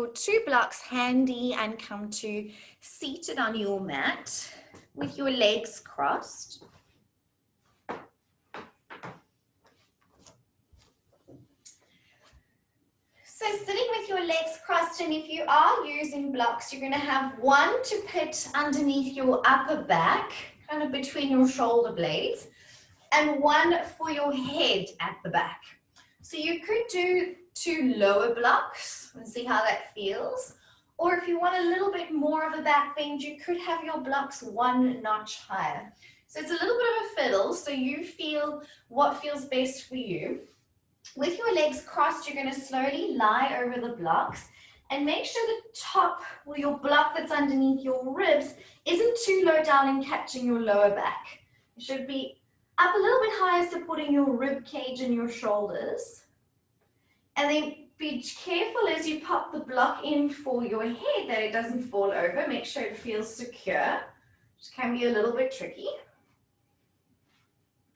your 2 blocks handy and come to seated on your mat with your legs crossed. So sitting with your legs crossed, and if you are using blocks, you're going to have one to put underneath your upper back, kind of between your shoulder blades, and one for your head at the back. So you could do 2 lower blocks and see how that feels. Or if you want a little bit more of a back bend, you could have your blocks 1 notch higher. So it's a little bit of a fiddle, so you feel what feels best for you. With your legs crossed, you're going to slowly lie over the blocks and make sure the top or your block that's underneath your ribs isn't too low down and catching your lower back. It should be up a little bit higher, supporting your rib cage and your shoulders. And then be careful as you pop the block in for your head that it doesn't fall over. Make sure it feels secure, which can be a little bit tricky.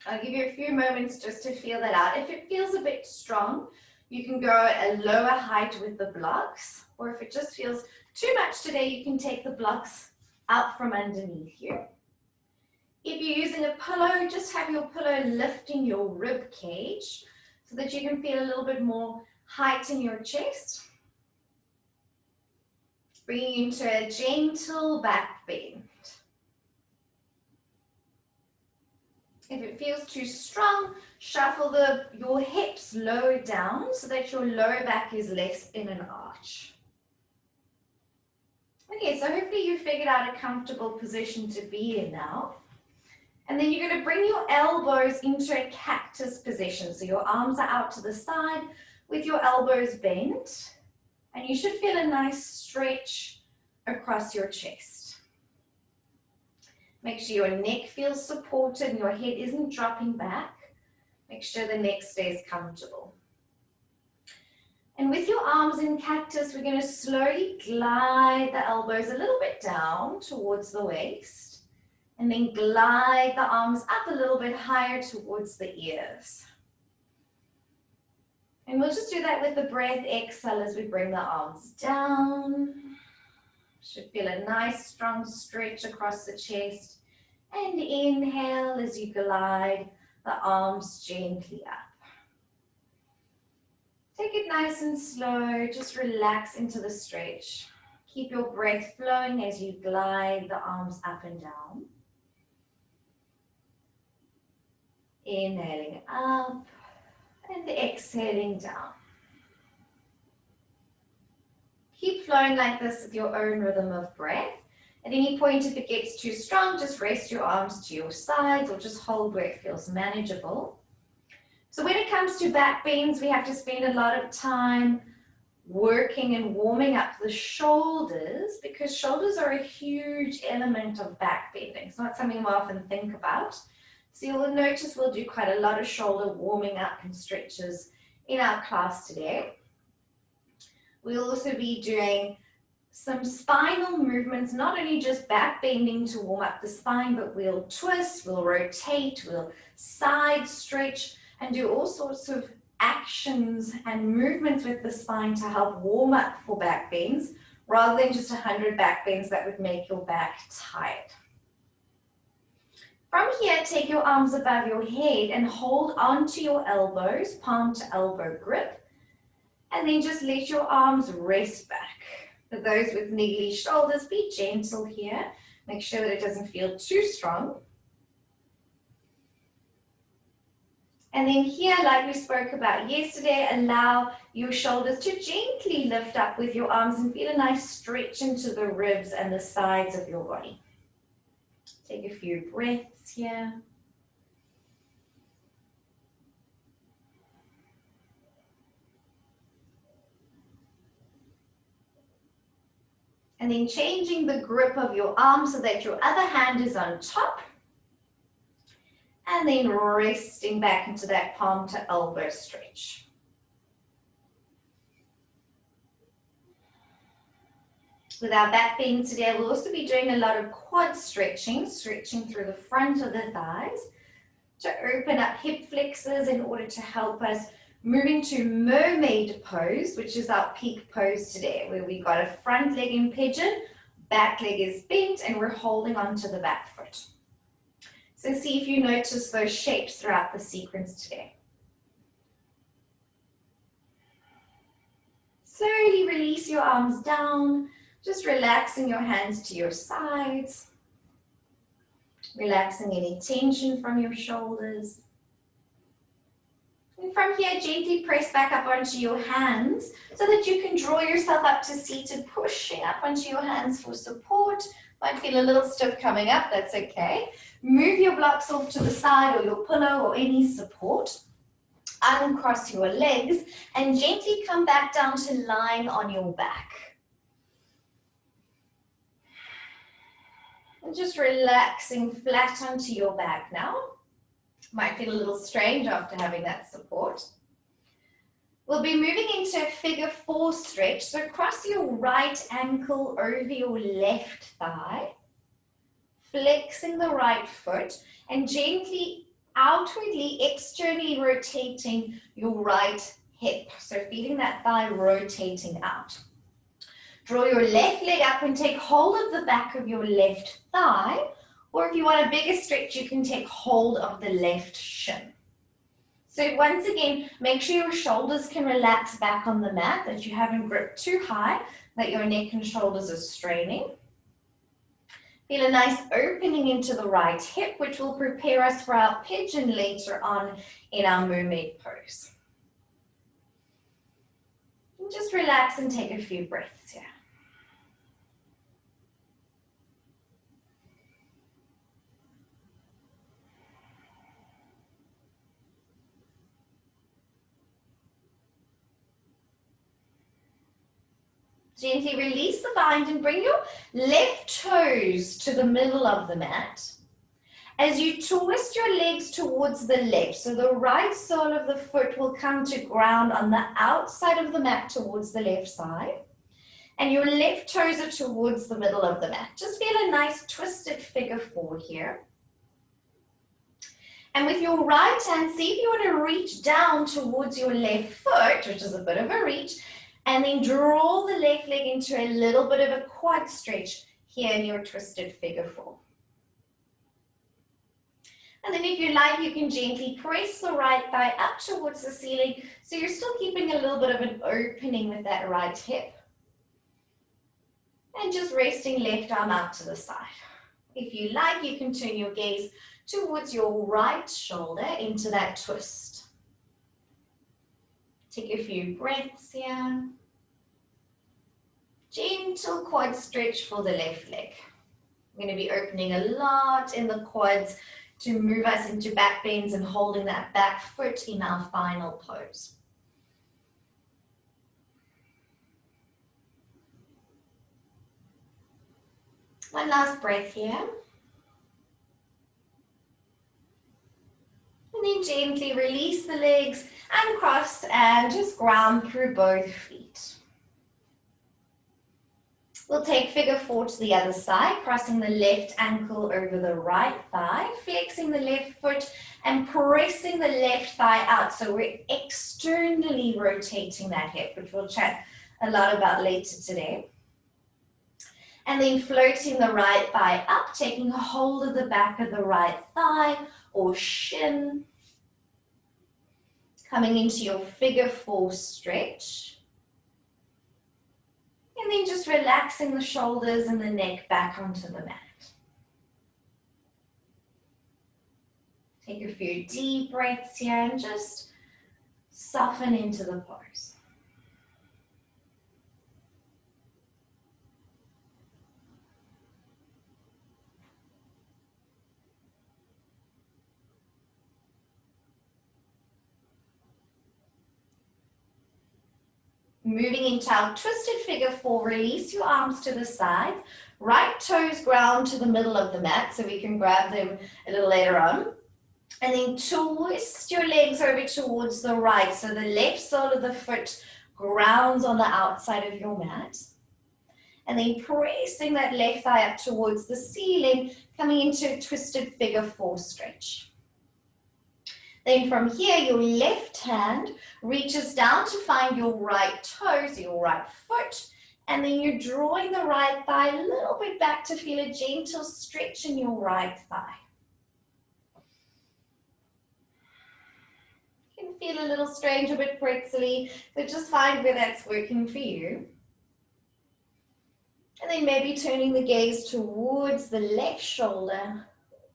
I'll give you a few moments just to feel that out. If it feels a bit strong, you can go a lower height with the blocks, or if it just feels too much today, you can take the blocks out from underneath you. If you're using a pillow, just have your pillow lifting your rib cage so that you can feel a little bit more height in your chest. Bringing you into a gentle back bend. If it feels too strong, shuffle your hips lower down so that your lower back is less in an arch. Okay, so hopefully you figured out a comfortable position to be in now. And then you're going to bring your elbows into a cactus position. So your arms are out to the side with your elbows bent. And you should feel a nice stretch across your chest. Make sure your neck feels supported and your head isn't dropping back. Make sure the neck stays comfortable. And with your arms in cactus, we're going to slowly glide the elbows a little bit down towards the waist. And then glide the arms up a little bit higher towards the ears. And we'll just do that with the breath. Exhale as we bring the arms down. Should feel a nice strong stretch across the chest. And inhale as you glide the arms gently up. Take it nice and slow. Just relax into the stretch. Keep your breath flowing as you glide the arms up and down. Inhaling up and exhaling down. Keep flowing like this with your own rhythm of breath. At any point, if it gets too strong, just rest your arms to your sides or just hold where it feels manageable. So when it comes to back bends, we have to spend a lot of time working and warming up the shoulders because shoulders are a huge element of back bending. It's not something we often think about. So you'll notice we'll do quite a lot of shoulder warming up and stretches in our class today. We'll also be doing some spinal movements, not only just back bending to warm up the spine, but we'll twist, we'll rotate, we'll side stretch, and do all sorts of actions and movements with the spine to help warm up for back bends, rather than just 100 back bends that would make your back tired. From here, take your arms above your head and hold onto your elbows, palm to elbow grip, and then just let your arms rest back. For those with niggly shoulders, be gentle here. Make sure that it doesn't feel too strong. And then here, like we spoke about yesterday, allow your shoulders to gently lift up with your arms and feel a nice stretch into the ribs and the sides of your body. Take a few breaths here. And then changing the grip of your arm so that your other hand is on top. And then resting back into that palm to elbow stretch. With our back bend today, we'll also be doing a lot of quad stretching through the front of the thighs to open up hip flexors in order to help us Moving to mermaid pose, which is our peak pose today, where we got a front leg in pigeon, back leg is bent, and we're holding onto the back foot. So see if you notice those shapes throughout the sequence today. Slowly release your arms down, just relaxing your hands to your sides, relaxing any tension from your shoulders. And from here, gently press back up onto your hands so that you can draw yourself up to seated, pushing up onto your hands for support. Might feel a little stiff coming up, that's okay. Move your blocks off to the side or your pillow or any support. Uncross your legs and gently come back down to lying on your back. And just relaxing flat onto your back now. Might feel a little strange after having that support. We'll be moving into a figure 4 stretch. So cross your right ankle over your left thigh, flexing the right foot, and gently outwardly, externally rotating your right hip. So feeling that thigh rotating out. Draw your left leg up and take hold of the back of your left thigh. Or if you want a bigger stretch, you can take hold of the left shin. So once again, make sure your shoulders can relax back on the mat, that you haven't gripped too high, that your neck and shoulders are straining. Feel a nice opening into the right hip, which will prepare us for our pigeon later on in our mermaid pose. And just relax and take a few breaths here. Gently release the bind and bring your left toes to the middle of the mat. As you twist your legs towards the left, so the right sole of the foot will come to ground on the outside of the mat towards the left side. And your left toes are towards the middle of the mat. Just feel a nice twisted figure 4 here. And with your right hand, see if you want to reach down towards your left foot, which is a bit of a reach, and then draw the left leg into a little bit of a quad stretch here in your twisted figure 4. And then if you like, you can gently press the right thigh up towards the ceiling, so you're still keeping a little bit of an opening with that right hip. And just resting left arm out to the side. If you like, you can turn your gaze towards your right shoulder into that twist. Take a few breaths here. Gentle quad stretch for the left leg. We're going to be opening a lot in the quads to move us into back bends and holding that back foot in our final pose. One last breath here. And then gently release the legs, uncross, and just ground through both feet. We'll take figure 4 to the other side, crossing the left ankle over the right thigh, flexing the left foot and pressing the left thigh out. So we're externally rotating that hip, which we'll chat a lot about later today. And then floating the right thigh up, taking a hold of the back of the right thigh or shin. Coming into your figure 4 stretch. And then just relaxing the shoulders and the neck back onto the mat. Take a few deep breaths here and just soften into the pose. Moving into our twisted figure 4, release your arms to the sides, right toes ground to the middle of the mat so we can grab them a little later on. And then twist your legs over towards the right so the left sole of the foot grounds on the outside of your mat. And then pressing that left thigh up towards the ceiling, coming into a twisted figure 4 stretch. Then from here, your left hand reaches down to find your right toes, your right foot, and then you're drawing the right thigh a little bit back to feel a gentle stretch in your right thigh. You can feel a little strange, a bit prickly, but just find where that's working for you. And then maybe turning the gaze towards the left shoulder,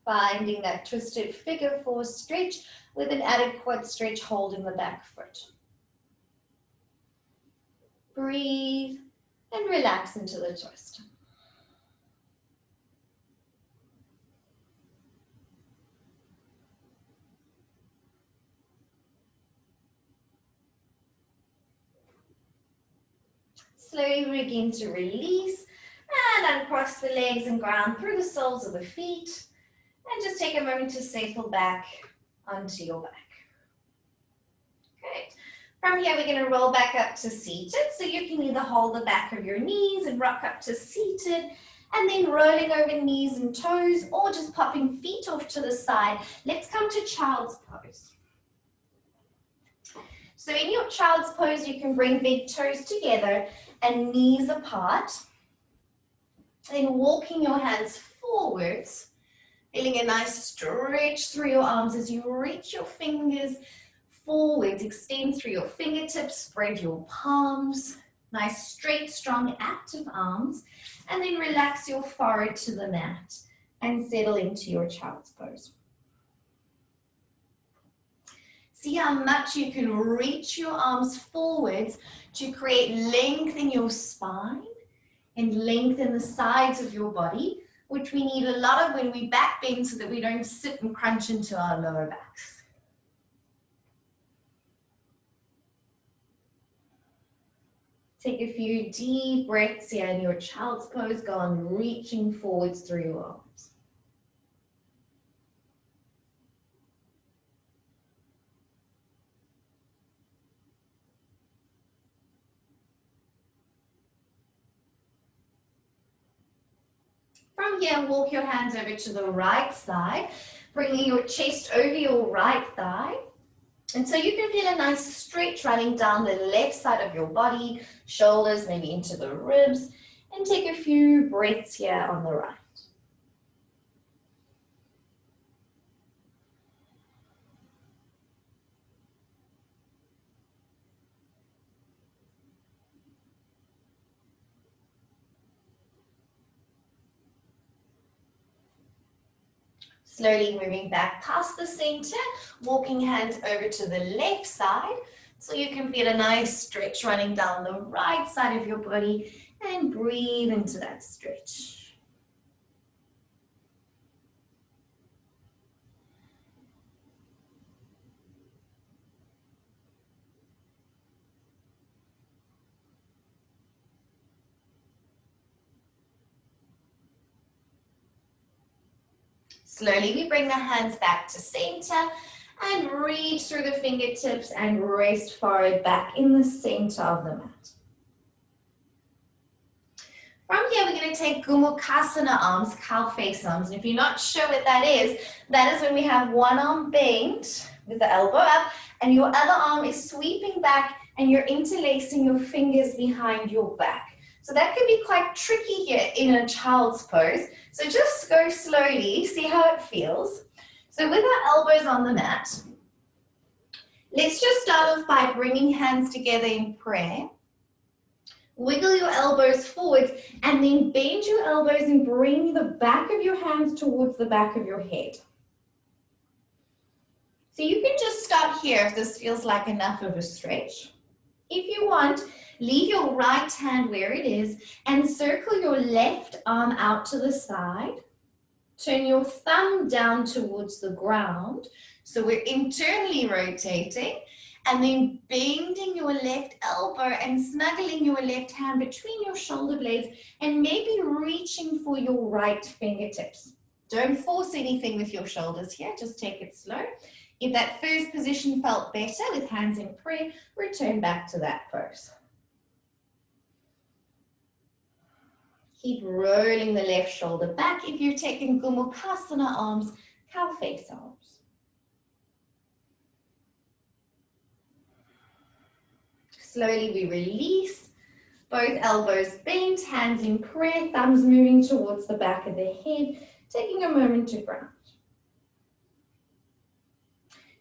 finding that twisted figure four stretch with an adequate stretch holding the back foot. Breathe and relax into the twist. Slowly begin to release and uncross the legs and ground through the soles of the feet. And just take a moment to settle back onto your back. Great. From here, we're going to roll back up to seated. So you can either hold the back of your knees and rock up to seated, and then rolling over knees and toes, or just popping feet off to the side. Let's come to child's pose. So in your child's pose, you can bring big toes together and knees apart. Then walking your hands forwards, feeling a nice stretch through your arms as you reach your fingers forwards, extend through your fingertips, spread your palms, nice straight, strong, active arms, and then relax your forehead to the mat and settle into your child's pose. See how much you can reach your arms forwards to create length in your spine and lengthen the sides of your body, which we need a lot of when we back bend so that we don't sit and crunch into our lower backs. Take a few deep breaths here in your child's pose. Go on reaching forwards through your arms. From here, walk your hands over to the right side, bringing your chest over your right thigh. And so you can feel a nice stretch running down the left side of your body, shoulders maybe into the ribs, and take a few breaths here on the right. Slowly moving back past the center, walking hands over to the left side. So you can feel a nice stretch running down the right side of your body and breathe into that stretch. Slowly we bring the hands back to center and reach through the fingertips and rest forward back in the center of the mat. From here, we're going to take Gomukhasana arms, cow face arms. And if you're not sure what that is when we have one arm bent with the elbow up and your other arm is sweeping back and you're interlacing your fingers behind your back. So that can be quite tricky here in a child's pose. So just go slowly, see how it feels. So with our elbows on the mat, let's just start off by bringing hands together in prayer. Wiggle your elbows forwards and then bend your elbows and bring the back of your hands towards the back of your head. So you can just stop here if this feels like enough of a stretch. If you want, leave your right hand where it is and circle your left arm out to the side. Turn your thumb down towards the ground. So we're internally rotating and then bending your left elbow and snuggling your left hand between your shoulder blades and maybe reaching for your right fingertips. Don't force anything with your shoulders here, just take it slow. If that first position felt better with hands in prayer, return back to that pose. Keep rolling the left shoulder back if you're taking Gomukhasana arms, cow face arms. Slowly we release. Both elbows bent, hands in prayer, thumbs moving towards the back of the head, taking a moment to ground.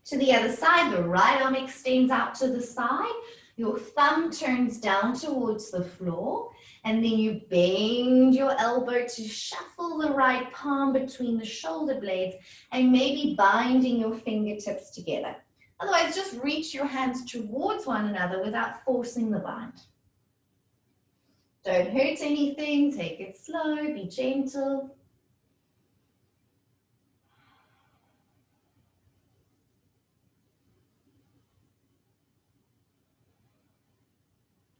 To the other side, the right arm extends out to the side. Your thumb turns down towards the floor, and then you bend your elbow to shuffle the right palm between the shoulder blades and maybe binding your fingertips together. Otherwise, just reach your hands towards one another without forcing the bind. Don't hurt anything, take it slow, be gentle.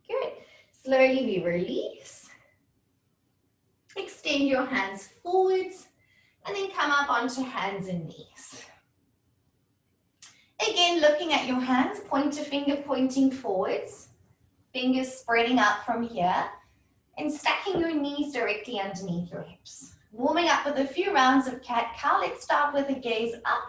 Good. Slowly we release. Extend your hands forwards and then come up onto hands and knees. Again, looking at your hands, pointer finger pointing forwards, fingers spreading out from here, and stacking your knees directly underneath your hips. Warming up with a few rounds of cat-cow. Let's start with a gaze up.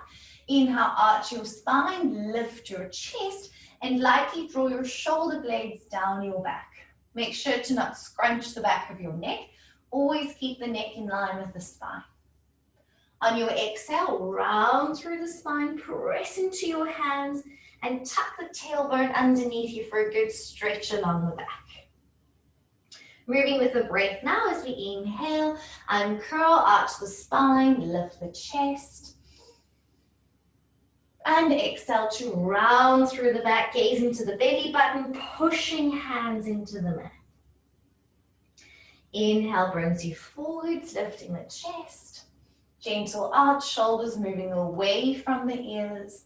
Inhale, arch your spine, lift your chest, and lightly draw your shoulder blades down your back. Make sure to not scrunch the back of your neck. Always keep the neck in line with the spine. On your exhale, round through the spine, press into your hands, and tuck the tailbone underneath you for a good stretch along the back. Moving with the breath now as we inhale, uncurl, arch the spine, lift the chest. And exhale to round through the back, gaze into the belly button, pushing hands into the mat. Inhale brings you forwards, lifting the chest. Gentle arch, shoulders moving away from the ears.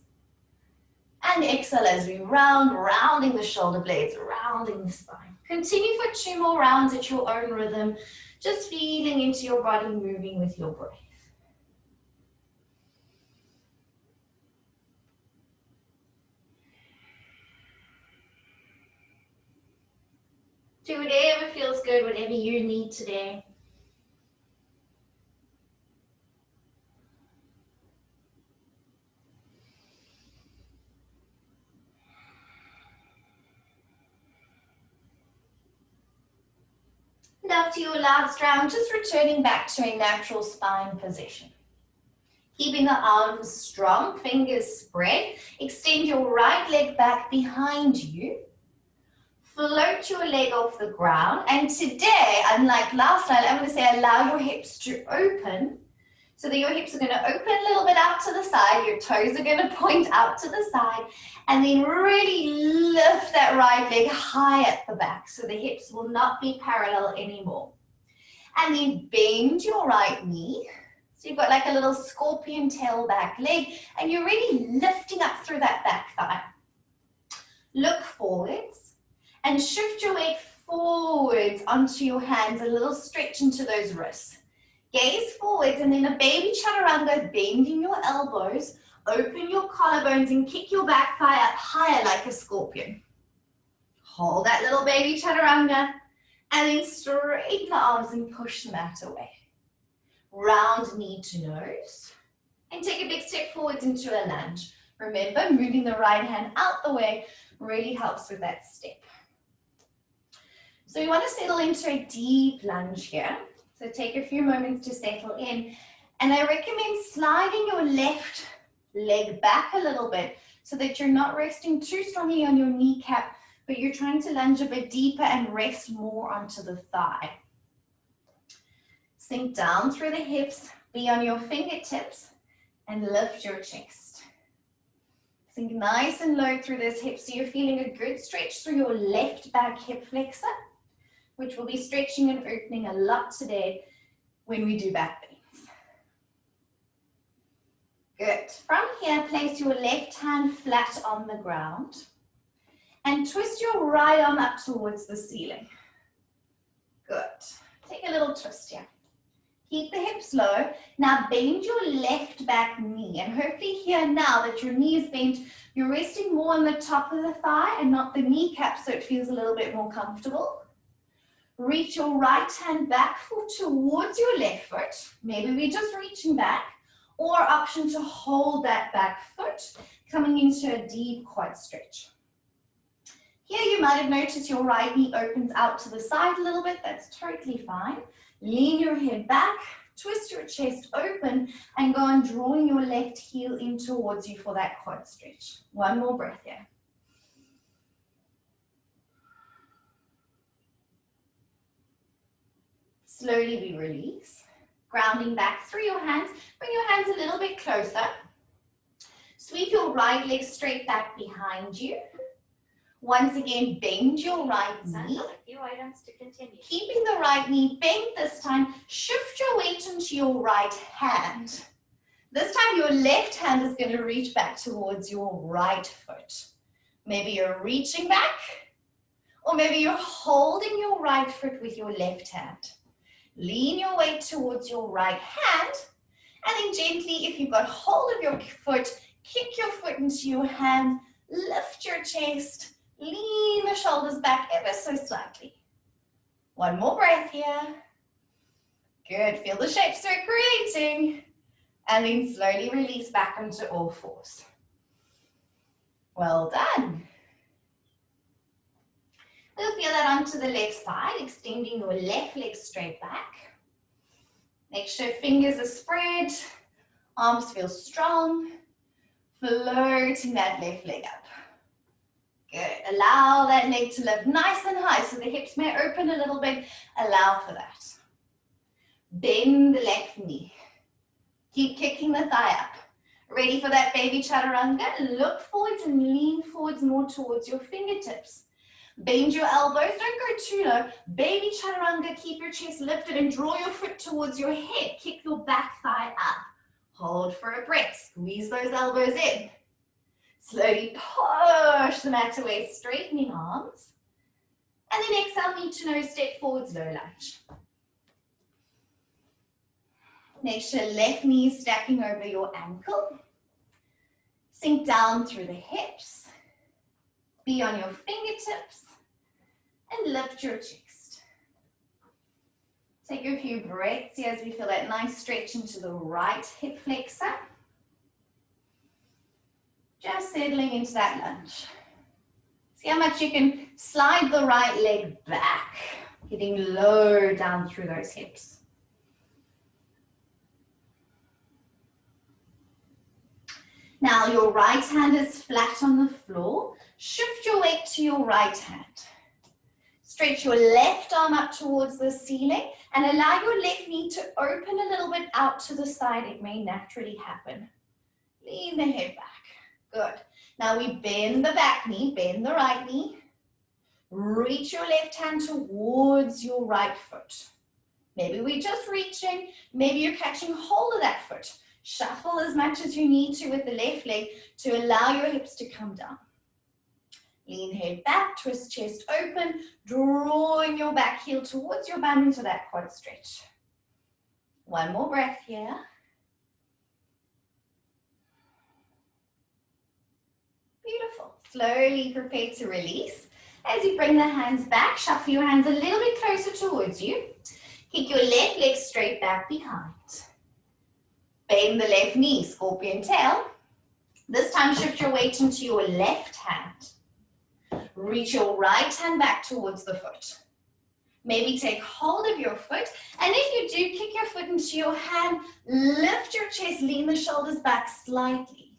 And exhale as we rounding the shoulder blades, rounding the spine. Continue for 2 more rounds at your own rhythm, just feeling into your body, moving with your breath. Do whatever feels good, whatever you need today. And after your last round, just returning back to a natural spine position. Keeping the arms strong, fingers spread. Extend your right leg back behind you. Float your leg off the ground. And today, unlike last night, I'm going to say allow your hips to open. So that your hips are going to open a little bit out to the side. Your toes are going to point out to the side. And then really lift that right leg high at the back. So the hips will not be parallel anymore. And then bend your right knee. So you've got like a little scorpion tail back leg. And you're really lifting up through that back thigh. Look forwards. And shift your weight forwards onto your hands. A little stretch into those wrists. Gaze forwards and then a baby chaturanga, bending your elbows, open your collarbones and kick your back thigh up higher like a scorpion. Hold that little baby chaturanga and then straighten the arms and push the mat away. Round knee to nose and take a big step forwards into a lunge. Remember, moving the right hand out the way really helps with that step. So we want to settle into a deep lunge here. So take a few moments to settle in. And I recommend sliding your left leg back a little bit so that you're not resting too strongly on your kneecap, but you're trying to lunge a bit deeper and rest more onto the thigh. Sink down through the hips, be on your fingertips, and lift your chest. Sink nice and low through those hips so you're feeling a good stretch through your left back hip flexor, which will be stretching and opening a lot today when we do back bends. Good. From here, place your left hand flat on the ground and twist your right arm up towards the ceiling. Good. Take a little twist here. Keep the hips low. Now bend your left back knee, and hopefully here now that your knee is bent, you're resting more on the top of the thigh and not the kneecap so it feels a little bit more comfortable. Reach your right hand back foot towards your left foot. Maybe we're just reaching back, or option to hold that back foot, coming into a deep quad stretch. Here you might have noticed your right knee opens out to the side a little bit. That's totally fine. Lean your head back, twist your chest open, and go on drawing your left heel in towards you for that quad stretch. One more breath here. Slowly we release. Grounding back through your hands. Bring your hands a little bit closer. Sweep your right leg straight back behind you. Once again, bend your right knee. A few items to continue. Keeping the right knee bent this time, shift your weight into your right hand. This time your left hand is going to reach back towards your right foot. Maybe you're reaching back, or maybe you're holding your right foot with your left hand. Lean your weight towards your right hand, and then gently, if you've got hold of your foot, kick your foot into your hand, lift your chest, lean the shoulders back ever so slightly. One more breath here. Good, feel the shapes we're creating. And then slowly release back onto all fours. Well done. We'll feel that onto the left side, extending your left leg straight back. Make sure fingers are spread, arms feel strong, floating that left leg up. Good. Allow that leg to lift nice and high so the hips may open a little bit. Allow for that. Bend the left knee. Keep kicking the thigh up. Ready for that baby chaturanga? Look forwards and lean forwards more towards your fingertips. Bend your elbows. Don't go too low. Baby chaturanga. Keep your chest lifted and draw your foot towards your head. Kick your back thigh up. Hold for a breath. Squeeze those elbows in. Slowly push the mat away, straightening arms. And then exhale, knee to nose, step forwards, low lunge. Make sure left knee is stacking over your ankle. Sink down through the hips. Be on your fingertips. And lift your chest. Take a few breaths here as we feel that nice stretch into the right hip flexor. Just settling into that lunge. See how much you can slide the right leg back, getting low down through those hips. Now your right hand is flat on the floor. Shift your weight to your right hand. Stretch your left arm up towards the ceiling and allow your left knee to open a little bit out to the side. It may naturally happen. Lean the head back. Good. Now we bend the back knee, bend the right knee. Reach your left hand towards your right foot. Maybe we're just reaching. Maybe you're catching hold of that foot. Shuffle as much as you need to with the left leg to allow your hips to come down. Lean head back, twist chest open, drawing your back heel towards your bum into that quad stretch. One more breath here. Beautiful. Slowly prepare to release. As you bring the hands back, shuffle your hands a little bit closer towards you. Kick your left leg straight back behind. Bend the left knee, scorpion tail. This time shift your weight into your left hand. Reach your right hand back towards the foot. Maybe take hold of your foot, and if you do, kick your foot into your hand, lift your chest, lean the shoulders back slightly.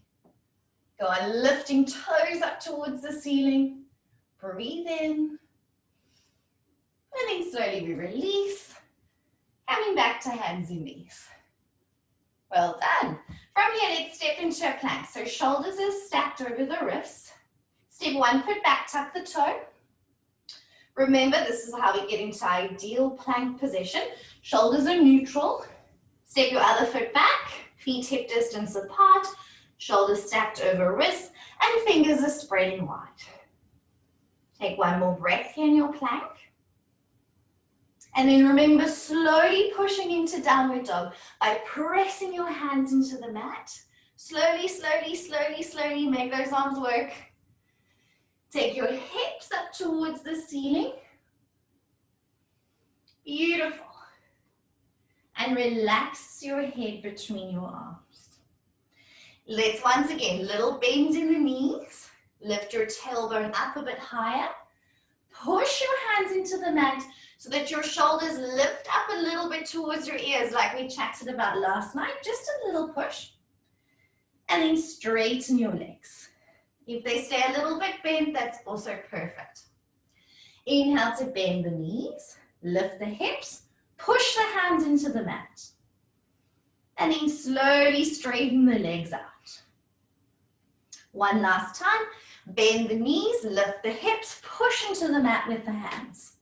Go on lifting toes up towards the ceiling. Breathe in. And then slowly we release. Coming back to hands and knees. Well done. From here, let's step into a plank. So shoulders are stacked over the wrists. Step one foot back, tuck the toe. Remember, this is how we get into ideal plank position. Shoulders are neutral. Step your other foot back, feet hip distance apart. Shoulders stacked over wrists, and fingers are spreading wide. Take one more breath here in your plank. And then remember, slowly pushing into downward dog by pressing your hands into the mat. Slowly, slowly, slowly, slowly make those arms work. Take your hips up towards the ceiling. Beautiful. And relax your head between your arms. Let's once again, little bend in the knees. Lift your tailbone up a bit higher. Push your hands into the mat so that your shoulders lift up a little bit towards your ears like we chatted about last night. Just a little push. And then straighten your legs. If they stay a little bit bent, that's also perfect. Inhale to bend the knees, lift the hips, push the hands into the mat. And then slowly straighten the legs out. One last time, bend the knees, lift the hips, push into the mat with the hands.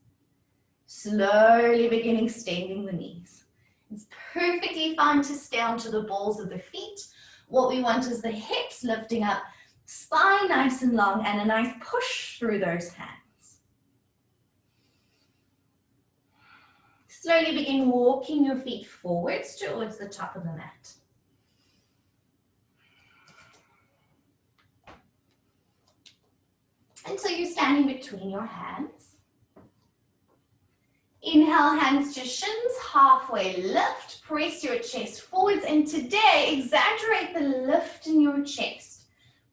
Slowly begin extending the knees. It's perfectly fine to stay onto the balls of the feet. What we want is the hips lifting up, spine nice and long, and a nice push through those hands. Slowly begin walking your feet forwards towards the top of the mat. Until you're standing between your hands. Inhale, hands to shins, halfway lift, press your chest forwards, and today exaggerate the lift in your chest.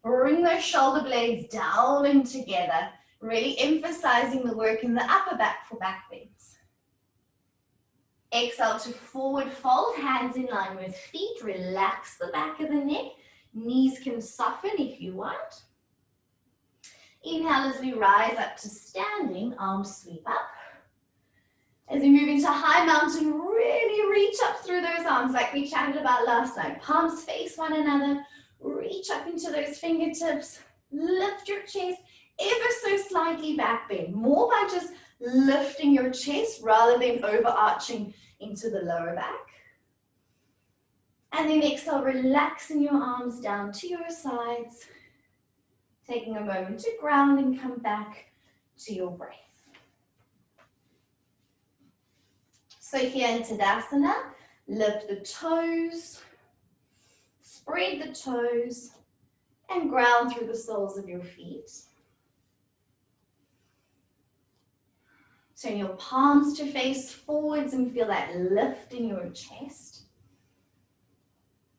Bring those shoulder blades down and together, really emphasizing the work in the upper back for back bends. Exhale to forward fold, hands in line with feet, relax the back of the neck, knees can soften if you want. Inhale as we rise up to standing, arms sweep up. As we move into high mountain, really reach up through those arms like we chatted about last night. Palms face one another, reach up into those fingertips, lift your chest, ever so slightly back bend, more by just lifting your chest rather than overarching into the lower back. And then exhale, relaxing your arms down to your sides, taking a moment to ground and come back to your breath. So here in Tadasana, lift the toes, spread the toes, and ground through the soles of your feet. Turn your palms to face forwards and feel that lift in your chest.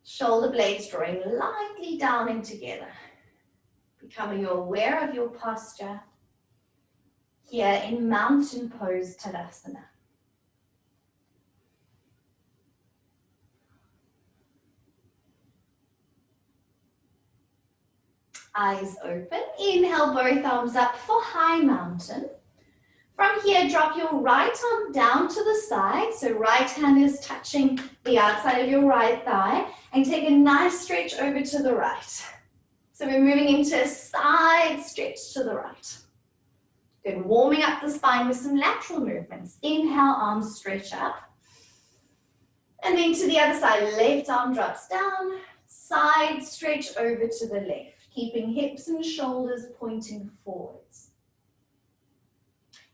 Shoulder blades drawing lightly down and together. Becoming aware of your posture here in mountain pose Tadasana. Eyes open. Inhale, both arms up for high mountain. From here, drop your right arm down to the side. So right hand is touching the outside of your right thigh. And take a nice stretch over to the right. So we're moving into a side stretch to the right. Good. Warming up the spine with some lateral movements. Inhale, arms stretch up. And then to the other side, left arm drops down. Side stretch over to the left. Keeping hips and shoulders pointing forwards.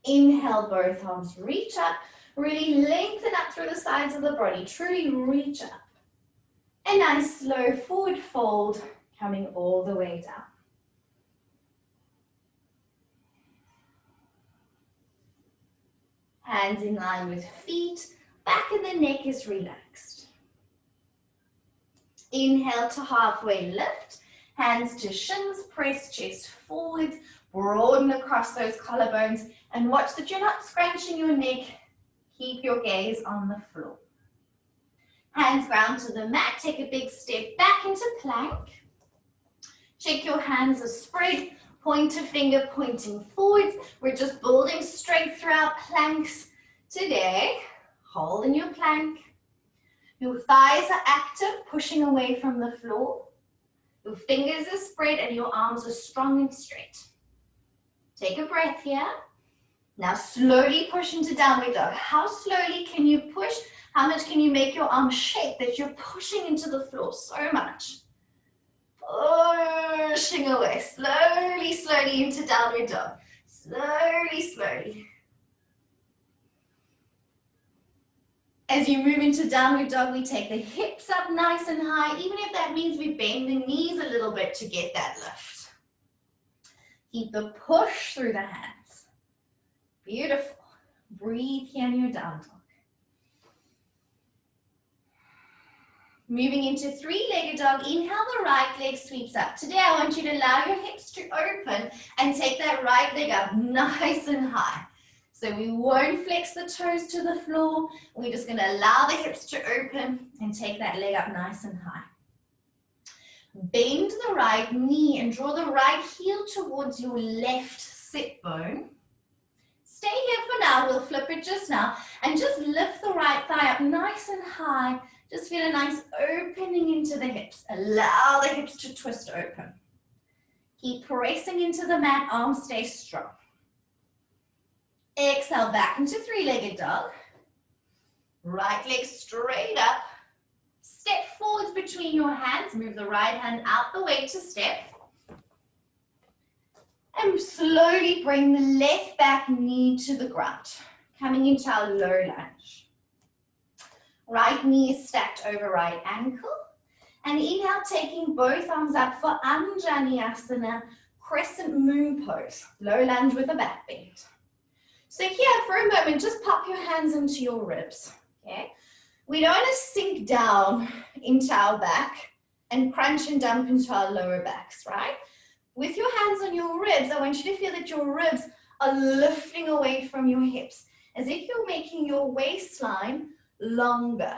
Inhale, both arms reach up. Really lengthen up through the sides of the body. Truly reach up. A nice slow forward fold coming all the way down. Hands in line with feet. Back of the neck is relaxed. Inhale to halfway lift. Hands to shins, press chest forwards, broaden across those collarbones, and watch that you're not scrunching your neck. Keep your gaze on the floor. Hands ground to the mat, take a big step back into plank. Check your hands are spread, pointer finger pointing forwards. We're just building strength throughout planks today. Hold in your plank. Your thighs are active, pushing away from the floor. Your fingers are spread and your arms are strong and straight. Take a breath here. Now slowly push into downward dog. How slowly can you push? How much can you make your arms shake that you're pushing into the floor? So much. Pushing away. Slowly, slowly into downward dog. Slowly, slowly. As you move into downward dog, we take the hips up nice and high, even if that means we bend the knees a little bit to get that lift. Keep the push through the hands. Beautiful. Breathe here in your down dog. Moving into three-legged dog, inhale, the right leg sweeps up. Today I want you to allow your hips to open and take that right leg up nice and high. So we won't flex the toes to the floor. We're just gonna allow the hips to open and take that leg up nice and high. Bend the right knee and draw the right heel towards your left sit bone. Stay here for now, we'll flip it just now, and just lift the right thigh up nice and high. Just feel a nice opening into the hips. Allow the hips to twist open. Keep pressing into the mat, arms stay strong. Exhale, back into three-legged dog. Right leg straight up. Step forwards between your hands. Move the right hand out the way to step. And slowly bring the left back knee to the ground. Coming into our low lunge. Right knee is stacked over right ankle. And inhale, taking both arms up for Anjaneyasana, crescent moon pose. Low lunge with a back bend. So here, for a moment, just pop your hands into your ribs, okay? We don't want to sink down into our back and crunch and dump into our lower backs, right? With your hands on your ribs, I want you to feel that your ribs are lifting away from your hips, as if you're making your waistline longer.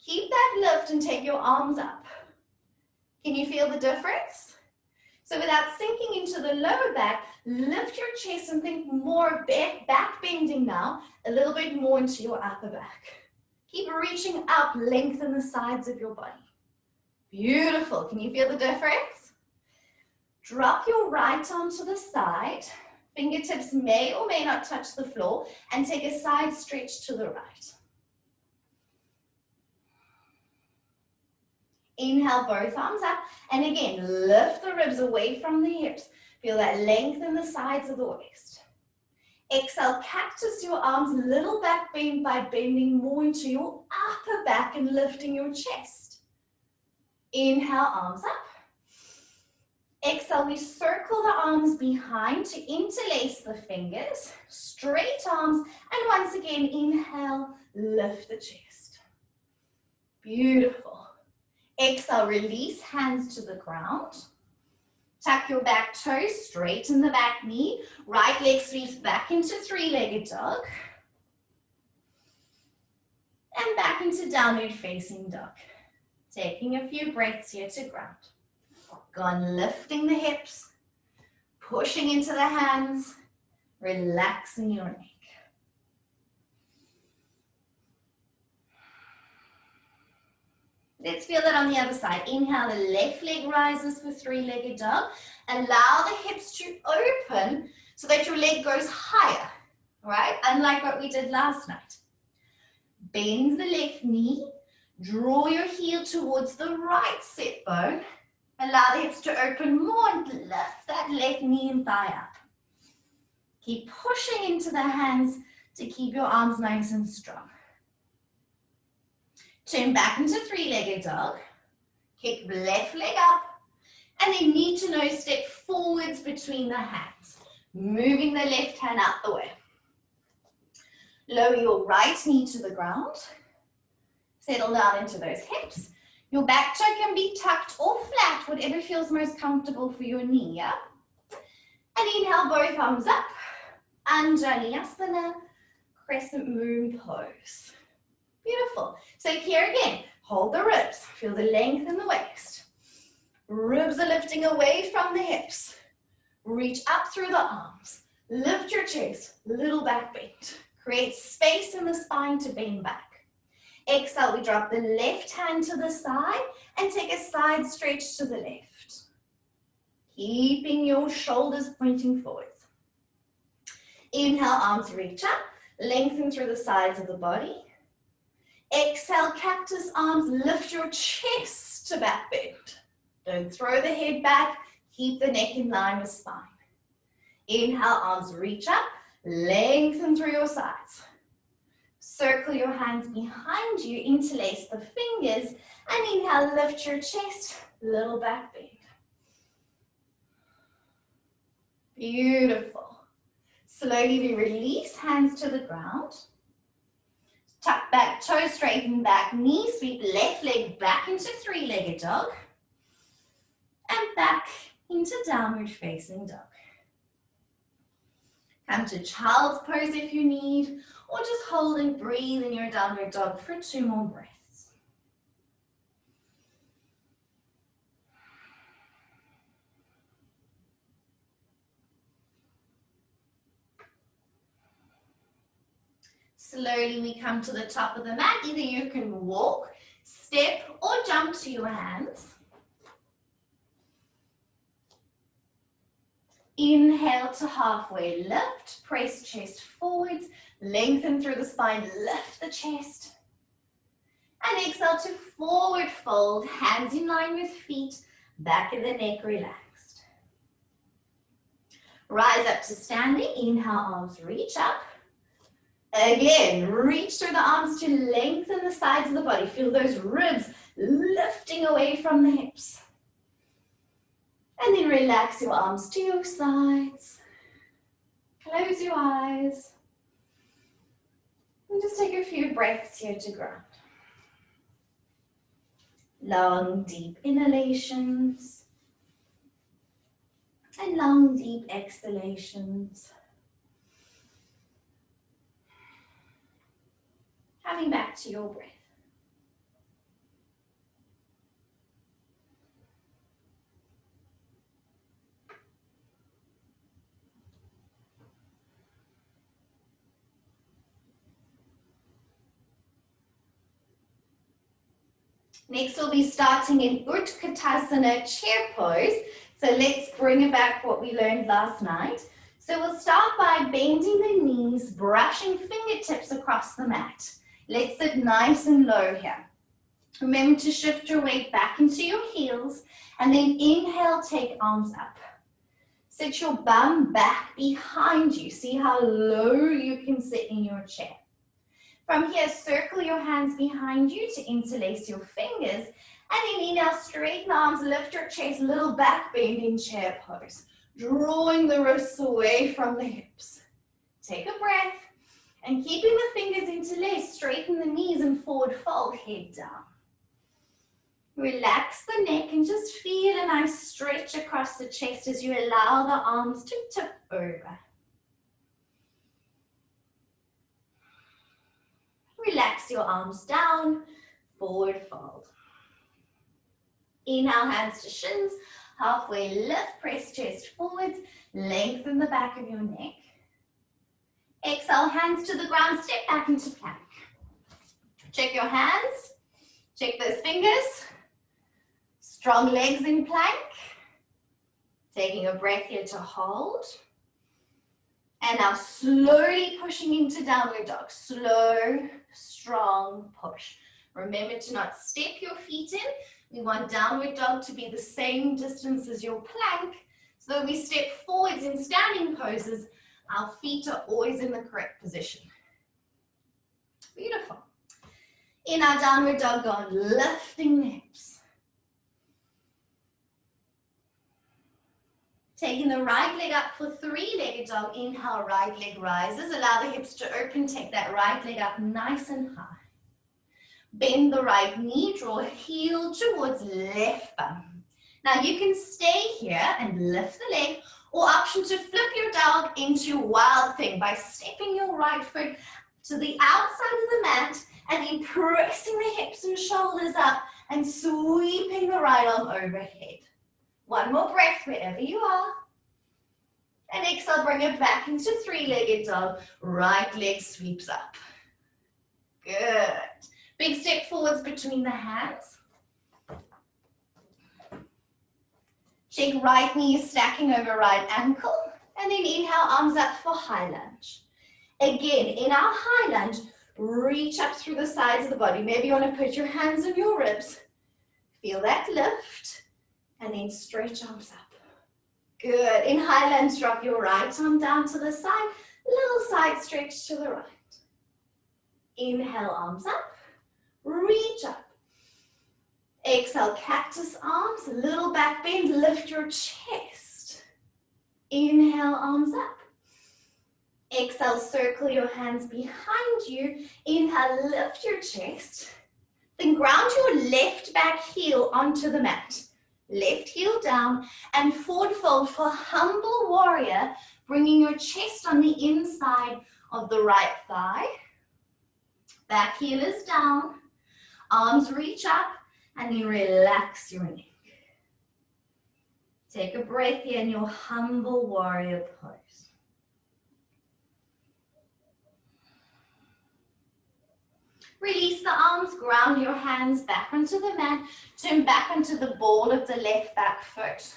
Keep that lift and take your arms up. Can you feel the difference? So without sinking into the lower back, lift your chest and think more back bending now, a little bit more into your upper back. Keep reaching up, lengthen the sides of your body. Beautiful. Can you feel the difference? Drop your right arm to the side. Fingertips may or may not touch the floor, and take a side stretch to the right. Inhale, both arms up, and again, lift the ribs away from the hips. Feel that length in the sides of the waist. Exhale, cactus your arms, little back bend by bending more into your upper back and lifting your chest. Inhale, arms up. Exhale, we circle the arms behind to interlace the fingers, straight arms, and once again, inhale, lift the chest. Beautiful. Exhale, release hands to the ground. Tuck your back toes, straighten the back knee. Right leg sweeps back into three-legged dog. And back into downward facing dog. Taking a few breaths here to ground. Go on lifting the hips, pushing into the hands, relaxing your neck. Let's feel that on the other side. Inhale, the left leg rises for three-legged dog. Allow the hips to open so that your leg goes higher, right? Unlike what we did last night. Bend the left knee. Draw your heel towards the right sit bone. Allow the hips to open more and lift that left knee and thigh up. Keep pushing into the hands to keep your arms nice and strong. Turn back into three-legged dog. Kick left leg up. And then knee to nose step forwards between the hands. Moving the left hand out the way. Lower your right knee to the ground. Settle down into those hips. Your back toe can be tucked or flat, whatever feels most comfortable for your knee, yeah? And inhale, both arms up. Anjaneyasana, crescent moon pose. Beautiful. So here again, hold the ribs. Feel the length in the waist. Ribs are lifting away from the hips. Reach up through the arms. Lift your chest, little back bend. Create space in the spine to bend back. Exhale, we drop the left hand to the side and take a side stretch to the left. Keeping your shoulders pointing forwards. Inhale, arms reach up, lengthen through the sides of the body. Exhale, cactus arms, lift your chest to back bend. Don't throw the head back, keep the neck in line with spine. Inhale, arms reach up, lengthen through your sides. Circle your hands behind you, interlace the fingers, and inhale, lift your chest, little back bend. Beautiful. Slowly we release hands to the ground. Tuck back toe straighten back, knee sweep, left leg back into three-legged dog, and back into downward facing dog. Come to child's pose if you need, or just hold and breathe in your downward dog for 2 more breaths. Slowly we come to the top of the mat. Either you can walk, step, or jump to your hands. Inhale to halfway lift, press chest forwards, lengthen through the spine, lift the chest. And exhale to forward fold, hands in line with feet, back of the neck relaxed. Rise up to standing, inhale, arms reach up. Again, reach through the arms to lengthen the sides of the body. Feel those ribs lifting away from the hips. And then relax your arms to your sides. Close your eyes. And just take a few breaths here to ground. Long, deep inhalations. And long, deep exhalations. Coming back to your breath. Next, we'll be starting in Utkatasana chair pose. So let's bring it back what we learned last night. So we'll start by bending the knees, brushing fingertips across the mat. Let's sit nice and low here. Remember to shift your weight back into your heels and then inhale, take arms up. Sit your bum back behind you. See how low you can sit in your chair. From here, circle your hands behind you to interlace your fingers. And then inhale, straighten the arms, lift your chest, little back bend in chair pose. Drawing the wrists away from the hips. Take a breath. And keeping the fingers interlaced, straighten the knees and forward fold, head down. Relax the neck and just feel a nice stretch across the chest as you allow the arms to tip over. Relax your arms down, forward fold. Inhale, hands to shins, halfway lift, press chest forwards, lengthen the back of your neck. Exhale, hands to the ground, step back into plank. Check your hands, check those fingers. Strong legs in plank. Taking a breath here to hold. And now slowly pushing into downward dog. Slow, strong push. Remember to not step your feet in. We want downward dog to be the same distance as your plank. So that we step forwards in standing poses, our feet are always in the correct position. Beautiful. In our downward dog, go on lifting the hips. Taking the right leg up for three-legged dog. Inhale, right leg rises. Allow the hips to open. Take that right leg up nice and high. Bend the right knee. Draw heel towards left bum. Now you can stay here and lift the leg, or option to flip your dog into wild thing by stepping your right foot to the outside of the mat and then pressing the hips and shoulders up and sweeping the right arm overhead. One more breath wherever you are. And exhale, bring it back into three-legged dog. Right leg sweeps up. Good. Big step forwards between the hands. Check right knee stacking over right ankle. And then inhale, arms up for high lunge. Again, in our high lunge, reach up through the sides of the body. Maybe you want to put your hands on your ribs. Feel that lift. And then stretch arms up. Good. In high lunge, drop your right arm down to the side. Little side stretch to the right. Inhale, arms up. Reach up. Exhale, cactus arms. Little back bend. Lift your chest. Inhale, arms up. Exhale, circle your hands behind you. Inhale, lift your chest. Then ground your left back heel onto the mat. Left heel down and forward fold for humble warrior, bringing your chest on the inside of the right thigh. Back heel is down, arms reach up, and then relax your neck. Take a breath here in your humble warrior pose. Release the arms, ground your hands back onto the mat, turn back onto the ball of the left back foot.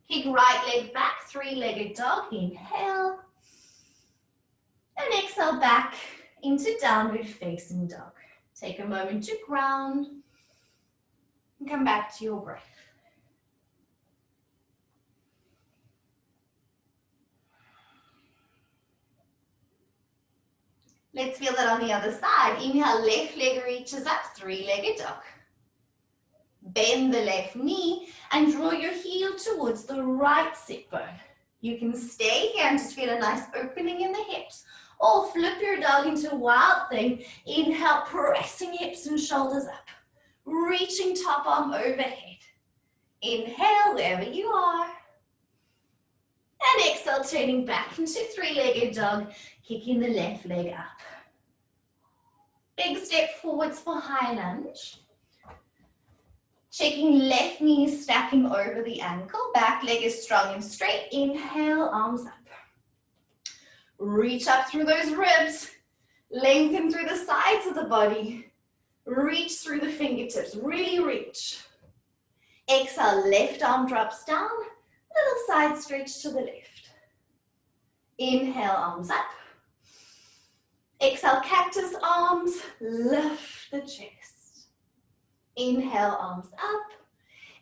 Kick right leg back, three-legged dog, inhale. And exhale back into downward facing dog. Take a moment to ground and come back to your breath. Let's feel that on the other side. Inhale, left leg reaches up, three-legged dog. Bend the left knee and draw your heel towards the right sit bone. You can stay here and just feel a nice opening in the hips, or flip your dog into wild thing. Inhale, pressing hips and shoulders up, reaching top arm overhead. Inhale wherever you are. And exhale, turning back into three-legged dog, kicking the left leg up. Big step forwards for high lunge. Checking left knee stacking over the ankle. Back leg is strong and straight. Inhale, arms up. Reach up through those ribs. Lengthen through the sides of the body. Reach through the fingertips. Really reach. Exhale, left arm drops down. Little side stretch to the left. Inhale, arms up. Exhale, cactus arms. Lift the chest. Inhale, arms up.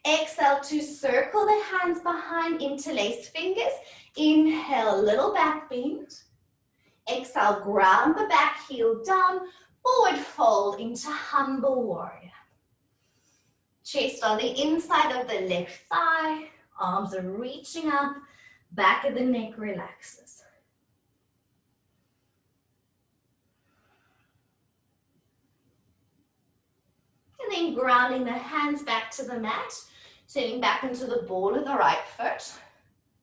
Exhale to circle the hands behind, interlace fingers. Inhale, little back bend. Exhale, ground the back heel down. Forward fold into humble warrior. Chest on the inside of the left thigh. Arms are reaching up. Back of the neck relaxes. And then grounding the hands back to the mat, turning back into the ball of the right foot.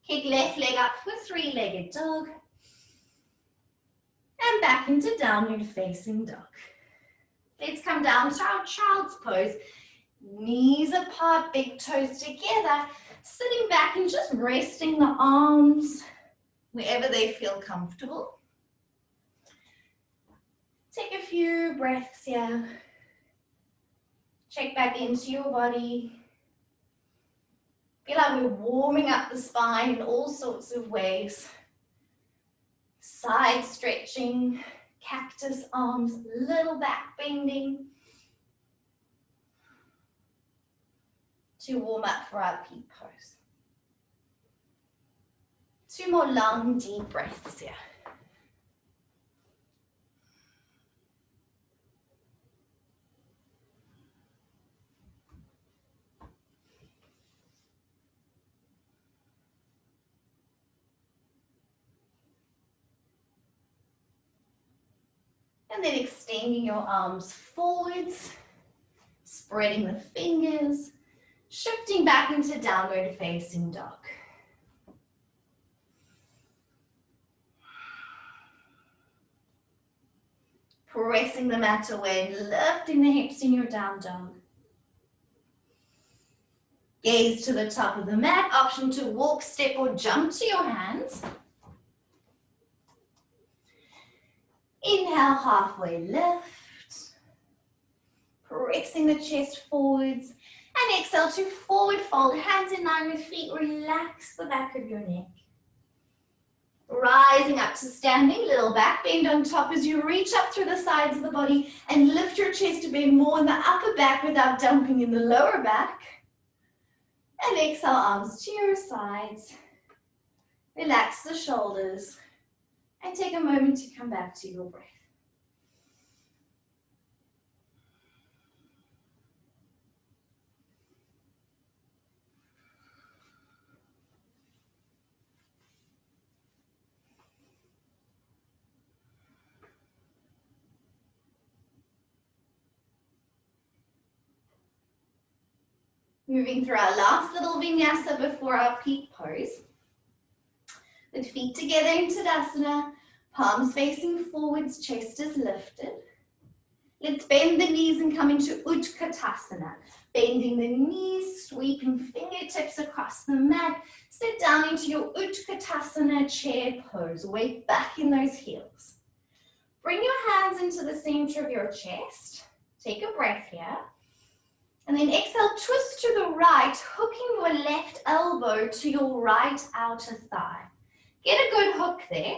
Kick left leg up for three-legged dog. And back into downward facing dog. Let's come down to our child's pose. Knees apart, big toes together. Sitting back and just resting the arms wherever they feel comfortable. Take a few breaths here. Check back into your body. Feel like we're warming up the spine in all sorts of ways. Side stretching, cactus arms, little back bending. To warm up for our peak pose. Two more long, deep breaths here. And then extending your arms forwards, spreading the fingers, shifting back into downward facing dog. Pressing the mat away, lifting the hips in your down dog. Gaze to the top of the mat, option to walk, step or jump to your hands. Inhale, halfway lift. Pressing the chest forwards. And exhale to forward fold, hands in line with feet. Relax the back of your neck. Rising up to standing, little back bend on top as you reach up through the sides of the body and lift your chest to bend more in the upper back without dumping in the lower back. And exhale, arms to your sides. Relax the shoulders and take a moment to come back to your breath. Moving through our last little vinyasa before our peak pose. The feet together in Tadasana, palms facing forwards, chest is lifted. Let's bend the knees and come into Utkatasana. Bending the knees, sweeping fingertips across the mat. Sit down into your Utkatasana chair pose. Weight back in those heels. Bring your hands into the center of your chest. Take a breath here. And then exhale, twist to the right, hooking your left elbow to your right outer thigh. Get a good hook there.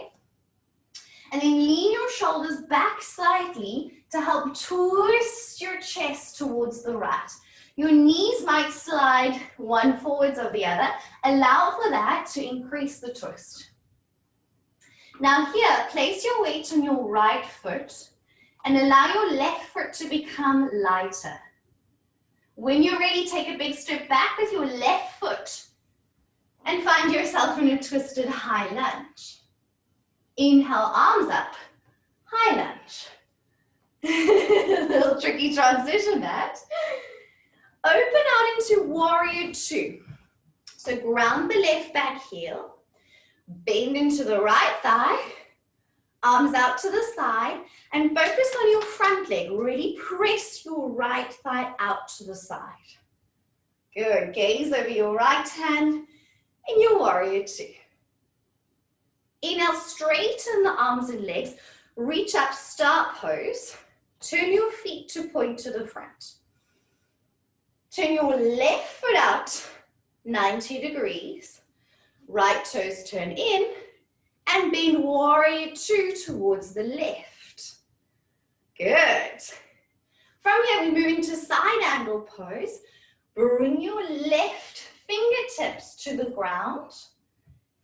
And then lean your shoulders back slightly to help twist your chest towards the right. Your knees might slide one forwards or the other. Allow for that to increase the twist. Now here, place your weight on your right foot and allow your left foot to become lighter. When you're ready, take a big step back with your left foot and find yourself in a twisted high lunge. Inhale, arms up, high lunge. Little tricky transition that. Open out into warrior two. So ground the left back heel, bend into the right thigh, arms out to the side, and focus on your front leg. Really press your right thigh out to the side. Good, gaze over your right hand in your warrior two. Inhale, straighten the arms and legs, reach up, star pose. Turn your feet to point to the front. Turn your left foot out, 90 degrees. Right toes turn in, and bend warrior two towards the left. Good. From here, we move into side angle pose. Bring your left fingertips to the ground,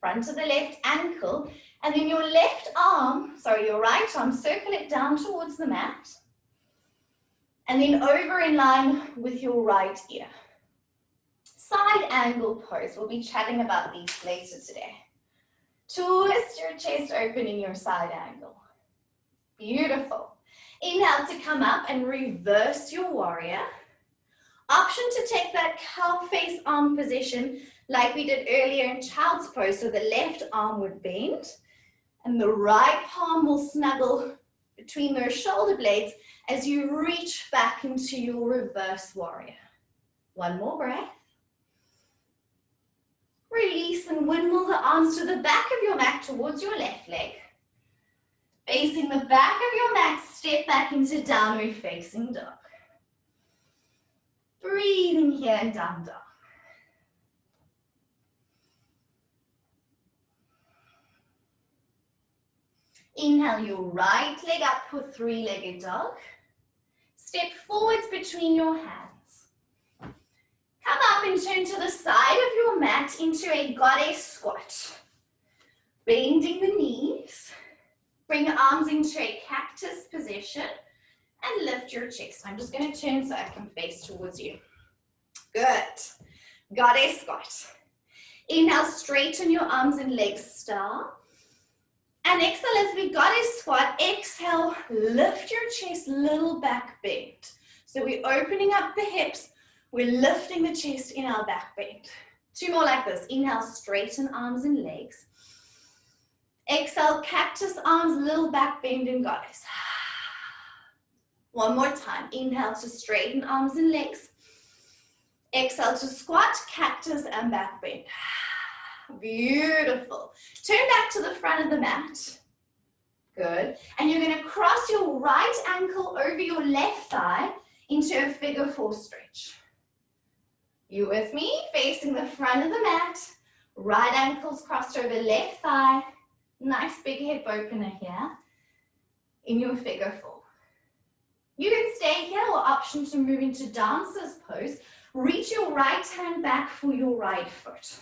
front of the left ankle, and then your your right arm, circle it down towards the mat, and then over in line with your right ear. Side angle pose. We'll be chatting about these later today. Twist your chest open in your side angle. Beautiful. Inhale to come up and reverse your warrior. Option to take that cow face arm position like we did earlier in child's pose. So the left arm would bend and the right palm will snuggle between those shoulder blades as you reach back into your reverse warrior. One more breath. Release and windmill the arms to the back of your mat towards your left leg. Facing the back of your mat, step back into downward facing dog. Breathing here in down dog. Inhale your right leg up for three-legged dog. Step forwards between your hands. Come up and turn to the side of your mat into a goddess squat. Bending the knees. Bring your arms into a cactus position and lift your chest. I'm just going to turn so I can face towards you. Good. Goddess squat. Inhale, straighten your arms and legs, star. And exhale as we goddess squat. Exhale, lift your chest, little back bend. So we're opening up the hips. We're lifting the chest in our back bend. Two more like this. Inhale, straighten arms and legs. Exhale, cactus arms, little back bend and goddess. One more time. Inhale to straighten arms and legs. Exhale to squat, cactus and back bend. Beautiful. Turn back to the front of the mat. Good. And you're going to cross your right ankle over your left thigh into a figure four stretch. You with me? Facing the front of the mat. Right ankle's crossed over left thigh. Nice big hip opener here in your figure four. You can stay here or option to move into dancer's pose. Reach your right hand back for your right foot.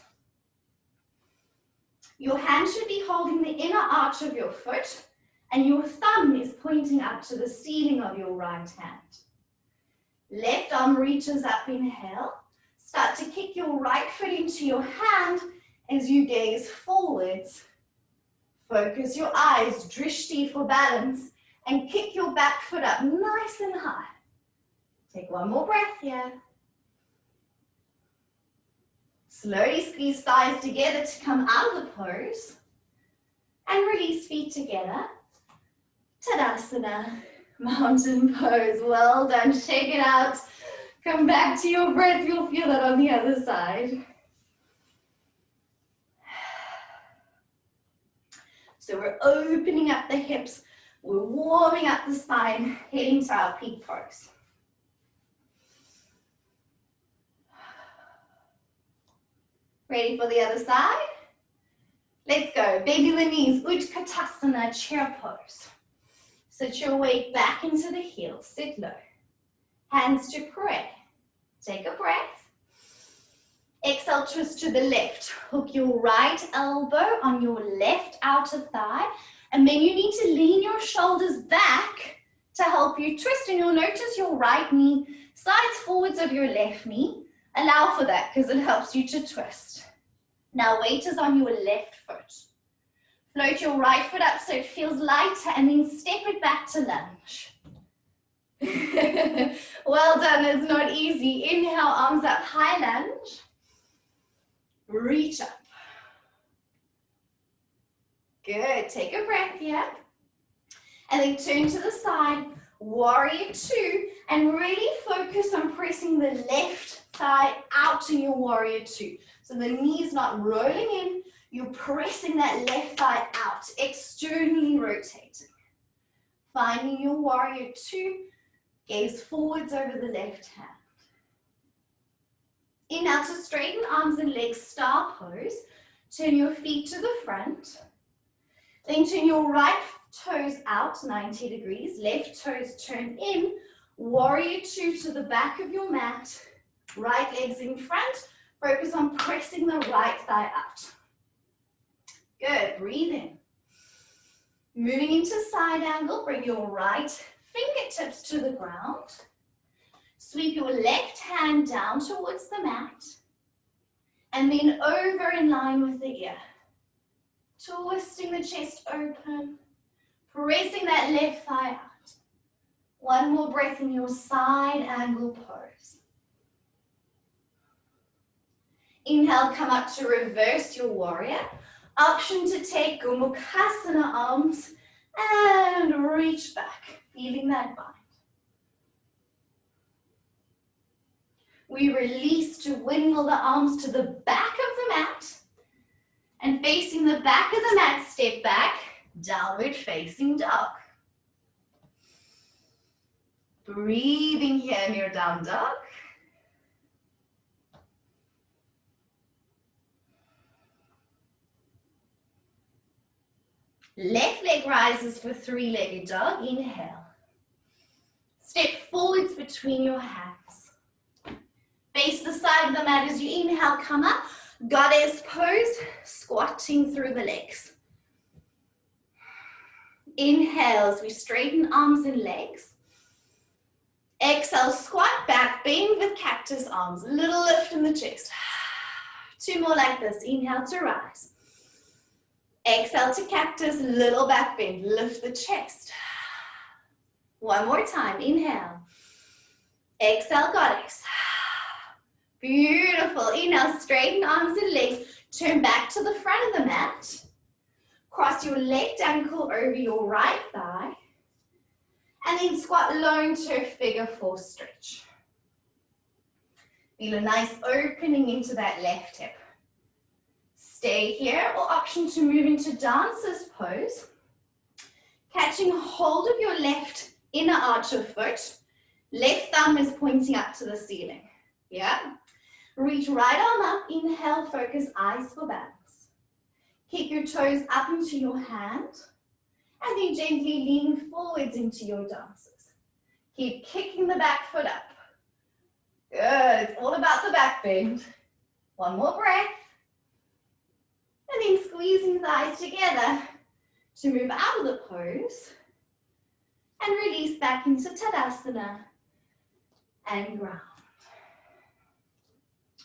Your hand should be holding the inner arch of your foot and your thumb is pointing up to the ceiling of your right hand. Left arm reaches up, inhale. Start to kick your right foot into your hand as you gaze forwards. Focus your eyes, drishti for balance, and kick your back foot up nice and high. Take one more breath here. Slowly squeeze thighs together to come out of the pose. And release feet together. Tadasana, mountain pose. Well done. Shake it out. Come back to your breath. You'll feel that on the other side. So we're opening up the hips. We're warming up the spine, heading to our peak pose. Ready for the other side? Let's go. Bend the knees, Utkatasana, chair pose. Sit your weight back into the heels, sit low. Hands to prayer. Take a breath. Exhale, twist to the left. Hook your right elbow on your left outer thigh. And then you need to lean your shoulders back to help you twist. And you'll notice your right knee slides forwards of your left knee. Allow for that because it helps you to twist. Now weight is on your left foot. Float your right foot up so it feels lighter and then step it back to lunge. Well done, it's not easy. Inhale, arms up, high lunge. Reach up. Good, take a breath here. And then turn to the side, warrior two, and really focus on pressing the left thigh out in your warrior two. So the knee's not rolling in, you're pressing that left thigh out, externally rotating. Finding your warrior two, gaze forwards over the left hand. Inhale to straighten arms and legs, star pose. Turn your feet to the front. Then turn your right toes out 90 degrees, left toes turn in, warrior two to the back of your mat, right legs in front, focus on pressing the right thigh out. Good, breathe in. Moving into side angle, bring your right fingertips to the ground. Sweep your left hand down towards the mat, and then over in line with the ear. Twisting the chest open, pressing that left thigh out. One more breath in your side angle pose. Inhale, come up to reverse your warrior. Option to take Gomukhasana arms and reach back, feeling that bind. We release to windmill the arms to the back of the mat. And facing the back of the mat, step back, downward facing dog. Breathing here in your down dog. Left leg rises for three-legged dog. Inhale. Step forwards between your hands. Face the side of the mat as you inhale, come up. Goddess pose, squatting through the legs. Inhale as we straighten arms and legs. Exhale, squat, back bend with cactus arms. Little lift in the chest. Two more like this. Inhale to rise. Exhale to cactus, little back bend. Lift the chest. One more time. Inhale. Exhale, goddess. Beautiful. Inhale, straighten arms and legs. Turn back to the front of the mat. Cross your left ankle over your right thigh. And then squat low into a figure four stretch. Feel a nice opening into that left hip. Stay here or option to move into dancer's pose. Catching hold of your left inner arch of foot. Left thumb is pointing up to the ceiling. Yeah? Reach right arm up, inhale, focus, eyes for balance. Kick your toes up into your hand, and then gently lean forwards into your dances. Keep kicking the back foot up. Good, it's all about the back bend. One more breath. And then squeezing thighs together to move out of the pose, and release back into Tadasana and ground.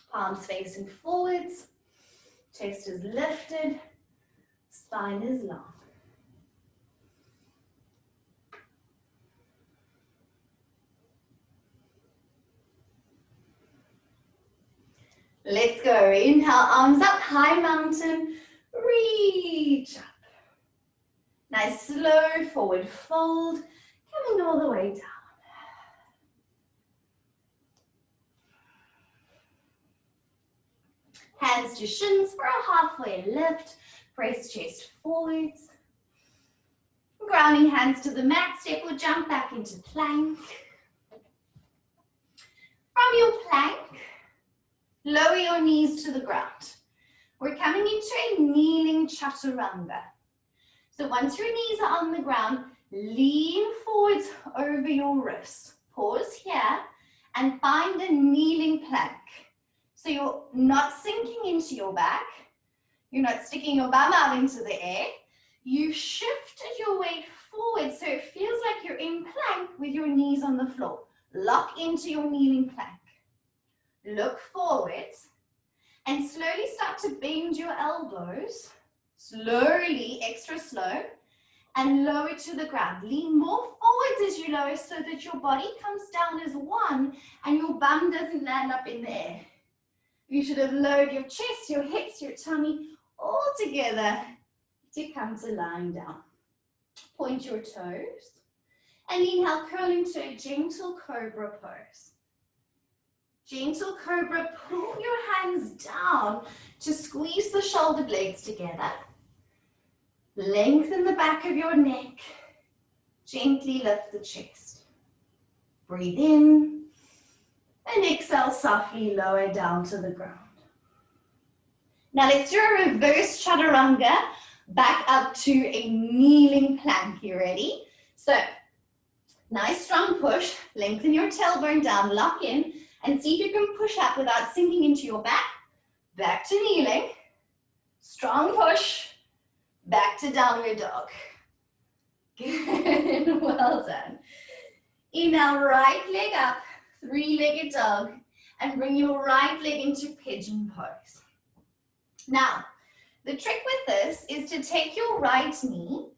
Palms facing forwards, chest is lifted, spine is long. Let's go. Inhale, arms up, high mountain, reach up. Nice slow forward fold, coming all the way down. Hands to shins for a halfway lift. Press chest forwards. Grounding hands to the mat, step or jump back into plank. From your plank, lower your knees to the ground. We're coming into a kneeling chaturanga. So once your knees are on the ground, lean forwards over your wrists. Pause here and find a kneeling plank. So you're not sinking into your back. You're not sticking your bum out into the air. You've shifted your weight forward so it feels like you're in plank with your knees on the floor. Lock into your kneeling plank. Look forwards and slowly start to bend your elbows. Slowly, extra slow, and lower to the ground. Lean more forwards as you lower so that your body comes down as one and your bum doesn't land up in the air. You should have lowered your chest, your hips, your tummy all together to come to lying down. Point your toes and inhale, curl into a gentle cobra pose. Gentle cobra, pull your hands down to squeeze the shoulder blades together. Lengthen the back of your neck. Gently lift the chest. Breathe in and exhale, softly lower down to the ground. Now let's do a reverse chaturanga back up to a kneeling plank. You ready? So, nice strong push. Lengthen your tailbone down, lock in, and see if you can push up without sinking into your back. Back to kneeling. Strong push. Back to downward dog. Good, well done. Inhale, right leg up, three-legged dog, and bring your right leg into pigeon pose. Now, the trick with this is to take your right knee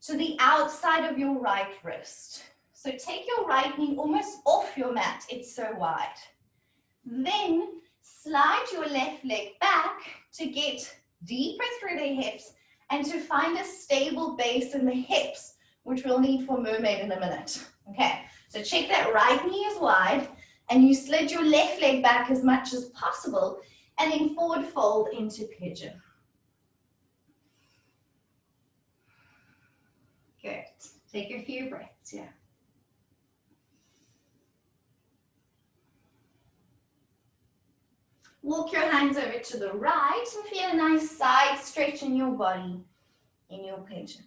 to the outside of your right wrist. So take your right knee almost off your mat, it's so wide. Then slide your left leg back to get deeper through the hips and to find a stable base in the hips, which we'll need for mermaid in a minute. Okay, so check that right knee is wide and you slid your left leg back as much as possible and then forward fold into pigeon. Good, take a few breaths here. Walk your hands over to the right and feel a nice side stretch in your body in your pigeon.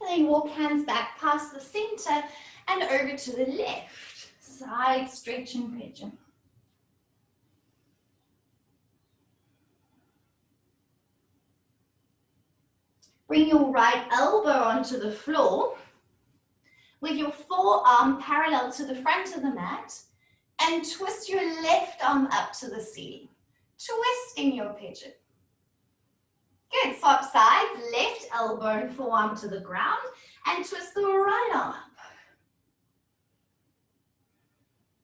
And then walk hands back past the center and over to the left. Side stretch in pigeon. Bring your right elbow onto the floor with your forearm parallel to the front of the mat and twist your left arm up to the ceiling. Twist in your pigeon. Good, swap sides, left elbow and forearm to the ground and twist the right arm up.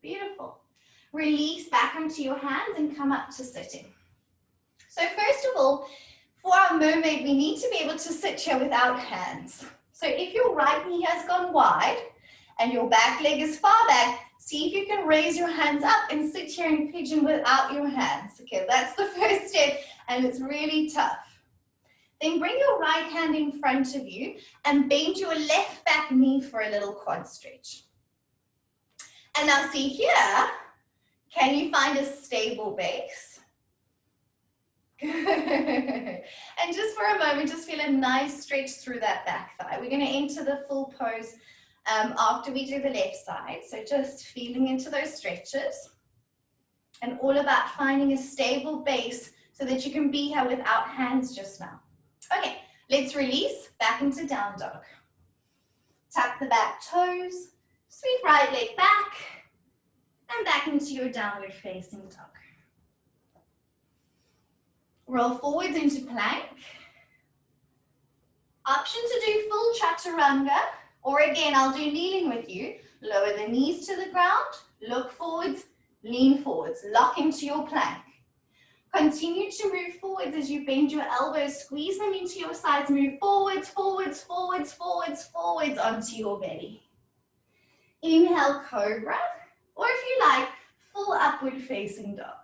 Beautiful. Release back onto your hands and come up to sitting. So first of all, for our mermaid, we need to be able to sit here without hands. So if your right knee has gone wide and your back leg is far back, see if you can raise your hands up and sit here in pigeon without your hands. Okay, that's the first step and it's really tough. Then bring your right hand in front of you and bend your left back knee for a little quad stretch. And now see here, can you find a stable base? Good. And just for a moment, just feel a nice stretch through that back thigh. We're going to enter the full pose after we do the left side. So just feeling into those stretches and all about finding a stable base so that you can be here without hands just now. Okay, let's release back into down dog. Tuck the back toes, sweep right leg back, and back into your downward facing dog. Roll forwards into plank. Option to do full chaturanga Or again, I'll do kneeling with you. Lower the knees to the ground, look forwards, lean forwards, lock into your plank. Continue to move forwards as you bend your elbows, squeeze them into your sides, move forwards, forwards, forwards, forwards, forwards onto your belly. Inhale, cobra, or if you like, full upward facing dog.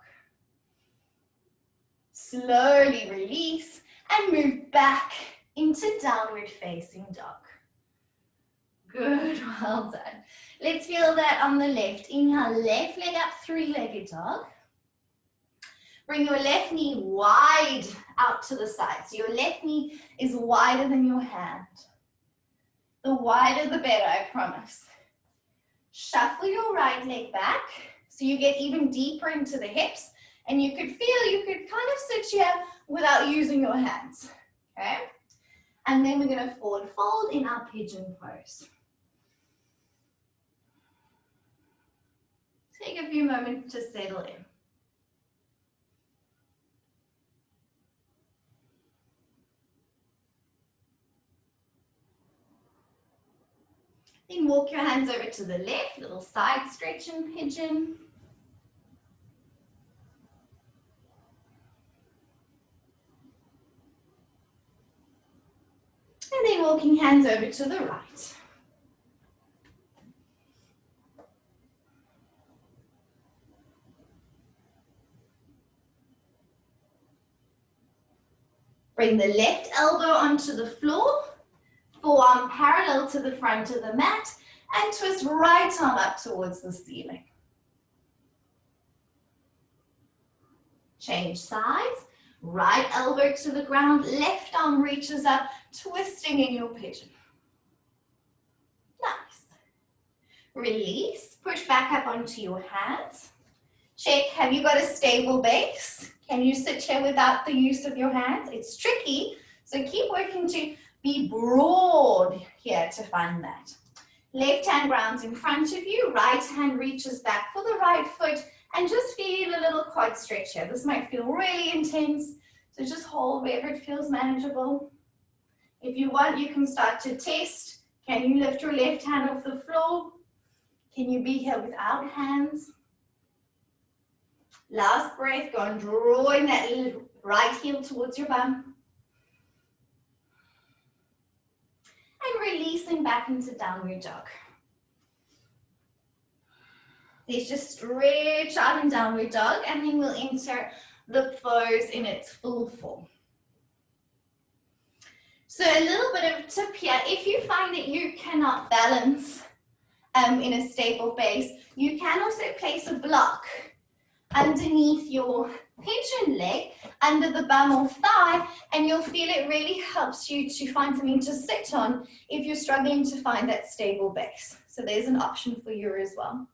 Slowly release and move back into downward facing dog. Good, well done. Let's feel that on the left. Inhale, left leg up, three-legged dog. Bring your left knee wide out to the side. So your left knee is wider than your hand. The wider the better, I promise. Shuffle your right leg back so you get even deeper into the hips. And you could feel you could kind of sit here without using your hands. Okay? And then we're going to forward fold in our pigeon pose. Take a few moments to settle in. Then walk your hands over to the left, little side stretch and pigeon. And then walking hands over to the right. Bring the left elbow onto the floor, forearm parallel to the front of the mat, and twist right arm up towards the ceiling. Change sides, right elbow to the ground, left arm reaches up, twisting in your pigeon. Nice. Release, push back up onto your hands. Check, have you got a stable base? Can you sit here without the use of your hands? It's tricky, so keep working to be broad here to find that. Left hand grounds in front of you, right hand reaches back for the right foot, and just feel a little quad stretch here. This might feel really intense, so just hold wherever it feels manageable. If you want, you can start to test. Can you lift your left hand off the floor? Can you be here without hands? Last breath, go and drawing that right heel towards your bum. And releasing back into downward dog. Let's just stretch out in downward dog, and then we'll enter the pose in its full form. So a little bit of a tip here, if you find that you cannot balance in a stable base, you can also place a block underneath your pigeon leg, under the bum or thigh, and you'll feel it really helps you to find something to sit on if you're struggling to find that stable base. So there's an option for you as well.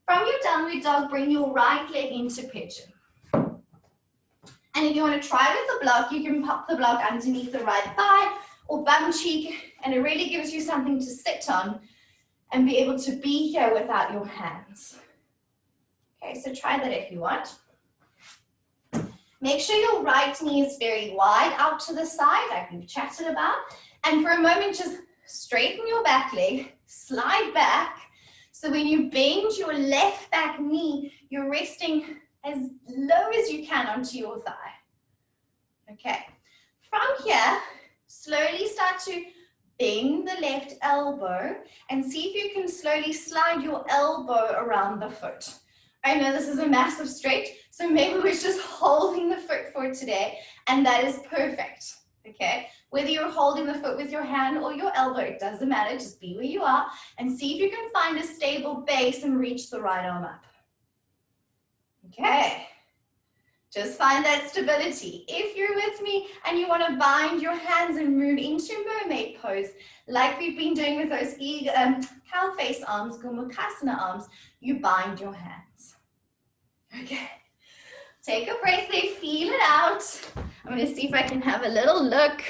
From your downward dog, bring your right leg into pigeon. And if you want to try with the block, you can pop the block underneath the right thigh or bum cheek, and it really gives you something to sit on and be able to be here without your hands. Okay, so try that if you want. Make sure your right knee is very wide out to the side, like we've chatted about. And for a moment, just straighten your back leg, slide back. So when you bend your left back knee, you're resting as low as you can onto your thigh. Okay, from here, slowly start to bend the left elbow and see if you can slowly slide your elbow around the foot. I know this is a massive stretch, so maybe we're just holding the foot for today, and that is perfect, okay? Whether you're holding the foot with your hand or your elbow, it doesn't matter, just be where you are, and see if you can find a stable base and reach the right arm up. Okay, just find that stability. If you're with me and you want to bind your hands and move into mermaid pose, like we've been doing with those cow face arms, Gomukhasana arms, you bind your hands. Okay, take a breath there, feel it out. I'm going to see if I can have a little look.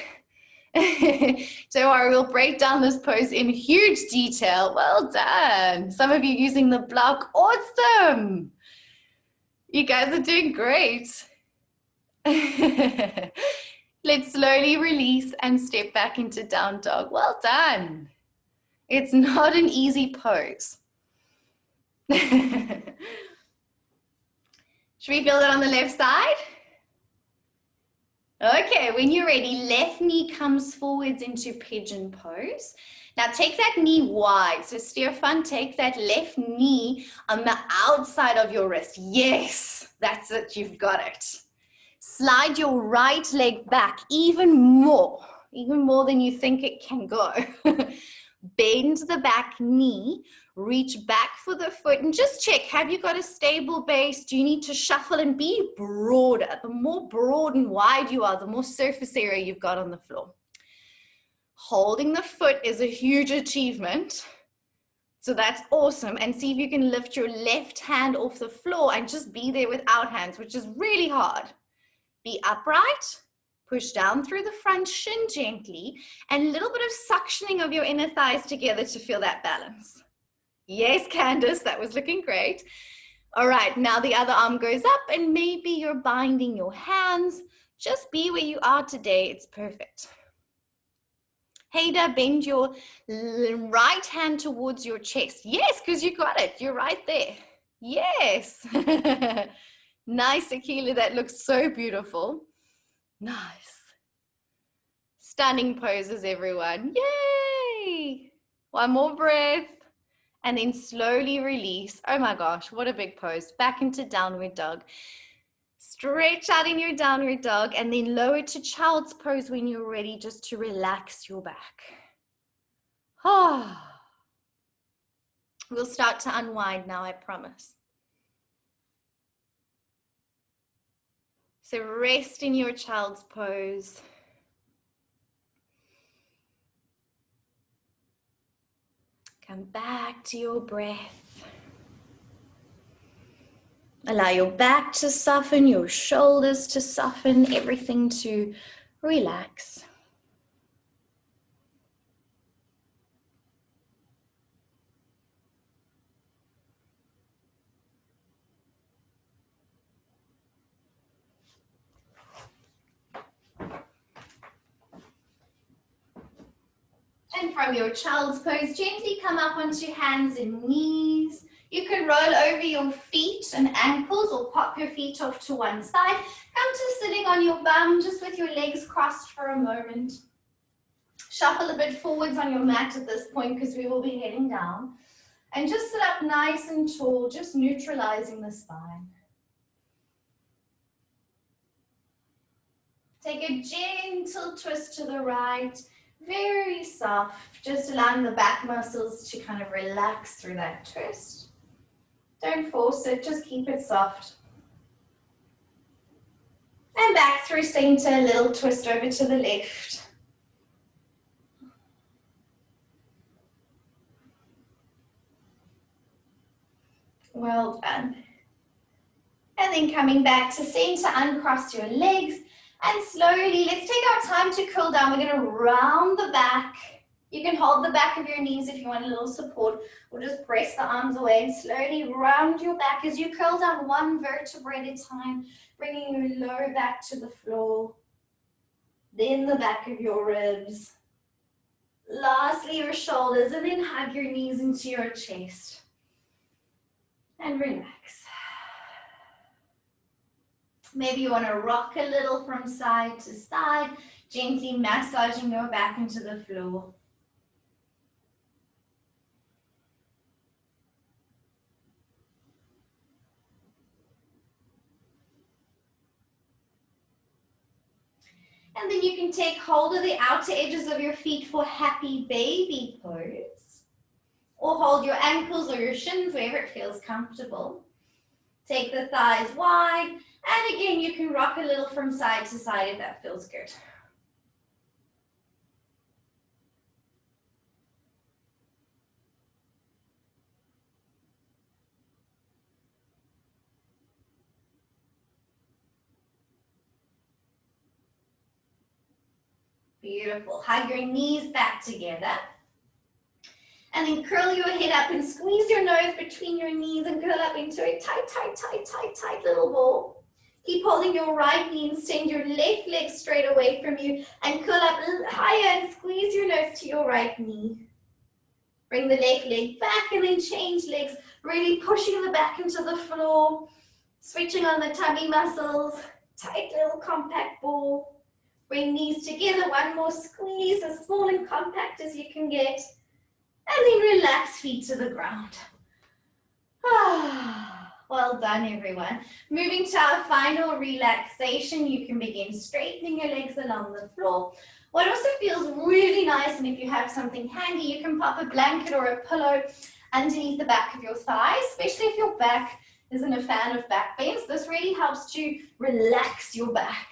Don't worry, we'll break down this pose in huge detail. Well done. Some of you using the block, awesome. You guys are doing great. Let's slowly release and step back into down dog. Well done. It's not an easy pose. Should we feel it on the left side? Okay, when you're ready, left knee comes forwards into pigeon pose. Now take that knee wide. So Stefan, take that left knee on the outside of your wrist. Yes, that's it, you've got it. Slide your right leg back even more than you think it can go. Bend the back knee, reach back for the foot, and just check, have you got a stable base? Do you need to shuffle and be broader? The more broad and wide you are, the more surface area you've got on the floor. Holding the foot is a huge achievement. So that's awesome. And see if you can lift your left hand off the floor and just be there without hands, which is really hard. Be upright. Push down through the front shin gently, and a little bit of suctioning of your inner thighs together to feel that balance. Yes, Candace, that was looking great. All right, now the other arm goes up, and maybe you're binding your hands. Just be where you are today. It's perfect. Haida, bend your right hand towards your chest. Yes, because you got it. You're right there. Yes. Nice, Akila. That looks so beautiful. Nice. Stunning poses, everyone. Yay! One more breath. And then slowly release. Oh my gosh, what a big pose. Back into downward dog. Stretch out in your downward dog and then lower to child's pose when you're ready, just to relax your back. We'll start to unwind now, I promise. So rest in your child's pose. Come back to your breath. Allow your back to soften, your shoulders to soften, everything to relax. And from your child's pose, gently come up onto hands and knees. You can roll over your feet and ankles or pop your feet off to one side. Come to sitting on your bum, just with your legs crossed for a moment. Shuffle a bit forwards on your mat at this point because we will be heading down. And just sit up nice and tall, just neutralizing the spine. Take a gentle twist to the right. Very soft, just allowing the back muscles to kind of relax through that twist. Don't force it, just keep it soft. And back through center, a little twist over to the left. Well done. And then coming back to center, uncross your legs. And slowly, let's take our time to curl down. We're going to round the back. You can hold the back of your knees if you want a little support, or just press the arms away and slowly round your back as you curl down one vertebra at a time, bringing your lower back to the floor, then the back of your ribs. Lastly, your shoulders, and then hug your knees into your chest. And relax. Maybe you want to rock a little from side to side, gently massaging your back into the floor. And then you can take hold of the outer edges of your feet for happy baby pose. Or hold your ankles or your shins wherever it feels comfortable. Take the thighs wide. And again, you can rock a little from side to side if that feels good. Beautiful. Hug your knees back together. And then curl your head up and squeeze your nose between your knees and curl up into a tight, tight, tight, tight, tight little ball. Keep holding your right knee and send your left leg straight away from you and curl up higher and squeeze your nose to your right knee. Bring the left leg back and then change legs, really pushing the back into the floor, switching on the tummy muscles, tight little compact ball. Bring knees together, one more squeeze, as small and compact as you can get. And then relax feet to the ground. Well done, everyone. Moving to our final relaxation, you can begin straightening your legs along the floor. What also feels really nice, and if you have something handy, you can pop a blanket or a pillow underneath the back of your thighs, especially if your back isn't a fan of back bends. This really helps to relax your back.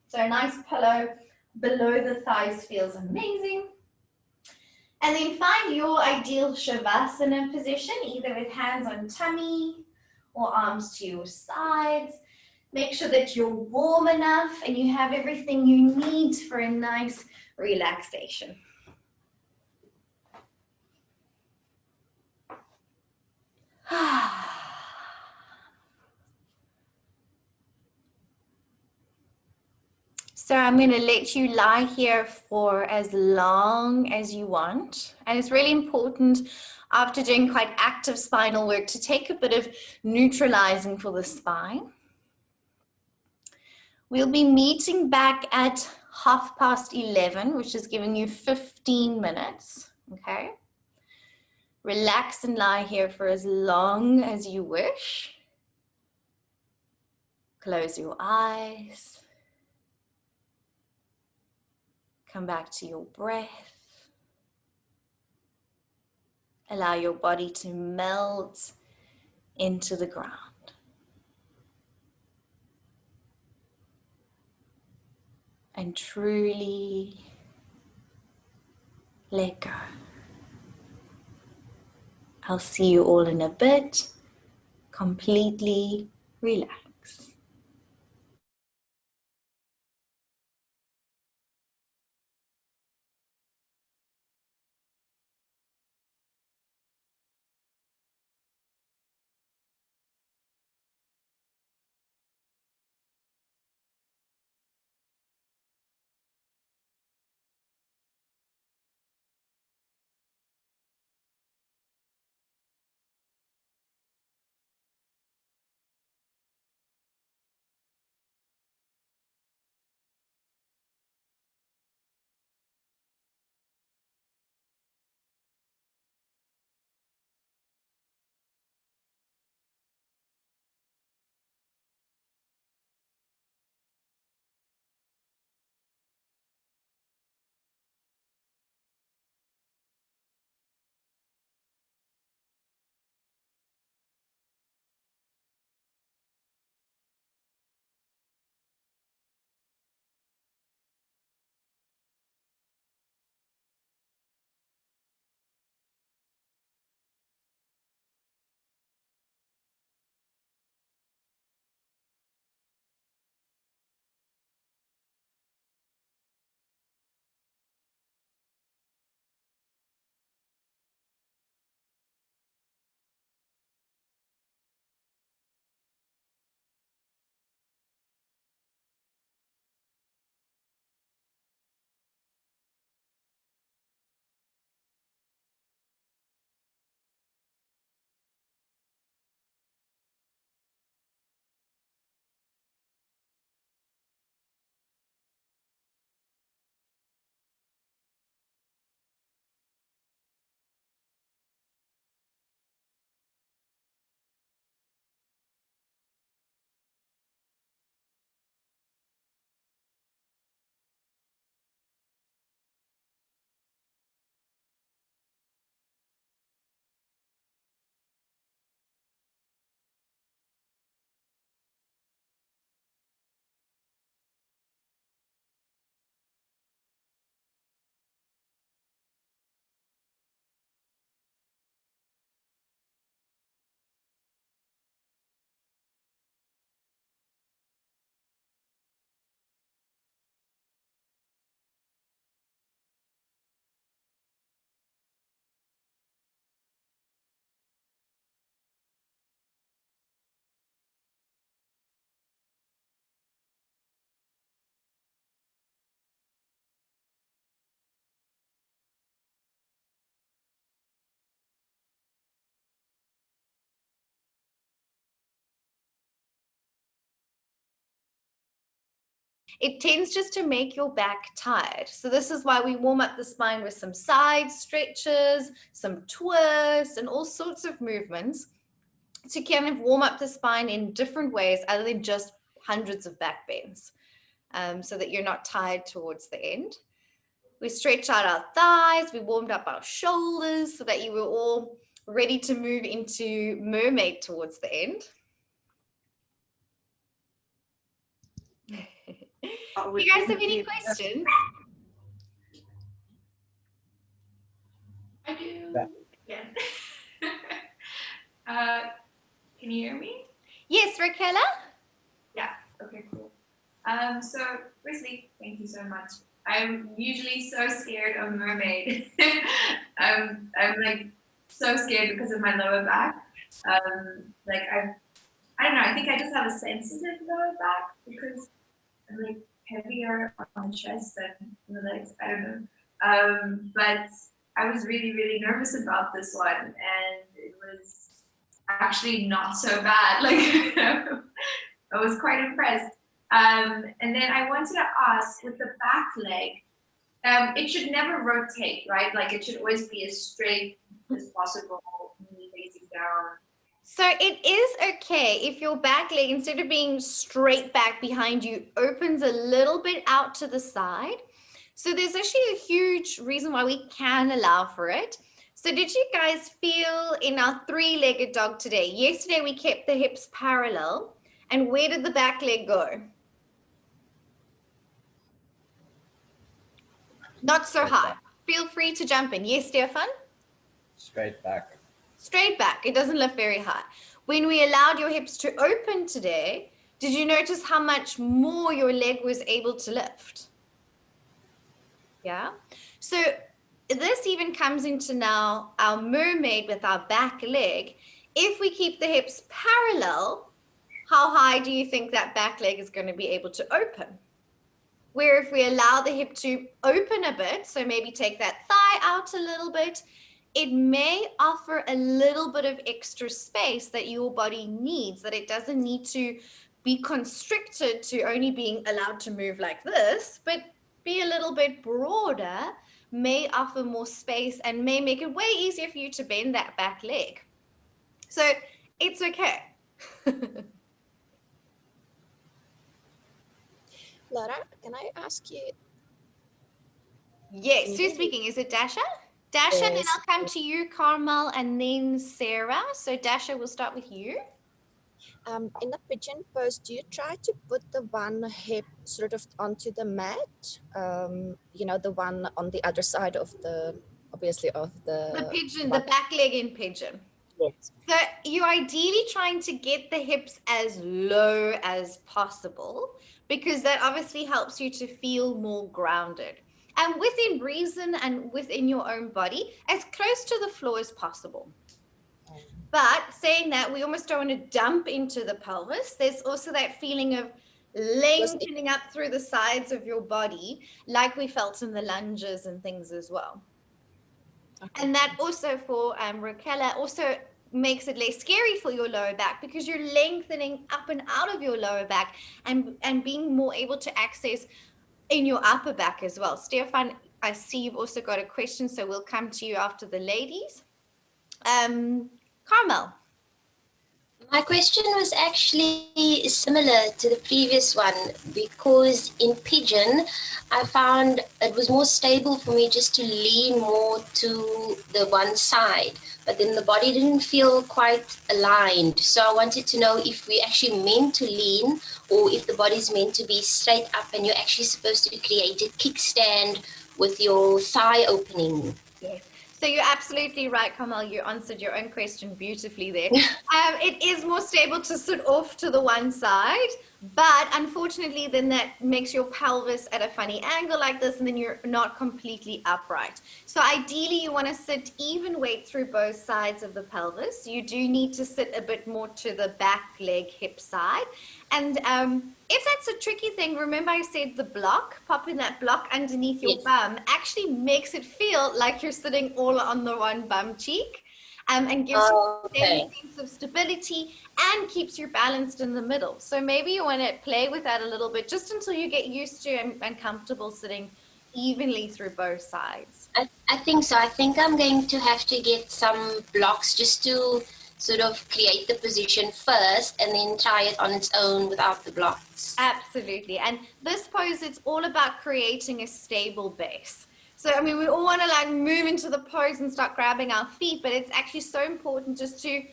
So a nice pillow below the thighs feels amazing. And then find your ideal Shavasana position, either with hands on tummy or arms to your sides. Make sure that you're warm enough and you have everything you need for a nice relaxation. So I'm going to let you lie here for as long as you want. And it's really important after doing quite active spinal work to take a bit of neutralizing for the spine. We'll be meeting back at 11:30, which is giving you 15 minutes, okay? Relax and lie here for as long as you wish. Close your eyes. Come back to your breath. Allow your body to melt into the ground. And truly let go. I'll see you all in a bit. Completely relax. it tends just to make your back tired. So this is why we warm up the spine with some side stretches, some twists, and all sorts of movements to kind of warm up the spine in different ways other than just hundreds of back bends, so that you're not tired towards the end. We stretch out our thighs, we warmed up our shoulders so that you were all ready to move into mermaid towards the end. Do you guys have any questions? I do. Yeah. Can you hear me? Yes, Raquela? Yeah. Okay, cool. So firstly, thank you so much. I'm usually so scared of mermaid. I'm like so scared because of my lower back. Like I don't know, I think I just have a sensitive lower back because I'm like heavier on the chest than the legs. I don't know. But I was really, really nervous about this one, and it was actually not so bad. Like I was quite impressed. And then I wanted to ask, with the back leg, it should never rotate, right? Like it should always be as straight as possible, knee facing down. So it is okay if your back leg, instead of being straight back behind you, opens a little bit out to the side. So there's actually a huge reason why we can allow for it. So did you guys feel in our three-legged dog today? Yesterday we kept the hips parallel. And where did the back leg go? Not so high. Feel free to jump in. Yes, Stefan? Straight back. Straight back. It doesn't lift very high. When we allowed your hips to open today, did you notice how much more your leg was able to lift? Yeah. So this even comes into now our mermaid with our back leg. If we keep the hips parallel, how high do you think that back leg is going to be able to open? Where if we allow the hip to open a bit, so maybe take that thigh out a little bit, it may offer a little bit of extra space that your body needs, that it doesn't need to be constricted to only being allowed to move like this, but be a little bit broader, may offer more space and may make it way easier for you to bend that back leg. So it's okay. Laura, can I ask you? Yes, who's speaking? Is it Dasha? Dasha, Yes. then I'll come to you, Carmel, and then Sarah. So Dasha, we'll start with you. In the pigeon pose, do you try to put the one hip sort of onto the mat? You know, the one on the other side of the, obviously, of The pigeon, the back leg in pigeon. Yes. So you're ideally trying to get the hips as low as possible, because that obviously helps you to feel more grounded. And within reason and within your own body, as close to the floor as possible. But saying that, we almost don't want to dump into the pelvis. There's also that feeling of lengthening up through the sides of your body, like we felt in the lunges and things as well. Okay. And that also for Raquela also makes it less scary for your lower back, because you're lengthening up and out of your lower back and being more able to access in your upper back as well. Stefan, I see you've also got a question, so we'll come to you after the ladies. Carmel. My question was actually similar to the previous one, because in pigeon, I found it was more stable for me just to lean more to the one side, but then the body didn't feel quite aligned. So I wanted to know if we actually meant to lean, or if the body's meant to be straight up and you're actually supposed to create a kickstand with your thigh opening. Yes. So you're absolutely right, Carmel. You answered your own question beautifully there. It is more stable to sit off to the one side, but unfortunately then that makes your pelvis at a funny angle like this, and then you're not completely upright. So ideally you want to sit even weight through both sides of the pelvis. You do need to sit a bit more to the back leg hip side. And if that's a tricky thing, remember I said the block, popping that block underneath your bum actually makes it feel like you're sitting all on the one bum cheek. and gives you Okay. a sense of stability and keeps you balanced in the middle. So maybe you want to play with that a little bit just until you get used to and comfortable sitting evenly through both sides. I think so. I think I'm going to have to get some blocks just to sort of create the position first and then try it on its own without the blocks. Absolutely. And this pose, it's all about creating a stable base. So, I mean, we all want to like move into the pose and start grabbing our feet, but it's actually so important just to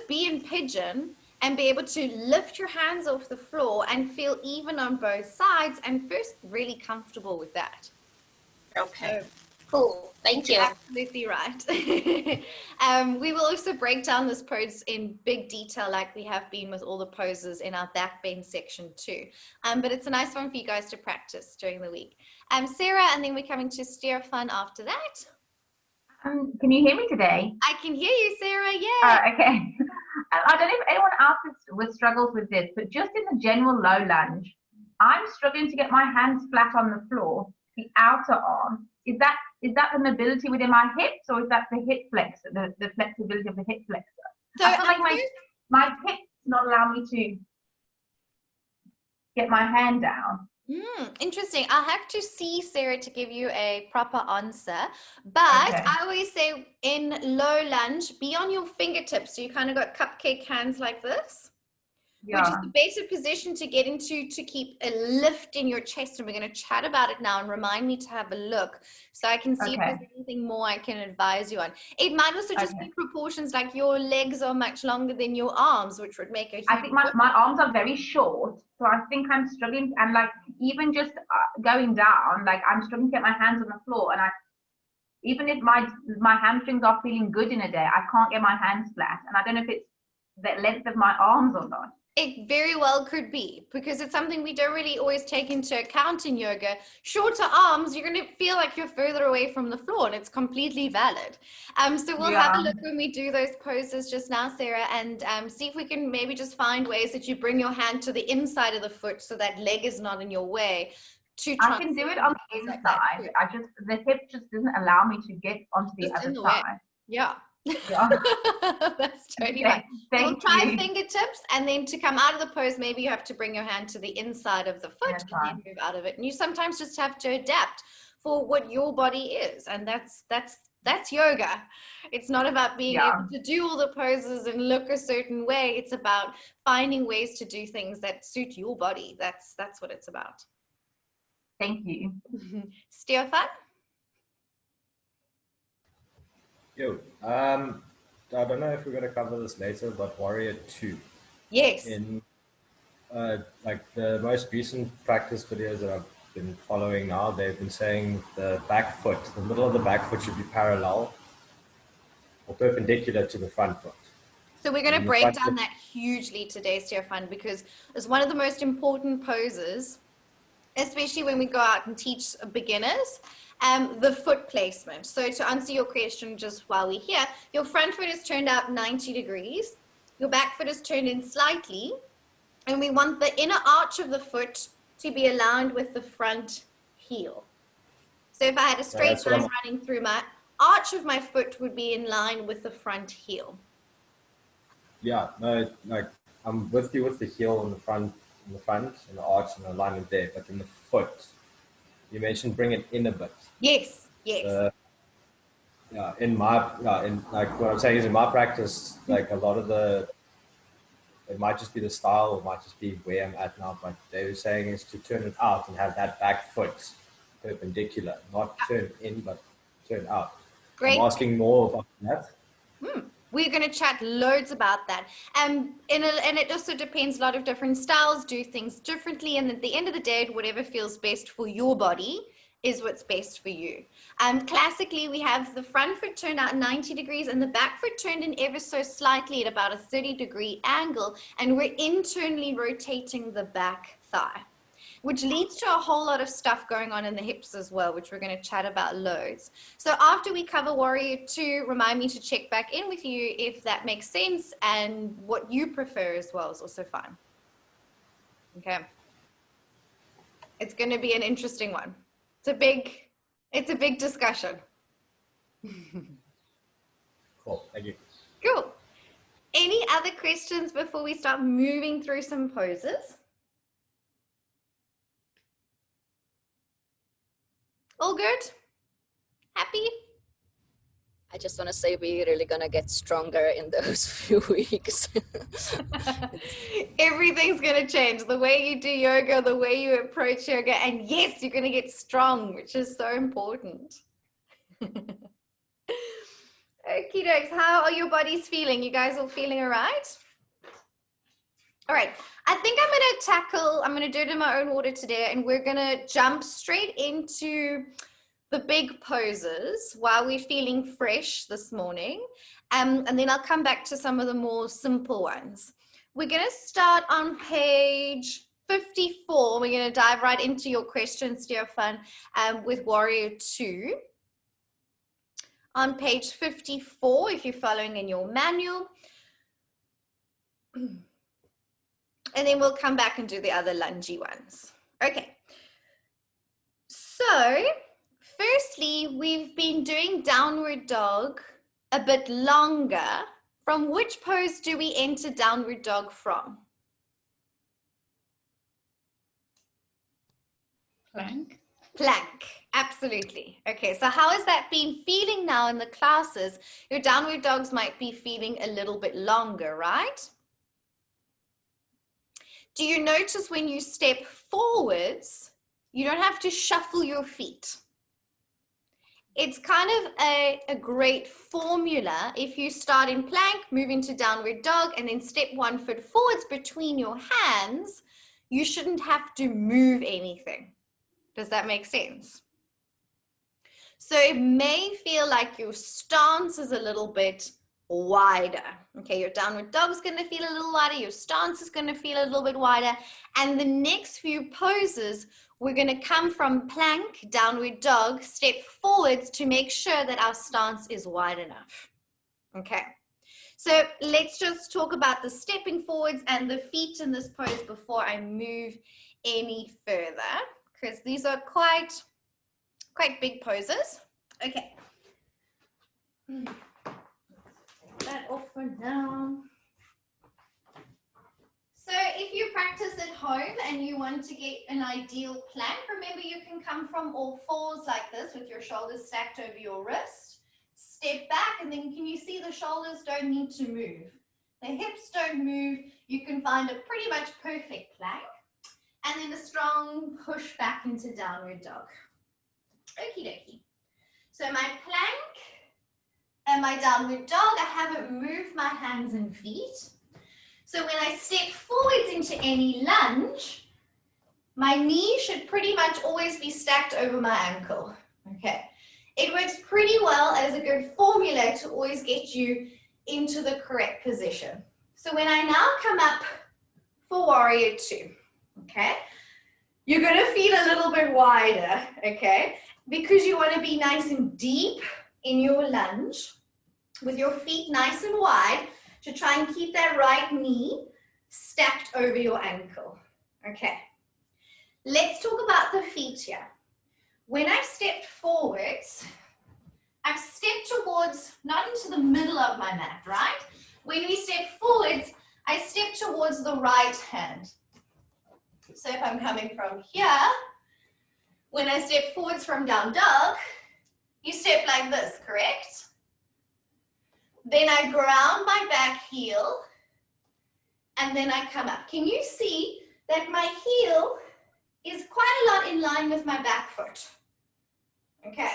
be in pigeon and be able to lift your hands off the floor and feel even on both sides and first really comfortable with that. Okay. Cool. Thank you. You're absolutely right. We will also break down this pose in big detail like we have been with all the poses in our backbend section too. But it's a nice one for you guys to practice during the week. Sarah, and then we're coming to Stefan after that. Can you hear me today? I can hear you, Sarah. Yeah. Okay. I don't know if anyone else struggles with this, but just in the general low lunge, I'm struggling to get my hands flat on the floor, the outer arm. Is that the mobility within my hips, or is that the hip flexor, the flexibility of the hip flexor? So I feel like my hips not allow me to get my hand down. Interesting. I'll have to see Sarah to give you a proper answer. But Okay. I always say in low lunge, be on your fingertips. So you kind of got cupcake hands like this. Yeah. Which is the better position to get into to keep a lift in your chest. And we're going to chat about it now and remind me to have a look so I can see if there's anything more I can advise you on. It might also just be proportions, like your legs are much longer than your arms, which would make a huge I think my arms are very short, so I think I'm struggling, and like even just going down, like I'm struggling to get my hands on the floor, and even if my hamstrings are feeling good in a day, I can't get my hands flat, and I don't know if it's the length of my arms or not. It very well could be, because it's something we don't really always take into account in yoga. Shorter arms, you're going to feel like you're further away from the floor, and it's completely valid. So we'll have a look when we do those poses just now, Sarah, and see if we can maybe just find ways that you bring your hand to the inside of the foot so that leg is not in your way. I can do it on the inside. The hip just doesn't allow me to get onto the other side. Yeah. Yeah. That's totally right. We'll try fingertips, and then to come out of the pose, maybe you have to bring your hand to the inside of the foot and then move out of it. And you sometimes just have to adapt for what your body is, and that's yoga. It's not about being able to do all the poses and look a certain way. It's about finding ways to do things that suit your body. That's what it's about. Thank you. Stefan? Yo, I don't know if we're going to cover this later, but Warrior 2. Yes. In like the most recent practice videos that I've been following now, they've been saying the back foot, the middle of the back foot should be parallel or perpendicular to the front foot. So we're going to break down that hugely today, Stefan, because it's one of the most important poses, especially when we go out and teach beginners. The foot placement. So to answer your question just while we're here, your front foot is turned out 90 degrees. Your back foot is turned in slightly. And we want the inner arch of the foot to be aligned with the front heel. So if I had a straight line running through my arch of my foot would be in line with the front heel. Yeah, no, like I'm with you with the heel in the front and the arch and the alignment there, but in the foot, you mentioned bring it in a bit. Yes, yes. In like what I'm saying is in my practice, like a lot of it might just be the style, or it might just be where I'm at now, but they were saying is to turn it out and have that back foot perpendicular, not turn in, but turn out. Great. I'm asking more about that. We're going to chat loads about that. And it also depends, a lot of different styles do things differently. And at the end of the day, whatever feels best for your body is what's best for you. Classically, we have the front foot turned out 90 degrees and the back foot turned in ever so slightly at about a 30-degree angle. And we're internally rotating the back thigh, which leads to a whole lot of stuff going on in the hips as well, which we're going to chat about loads. So after we cover Warrior 2, remind me to check back in with you if that makes sense, and what you prefer as well is also fine. Okay. It's going to be an interesting one. It's a big discussion. Cool, thank you. Cool. Any other questions before we start moving through some poses? All good? Happy? I just want to say we're really going to get stronger in those few weeks. Everything's going to change. The way you do yoga, the way you approach yoga, and yes, you're going to get strong, which is so important. Okie dokes, how are your bodies feeling? You guys all feeling all right? All right, I think I'm going to do it in my own order today, and we're going to jump straight into the big poses while we're feeling fresh this morning. And then I'll come back to some of the more simple ones. We're going to start on page 54. We're going to dive right into your questions, Stefan, with Warrior 2. On page 54, if you're following in your manual. And then we'll come back and do the other lungy ones. Okay. So, firstly, we've been doing downward dog a bit longer. From which pose do we enter downward dog from? Plank. Plank, absolutely. Okay, so how has that been feeling now in the classes? Your downward dogs might be feeling a little bit longer, right? Do you notice when you step forwards, you don't have to shuffle your feet? It's kind of a great formula. If you start in plank, move into downward dog, and then step 1 foot forwards between your hands, you shouldn't have to move anything. Does that make sense? So it may feel like your stance is a little bit wider. Okay, your downward dog is going to feel a little wider, your stance is going to feel a little bit wider, and the next few poses, we're going to come from plank, downward dog, step forwards to make sure that our stance is wide enough. Okay, so let's just talk about the stepping forwards and the feet in this pose before I move any further, because these are quite big poses. Okay. That off for now. So if you practice at home and you want to get an ideal plank, remember you can come from all fours like this with your shoulders stacked over your wrist. Step back, and then can you see the shoulders don't need to move? The hips don't move. You can find a pretty much perfect plank. And then a strong push back into downward dog. Okie dokie. So my plank and my downward dog, I haven't moved my hands and feet. So when I step forwards into any lunge, my knee should pretty much always be stacked over my ankle. Okay. It works pretty well as a good formula to always get you into the correct position. So when I now come up for Warrior 2, okay, you're going to feel a little bit wider, okay, because you want to be nice and deep in your lunge with your feet nice and wide to try and keep that right knee stacked over your ankle. Okay, let's talk about the feet here. When I've stepped forwards, I've stepped towards, not into the middle of my mat, right? When we step forwards, I step towards the right hand. So if I'm coming from here, when I step forwards from down dog, you step like this, correct? Then I ground my back heel, and then I come up. Can you see that my heel is quite a lot in line with my back foot? Okay.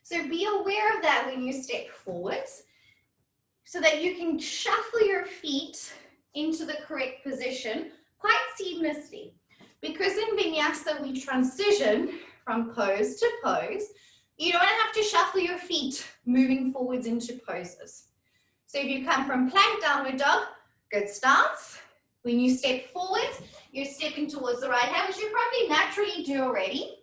So be aware of that when you step forwards, so that you can shuffle your feet into the correct position quite seamlessly. Because in vinyasa we transition from pose to pose, you don't have to shuffle your feet moving forwards into poses. So if you come from plank, downward dog, good stance. When you step forwards, you're stepping towards the right hand, which you probably naturally do already.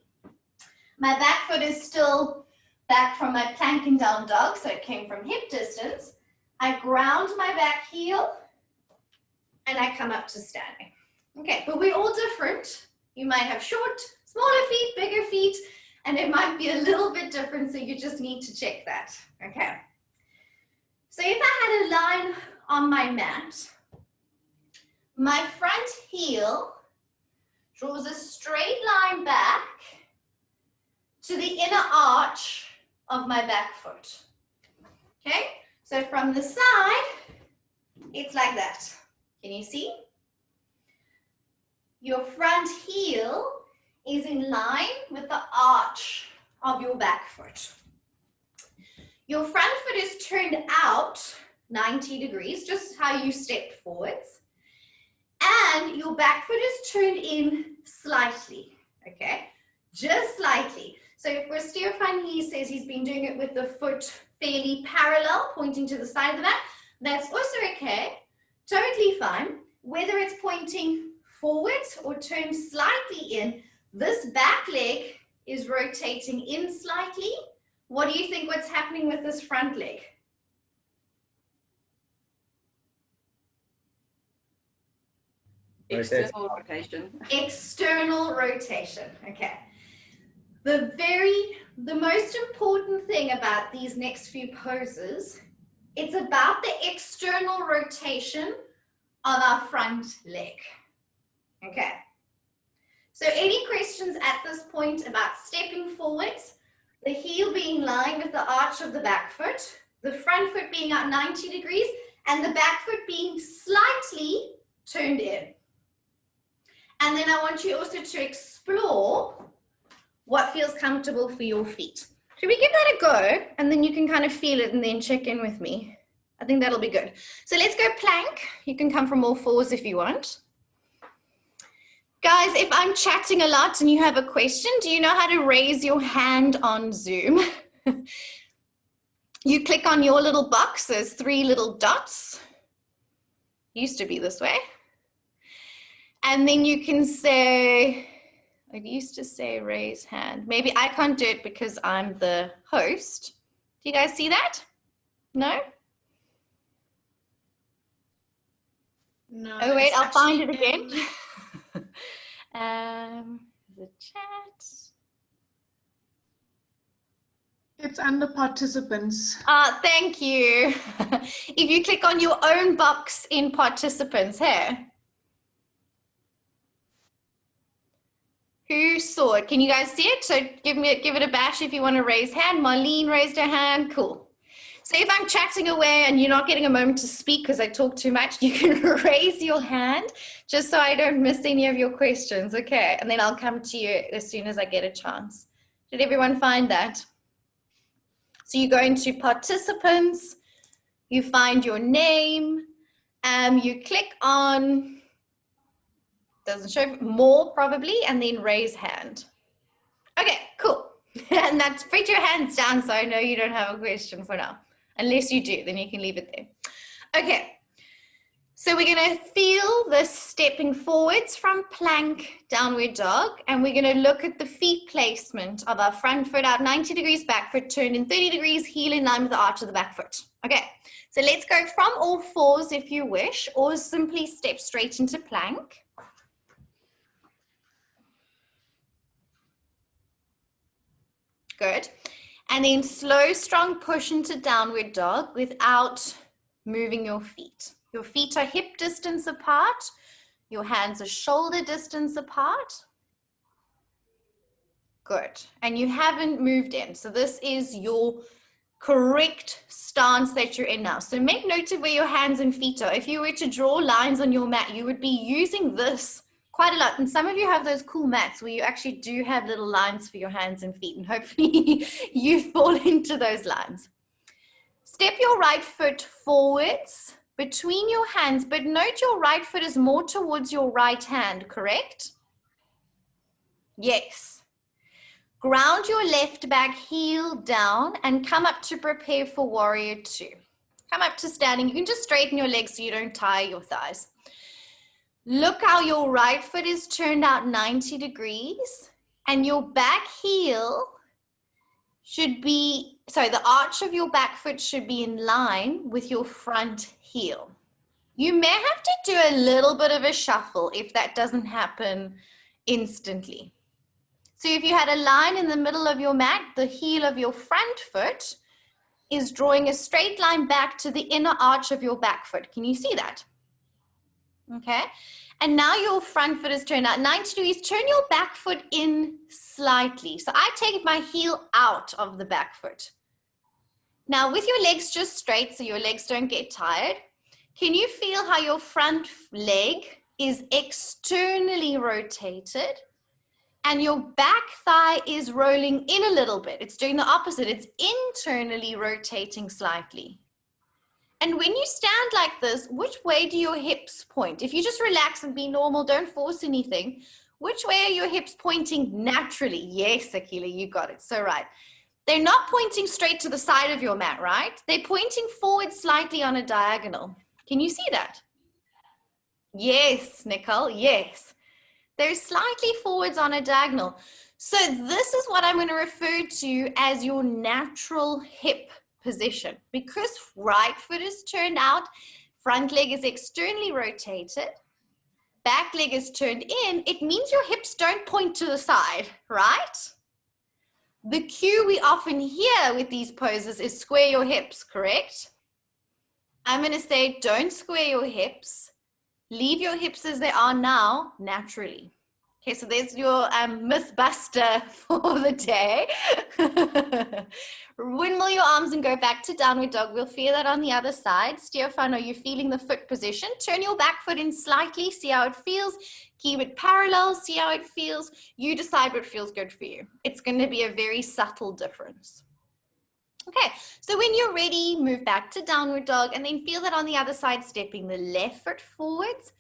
My back foot is still back from my plank and down dog, so it came from hip distance. I ground my back heel, and I come up to standing. Okay, but we're all different. You might have short, smaller feet, bigger feet, and it might be a little bit different, so you just need to check that. Okay. So if I had a line on my mat, my front heel draws a straight line back to the inner arch of my back foot. Okay, so from the side, it's like that. Can you see? Your front heel is in line with the arch of your back foot. Your front foot is turned out 90 degrees, just how you stepped forwards. And your back foot is turned in slightly, okay? Just slightly. So for Stefan, he says he's been doing it with the foot fairly parallel, pointing to the side of the mat. That's also okay, totally fine. Whether it's pointing forwards or turned slightly in, this back leg is rotating in slightly. What do you think what's happening with this front leg? External rotation. External rotation, okay. The most important thing about these next few poses, it's about the external rotation of our front leg, okay. So any questions at this point about stepping forwards, the heel being in line with the arch of the back foot, the front foot being at 90 degrees, and the back foot being slightly turned in. And then I want you also to explore what feels comfortable for your feet. Should we give that a go? And then you can kind of feel it and then check in with me. I think that'll be good. So let's go plank. You can come from all fours if you want. Guys, if I'm chatting a lot and you have a question, do you know how to raise your hand on Zoom? You click on your little box, there's 3 little dots. Used to be this way. And then you can say, it used to say raise hand. Maybe I can't do it because I'm the host. Do you guys see that? No? No. Oh wait, I'll find it actually again. The chat. It's under participants. Thank you. If you click on your own box in participants, here. Who saw it? Can you guys see it? So give it a bash if you want to raise hand. Marlene raised her hand. Cool. So if I'm chatting away and you're not getting a moment to speak because I talk too much, you can raise your hand just so I don't miss any of your questions. Okay. And then I'll come to you as soon as I get a chance. Did everyone find that? So you go into participants, you find your name, you click on, doesn't show, more probably, and then raise hand. Okay, cool. And that's, put your hands down so I know you don't have a question for now. Unless you do, then you can leave it there. Okay, so we're gonna feel this stepping forwards from plank, downward dog, and we're gonna look at the feet placement of our front foot out 90 degrees, back foot turned in 30 degrees, heel in line with the arch of the back foot. Okay, so let's go from all fours if you wish, or simply step straight into plank. Good. And then slow, strong push into downward dog without moving your feet. Your feet are hip distance apart. Your hands are shoulder distance apart. Good. And you haven't moved in. So this is your correct stance that you're in now. So make note of where your hands and feet are. If you were to draw lines on your mat, you would be using this quite a lot. And some of you have those cool mats where you actually do have little lines for your hands and feet. And hopefully you fall into those lines. Step your right foot forwards between your hands, but note your right foot is more towards your right hand, correct? Yes. Ground your left back heel down and come up to prepare for warrior 2. Come up to standing. You can just straighten your legs so you don't tire your thighs. Look how your right foot is turned out 90 degrees and your back heel should be, sorry, the arch of your back foot should be in line with your front heel. You may have to do a little bit of a shuffle if that doesn't happen instantly. So if you had a line in the middle of your mat, the heel of your front foot is drawing a straight line back to the inner arch of your back foot. Can you see that? Okay. And now your front foot is turned out 90 degrees. Turn your back foot in slightly. So I take my heel out of the back foot. Now with your legs just straight so your legs don't get tired, can you feel how your front leg is externally rotated and your back thigh is rolling in a little bit? It's doing the opposite. It's internally rotating slightly. And when you stand like this, which way do your hips point? If you just relax and be normal, don't force anything, which way are your hips pointing naturally? Yes, Akila, you got it. So right. They're not pointing straight to the side of your mat, right? They're pointing forward slightly on a diagonal. Can you see that? Yes, Nicole, yes. They're slightly forwards on a diagonal. So this is what I'm going to refer to as your natural hip position. Because right foot is turned out, front leg is externally rotated, back leg is turned in, it means your hips don't point to the side, right? The cue we often hear with these poses is square your hips, correct? I'm going to say don't square your hips. Leave your hips as they are now, naturally. Okay, so there's your myth buster for the day. Windmill your arms and go back to downward dog. We'll feel that on the other side. Stefan, are you feeling the foot position? Turn your back foot in slightly, see how it feels. Keep it parallel, see how it feels. You decide what feels good for you. It's going to be a very subtle difference. Okay, so when you're ready, move back to downward dog and then feel that on the other side, stepping the left foot forwards,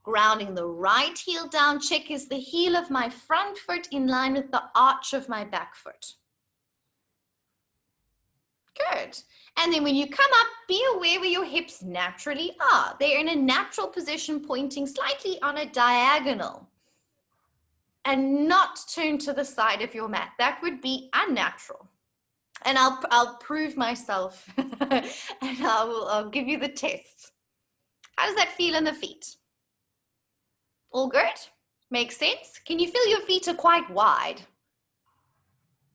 grounding the right heel down. Check, is the heel of my front foot in line with the arch of my back foot? Good. And then when you come up, be aware where your hips naturally are. They're in a natural position, pointing slightly on a diagonal and not turn to the side of your mat. That would be unnatural. And I'll prove myself and I'll give you the tests. How does that feel in the feet? All good? Makes sense? Can you feel your feet are quite wide?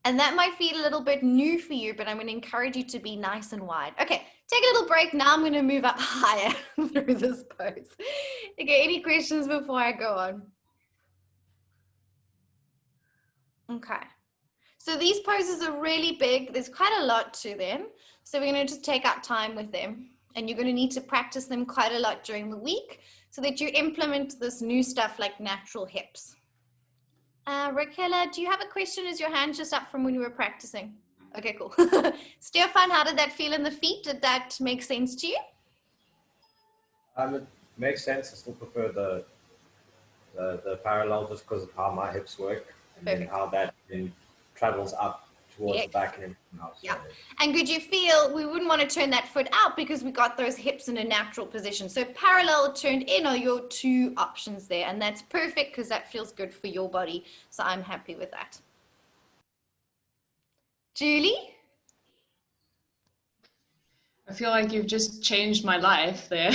And that might feel a little bit new for you, but I'm going to encourage you to be nice and wide. Okay, take a little break. Now I'm going to move up higher through this pose. Okay, any questions before I go on? Okay. So these poses are really big. There's quite a lot to them. So we're going to just take out time with them. And you're going to need to practice them quite a lot during the week so that you implement this new stuff like natural hips. Raquela, do you have a question? Is your hand just up from when you were practicing? Okay, cool. Stefan, how did that feel in the feet? Did that make sense to you? It makes sense. I still prefer the parallel just because of how my hips work and then how that then travels up towards the back and everything else. Yeah. And could you feel, we wouldn't want to turn that foot out because we got those hips in a natural position. So parallel turned in are your two options there. And that's perfect because that feels good for your body. So I'm happy with that. Julie? I feel like you've just changed my life there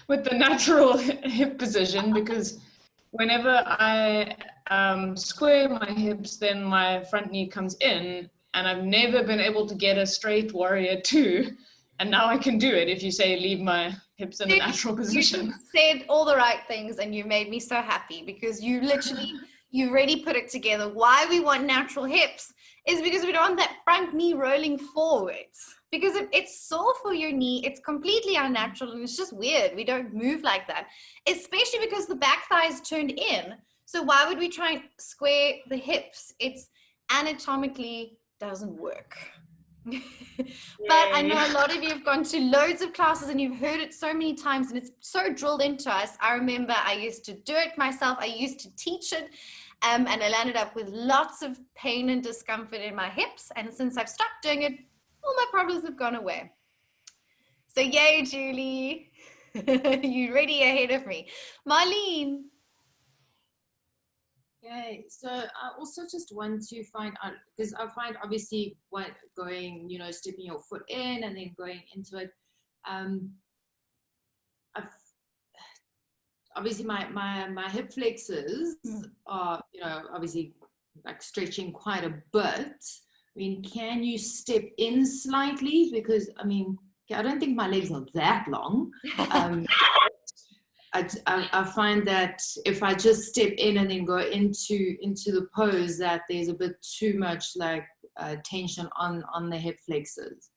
with the natural hip position, because whenever I square my hips, then my front knee comes in, and I've never been able to get a straight warrior two, and now I can do it if you say leave my hips in a natural position. You said all the right things and you made me so happy because you literally, you already put it together. Why we want natural hips is because we don't want that front knee rolling forwards. Because if it's sore for your knee, it's completely unnatural and it's just weird. We don't move like that, especially because the back thigh is turned in. So why would we try and square the hips? It's anatomically doesn't work. But I know a lot of you have gone to loads of classes and you've heard it so many times and it's so drilled into us. I remember I used to do it myself. I used to teach it and I landed up with lots of pain and discomfort in my hips. And since I've stopped doing it, all my problems have gone away. So yay, Julie. You're already ahead of me. Marlene. Okay, so I also just want to find out, because I find obviously what going, you know, stepping your foot in and then going into it, I've obviously my hip flexors are, you know, obviously like stretching quite a bit, mean, can you step in slightly? Because, I mean, I don't think my legs are that long. I find that if I just step in and then go into the pose, that there's a bit too much like tension on the hip flexors,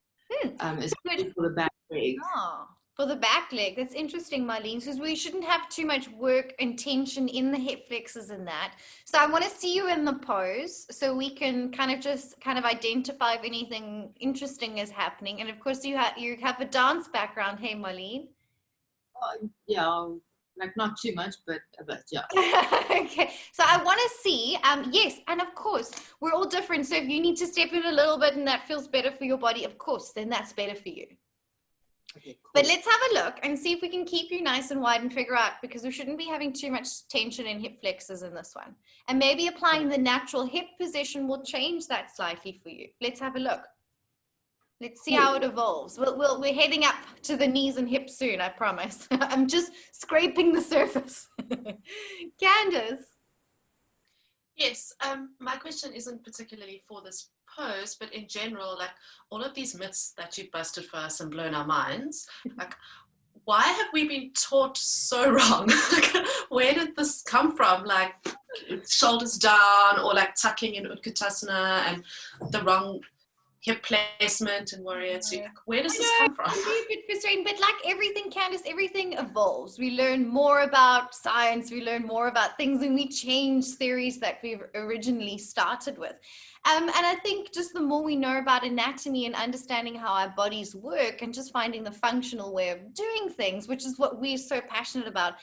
especially for the back leg. Oh, for the back leg, that's interesting, Marlene, because we shouldn't have too much work and tension in the hip flexors in that. So I want to see you in the pose so we can kind of identify if anything interesting is happening. And of course, you have a dance background, hey, Marlene? Yeah, like not too much, but a bit, yeah. Okay, so I want to see, yes, and of course, we're all different. So if you need to step in a little bit and that feels better for your body, of course, then that's better for you. Okay, cool. But let's have a look and see if we can keep you nice and wide and figure out, because we shouldn't be having too much tension in hip flexors in this one. And maybe applying the natural hip position will change that slightly for you. Let's have a look. Let's see how it evolves. We're heading up to the knees and hips soon, I promise. I'm just scraping the surface. Candace. Yes, my question isn't particularly for this pose, but in general, like all of these myths that you've busted for us and blown our minds, like why have we been taught so wrong? Where did this come from? Like shoulders down, or like tucking in Utkatasana and the wrong hip placement and warrior two. Like, where does this come from? It's a bit frustrating, but like everything, Candace, everything evolves. We learn more about science, we learn more about things, and we change theories that we've originally started with. And I think just the more we know about anatomy and understanding how our bodies work and just finding the functional way of doing things, which is what we're so passionate about,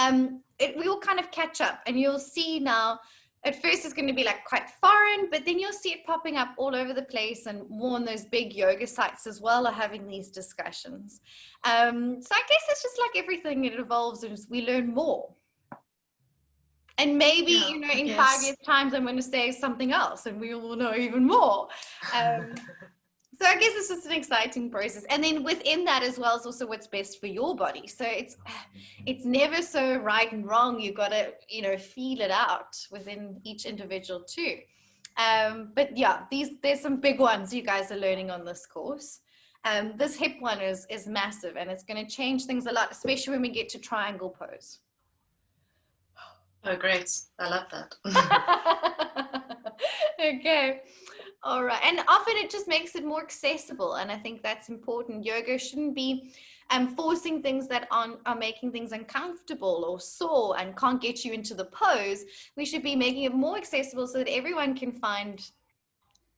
we will kind of catch up, and you'll see now. At first it's going to be like quite foreign, but then you'll see it popping up all over the place, and more on those big yoga sites as well are having these discussions. So I guess it's just like everything, it evolves and we learn more. And maybe, Yeah, you know, in 5 years' times, I'm going to say something else and we will know even more. So I guess it's just an exciting process. And then within that as well is also what's best for your body. So it's never so right and wrong. You've got to, you know, feel it out within each individual too. But yeah, there's some big ones you guys are learning on this course. This hip one is massive, and it's going to change things a lot, especially when we get to triangle pose. Oh, great. I love that. Okay. All right. And often it just makes it more accessible. And I think that's important. Yoga shouldn't be forcing things that are making things uncomfortable or sore and can't get you into the pose. We should be making it more accessible so that everyone can find,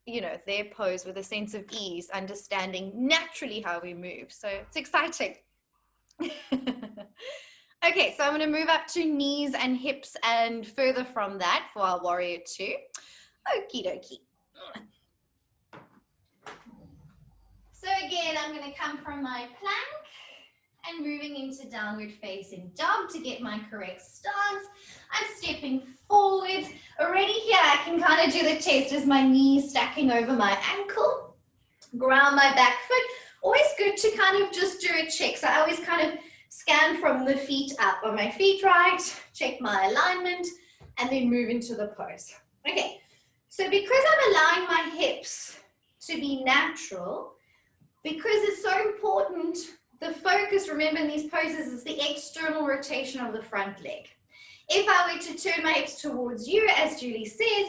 you know, their pose with a sense of ease, understanding naturally how we move. So it's exciting. Okay, so I'm going to move up to knees and hips and further from that for our warrior two. Okie dokie. So again, I'm going to come from my plank and moving into downward facing dog to get my correct stance. I'm stepping forward. Already here, I can kind of do the chest as my knees stacking over my ankle. Ground my back foot. Always good to kind of just do a check. So I always kind of scan from the feet up. Are my feet right? Check my alignment and then move into the pose. Okay, so because I'm allowing my hips to be natural, because it's so important, the focus, remember in these poses, is the external rotation of the front leg. If I were to turn my hips towards you, as Julie says,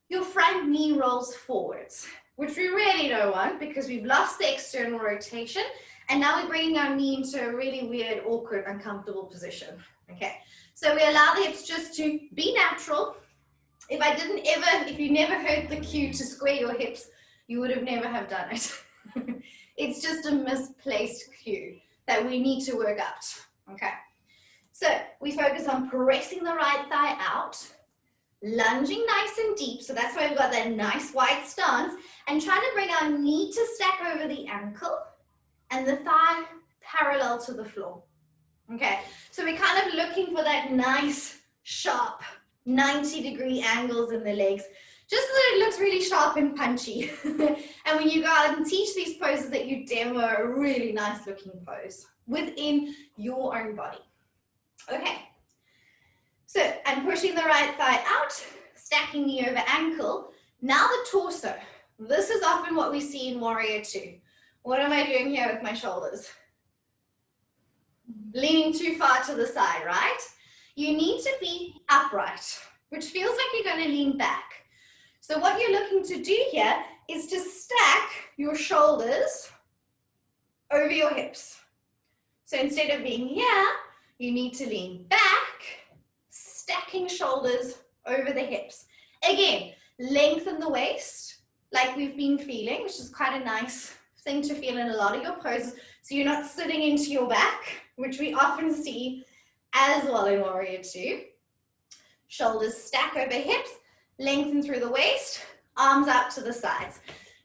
your front knee rolls forwards, which we really don't want because we've lost the external rotation. And now we're bringing our knee into a really weird, awkward, uncomfortable position. Okay, so we allow the hips just to be natural. If you never heard the cue to square your hips, you would have never have done it. It's just a misplaced cue that we need to work out. Okay, so we focus on pressing the right thigh out, lunging nice and deep. So that's why we've got that nice wide stance, and trying to bring our knee to stack over the ankle and the thigh parallel to the floor. Okay, so we're kind of looking for that nice, sharp, 90-degree angles in the legs, just so that it looks really sharp and punchy. And when you go out and teach these poses, that you demo a really nice looking pose within your own body. Okay, so I'm pushing the right thigh out, stacking knee over ankle. Now the torso. This is often what we see in Warrior 2. What am I doing here with my shoulders? Leaning too far to the side, right? You need to be upright, which feels like you're going to lean back. So what you're looking to do here is to stack your shoulders over your hips. So instead of being here, you need to lean back, stacking shoulders over the hips. Again, lengthen the waist like we've been feeling, which is quite a nice thing to feel in a lot of your poses. So you're not sitting into your back, which we often see as well in Warrior 2. Shoulders stack over hips, lengthen through the waist, arms out to the sides.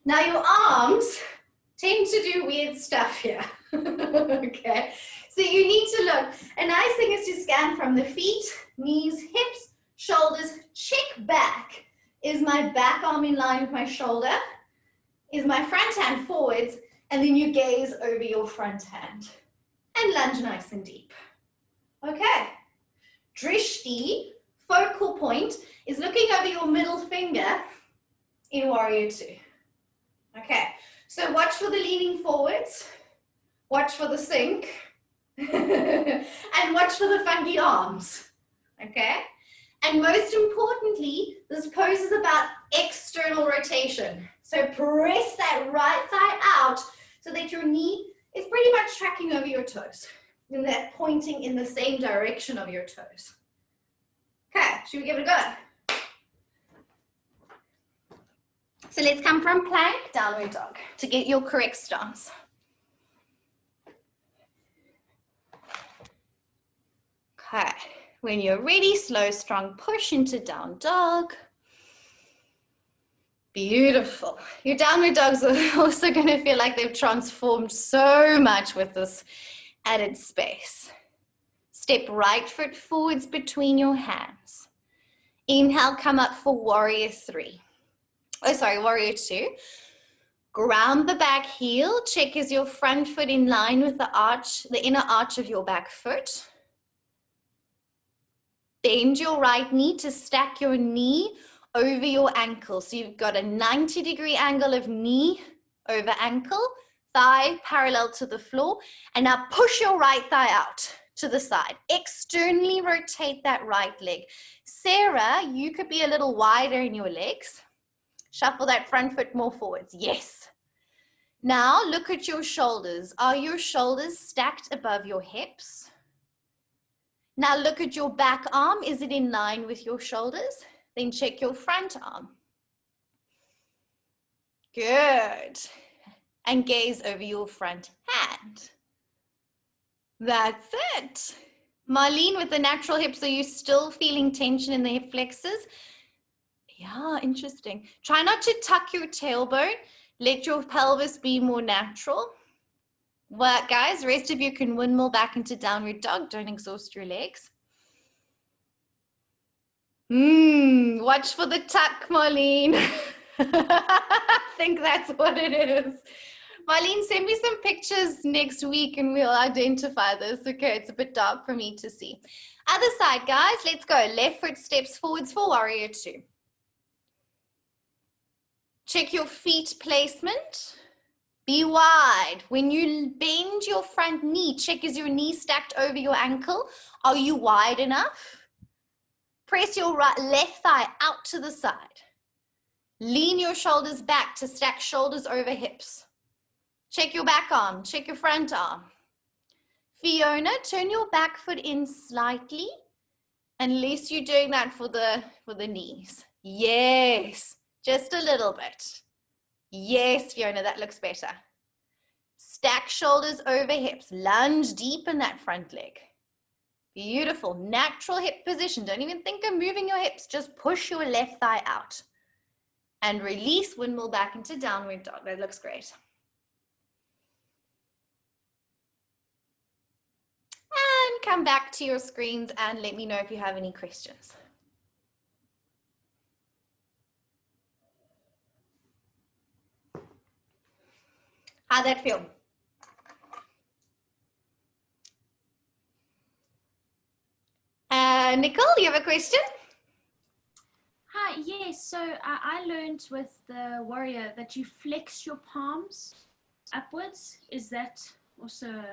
Now your arms tend to do weird stuff here. Okay, so you need to look. A nice thing is to scan from the feet, knees, hips, shoulders, check back. Is my back arm in line with my shoulder? Is my front hand forwards? And then you gaze over your front hand and lunge nice and deep. Okay, Drishti, focal point, is looking over your middle finger in Warrior 2. Okay, so watch for the leaning forwards, watch for the sink, and watch for the funky arms, okay? And most importantly, this pose is about external rotation. So press that right thigh out so that your knee is pretty much tracking over your toes, and that pointing in the same direction of your toes. Okay, should we give it a go? So let's come from plank, downward dog to get your correct stance. Okay, when you're ready, slow, strong push into down dog. Beautiful. Your downward dogs are also going to feel like they've transformed so much with this added space. Step right foot forwards between your hands. Inhale, come up for Warrior 3. Oh, sorry, Warrior 2. Ground the back heel. Check is your front foot in line with the arch, the inner arch of your back foot. Bend your right knee to stack your knee over your ankle. So you've got a 90-degree angle of knee over ankle, thigh parallel to the floor. And now push your right thigh out to the side. Externally rotate that right leg. Sarah, you could be a little wider in your legs. Shuffle that front foot more forwards. Yes. Now look at your shoulders. Are your shoulders stacked above your hips? Now look at your back arm. Is it in line with your shoulders? Then check your front arm. Good. And gaze over your front hand. That's it. Marlene, with the natural hips, are you still feeling tension in the hip flexors? Yeah, interesting. Try not to tuck your tailbone. Let your pelvis be more natural. Well, guys, the rest of you can windmill back into downward dog. Don't exhaust your legs. Watch for the tuck, Marlene. I think that's what it is. Marlene, send me some pictures next week and we'll identify this. Okay, it's a bit dark for me to see. Other side, guys, let's go. Left foot steps forwards for Warrior 2. Check your feet placement. Be wide. When you bend your front knee, check is your knee stacked over your ankle? Are you wide enough? Press your left thigh out to the side. Lean your shoulders back to stack shoulders over hips. Check your back arm, check your front arm. Fiona, turn your back foot in slightly, unless you're doing that for the knees. Yes, just a little bit. Yes, Fiona, that looks better. Stack shoulders over hips. Lunge deep in that front leg. Beautiful, natural hip position. Don't even think of moving your hips. Just push your left thigh out. And release, windmill back into downward dog. That looks great. And come back to your screens and let me know if you have any questions. How'd that feel? Nicole, you have a question? Hi, Yes, so I learned with the warrior that you flex your palms upwards. Is that also...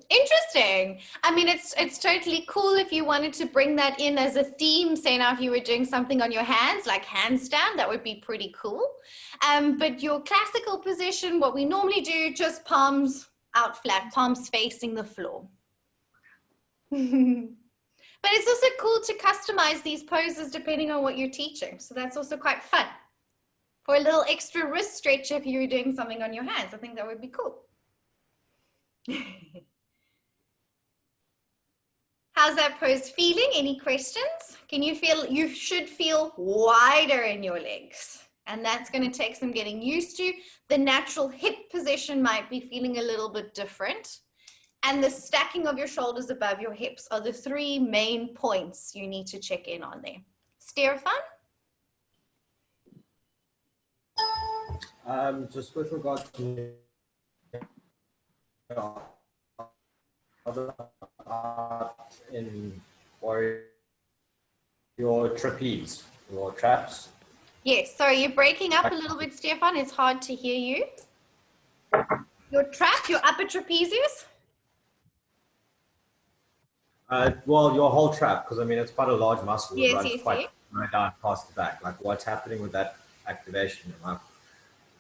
Interesting. I mean, it's totally cool if you wanted to bring that in as a theme. Say now if you were doing something on your hands, like handstand, that would be pretty cool. But your classical position, what we normally do, just palms out flat, palms facing the floor. But it's also cool to customize these poses depending on what you're teaching. So that's also quite fun. For a little extra wrist stretch if you were doing something on your hands, I think that would be cool. How's that pose feeling? Any questions? Can you feel, you should feel wider in your legs. And that's going to take some getting used to. The natural hip position might be feeling a little bit different. And the stacking of your shoulders above your hips are the three main points you need to check in on there. Stefan? Just with regard to other art in warrior, your trapeze, your traps. Yes, sorry, you're breaking up a little bit, Stefan. It's hard to hear you. Your trap, your upper trapezius? Well, your whole trap, because I mean, it's quite a large muscle. Yes, it runs yes, quite yes. right down past the back. Like, what's happening with that activation? Am I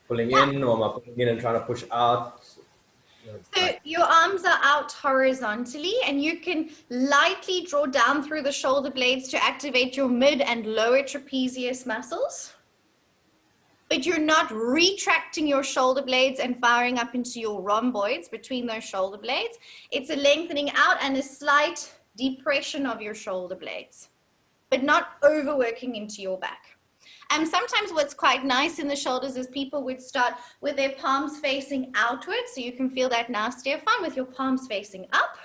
pulling in, or am I pulling in and trying to push out? So your arms are out horizontally, and you can lightly draw down through the shoulder blades to activate your mid and lower trapezius muscles. But you're not retracting your shoulder blades and firing up into your rhomboids between those shoulder blades. It's a lengthening out and a slight depression of your shoulder blades, but not overworking into your back. Sometimes what's quite nice in the shoulders is people would start with their palms facing outwards. So you can feel that now, Stefan, with your palms facing up,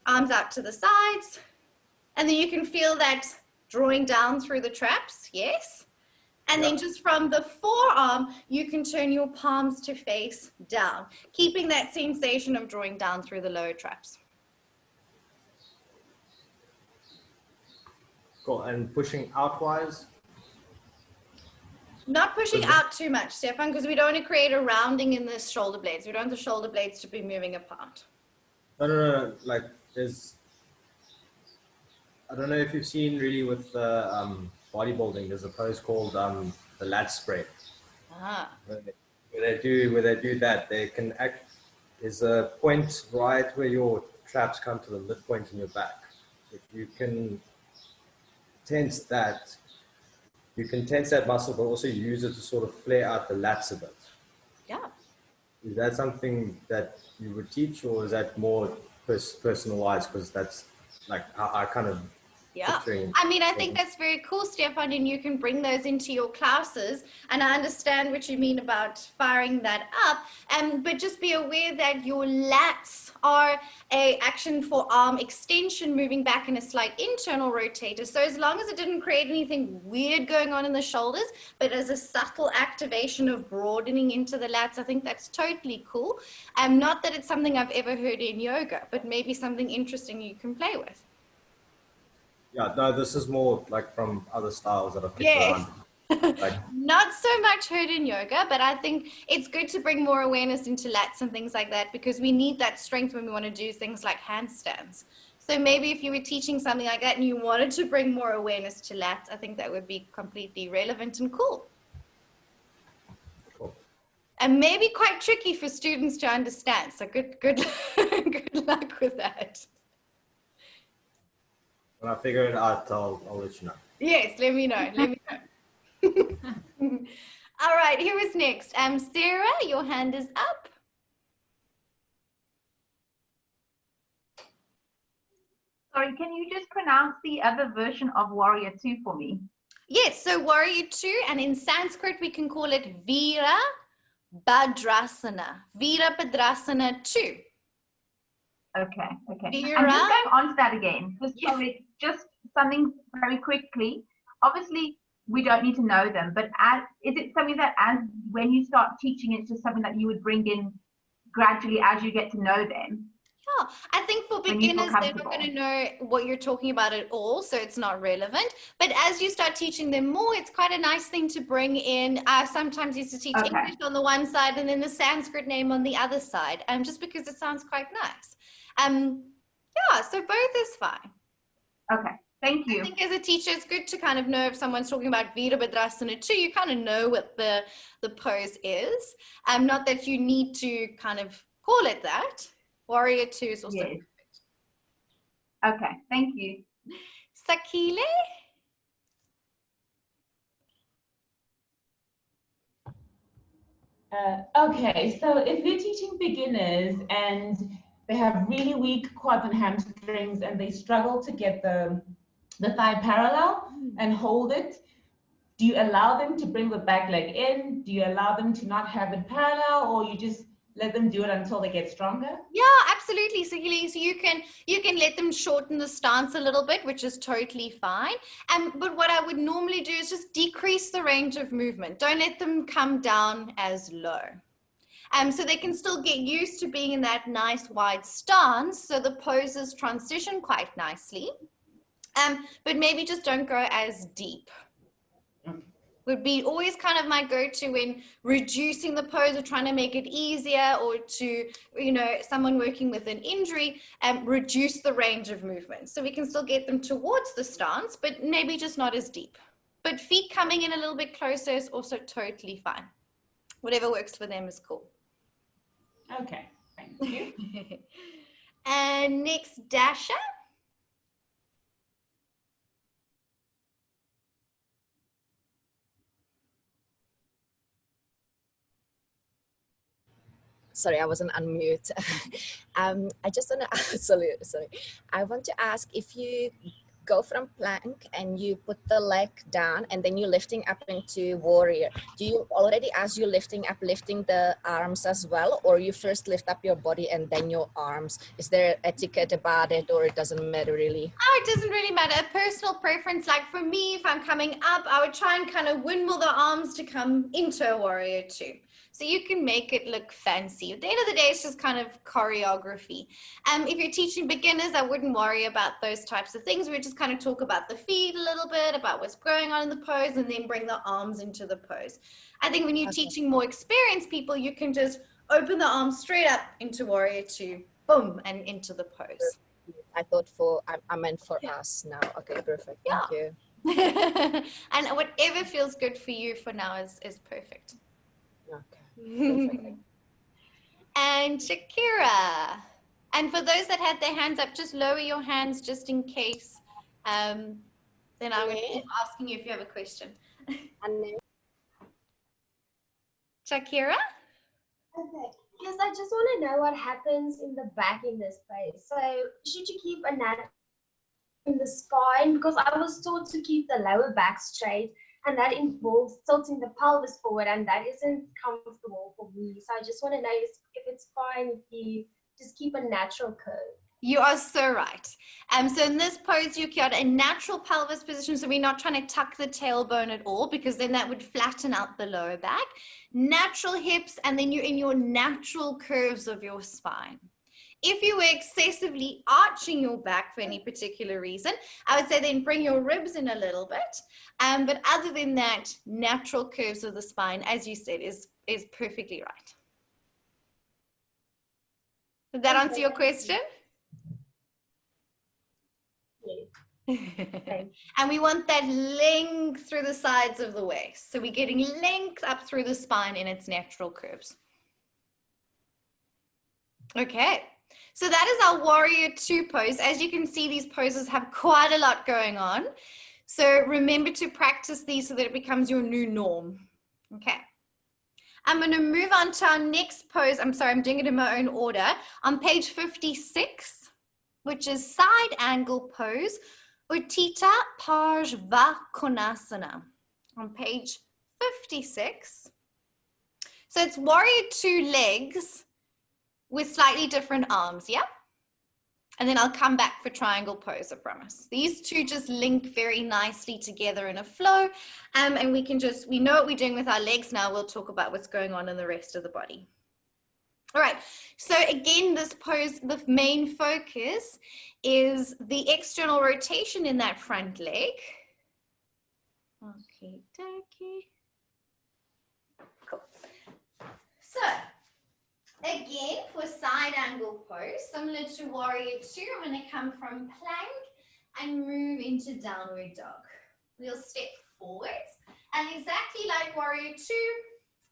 arms out to the sides. And then you can feel that drawing down through the traps, yes. And then just from the forearm, you can turn your palms to face down, keeping that sensation of drawing down through the lower traps. Cool, and pushing outwise? Not pushing out too much, Stefan, because we don't want to create a rounding in the shoulder blades. We don't want the shoulder blades to be moving apart. No. Like, there's, I don't know if you've seen really with bodybuilding, there's a pose called the lat spread. Where they do that, they can act, there's a point right where your traps come to the midpoint in your back. If you can tense that, you can tense that muscle, but also use it to sort of flare out the lats a bit. Yeah. Is that something that you would teach, or is that more personal-wise? Because that's like how I kind of picturing. I mean, I think that's very cool, Stefan, and you can bring those into your classes. And I understand what you mean about firing that up. But just be aware that your lats are a action for arm extension, moving back in a slight internal rotator. So as long as it didn't create anything weird going on in the shoulders, but as a subtle activation of broadening into the lats, I think that's totally cool. Not that it's something I've ever heard in yoga, but maybe something interesting you can play with. Yeah, no, this is more like from other styles that I've picked around. Like, not so much heard in yoga, but I think it's good to bring more awareness into lats and things like that, because we need that strength when we want to do things like handstands. So maybe if you were teaching something like that and you wanted to bring more awareness to lats, I think that would be completely relevant and cool. And maybe quite tricky for students to understand. So good good luck with that. when I figure it out, I'll let you know. Yes, let me know. Let me know. All right, who is next? Sarah, your hand is up. Sorry, can you just pronounce the other version of Warrior 2 for me? Yes, so Warrior 2, and in Sanskrit we can call it Veera Bhadrasana. Veera Bhadrasana 2. Okay. Veera. And just going on to that again, sorry, just something very quickly. Obviously, we don't need to know them, but is it something that when you start teaching, it's just something that you would bring in gradually as you get to know them? Yeah, I think for When you feel beginners, they're not comfortable. going to know what you're talking about at all, so it's not relevant. But as you start teaching them more, it's quite a nice thing to bring in. Sometimes used to teach Okay. English on the one side and then the Sanskrit name on the other side, just because it sounds quite nice. Yeah, so both is fine. Okay, thank you. I think as a teacher, it's good to kind of know if someone's talking about Virabhadrasana too, you kind of know what the pose is. Not that you need to kind of call it that. Warrior 2 is also Yes. Okay, thank you. Sakile? Okay, so if we're teaching beginners and they have really weak quads and hamstrings and they struggle to get the thigh parallel and hold it, do you allow them to bring the back leg in? Do you allow them to not have it parallel, or you just let them do it until they get stronger? Yeah, absolutely. So you can let them shorten the stance a little bit, which is totally fine. But what I would normally do is just decrease the range of movement. Don't let them come down as low. So they can still get used to being in that nice wide stance, so the poses transition quite nicely. But maybe just don't go as deep. Would be always kind of my go-to when reducing the pose or trying to make it easier, or to, you know, someone working with an injury, reduce the range of movement. So we can still get them towards the stance, but maybe just not as deep. But feet coming in a little bit closer is also totally fine. Whatever works for them is cool. Okay, thank you. And next, Dasha. Sorry, I wasn't unmute. I just want to sorry. I want to ask, if you go from plank and you put the leg down and then you're lifting up into warrior, do you already, as you're lifting the arms as well, or you first lift up your body and then your arms? Is there etiquette about it, or it doesn't matter really? Oh, it doesn't really matter. A personal preference. Like for me, if I'm coming up, I would try and kind of windmill the arms to come into a warrior 2. So you can make it look fancy. At the end of the day, it's just kind of choreography. If you're teaching beginners, I wouldn't worry about those types of things. We just kind of talk about the feet a little bit, about what's going on in the pose, and then bring the arms into the pose. I think when you're teaching more experienced people, you can just open the arms straight up into warrior 2, boom, and into the pose. I thought I meant for us now. Okay, perfect. Thank you. And whatever feels good for you for now is perfect. Okay. Perfect. And Shakira. And for those that had their hands up, just lower your hands just in case. Then I would keep asking you if you have a question. Shakira? Okay. Yes, I just want to know what happens in the back in this phase. So should you keep a nut in the spine? Because I was taught to keep the lower back straight, and that involves tilting the pelvis forward, and that isn't comfortable for me. So I just want to know if it's fine if you just keep a natural curve. You are so right. So in this pose, you got a natural pelvis position. So we're not trying to tuck the tailbone at all, because then that would flatten out the lower back. Natural hips, and then you're in your natural curves of your spine. If you were excessively arching your back for any particular reason, I would say then bring your ribs in a little bit. But other than that, natural curves of the spine, as you said, is perfectly right. Did that answer your question? And we want that length through the sides of the waist. So we're getting length up through the spine in its natural curves. Okay, so that is our warrior 2 pose. As you can see, these poses have quite a lot going on. So remember to practice these so that it becomes your new norm. Okay. I'm going to move on to our next pose. I'm sorry, I'm doing it in my own order. On page 56, which is side angle pose, Uttita Parshvakonasana, on page 56. So it's warrior 2 legs with slightly different arms, yeah? And then I'll come back for triangle pose, I promise. These two just link very nicely together in a flow. And we know what we're doing with our legs now. We'll talk about what's going on in the rest of the body. All right, so again, this pose, the main focus is the external rotation in that front leg. Okay, dokie. Cool. So, again, for side angle pose, similar to warrior two, I'm going to come from plank and move into downward dog. We'll step forwards, and exactly like warrior two,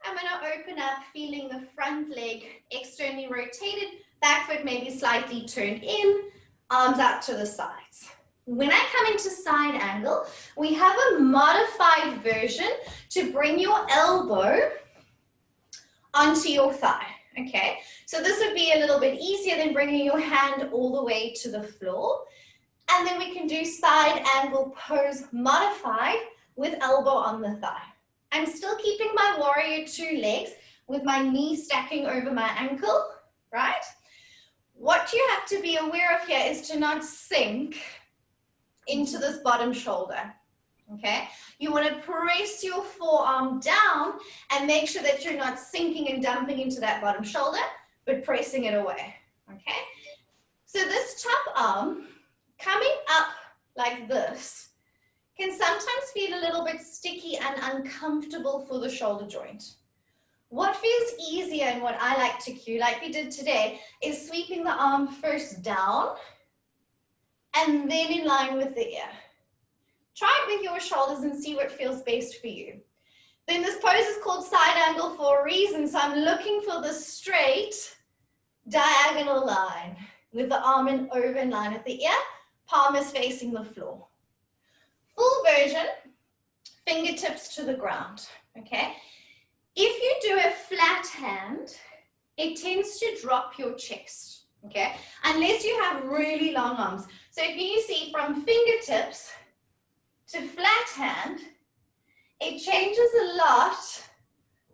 I'm going to open up, feeling the front leg externally rotated, back foot maybe slightly turned in, arms out to the sides. When I come into side angle, we have a modified version to bring your elbow onto your thigh, okay? So this would be a little bit easier than bringing your hand all the way to the floor. And then we can do side angle pose modified with elbow on the thigh. I'm still keeping my warrior two legs with my knee stacking over my ankle, right? What you have to be aware of here is to not sink into this bottom shoulder, okay? You want to press your forearm down and make sure that you're not sinking and dumping into that bottom shoulder, but pressing it away, okay? So this top arm coming up like this can sometimes feel a little bit sticky and uncomfortable for the shoulder joint. What feels easier and what I like to cue, like we did today, is sweeping the arm first down and then in line with the ear. Try it with your shoulders and see what feels best for you. Then this pose is called side angle for a reason, so I'm looking for the straight diagonal line with the arm over in line with the ear, palm is facing the floor. Full version, fingertips to the ground, okay? If you do a flat hand, it tends to drop your chest, okay? Unless you have really long arms. So if you see from fingertips to flat hand, it changes a lot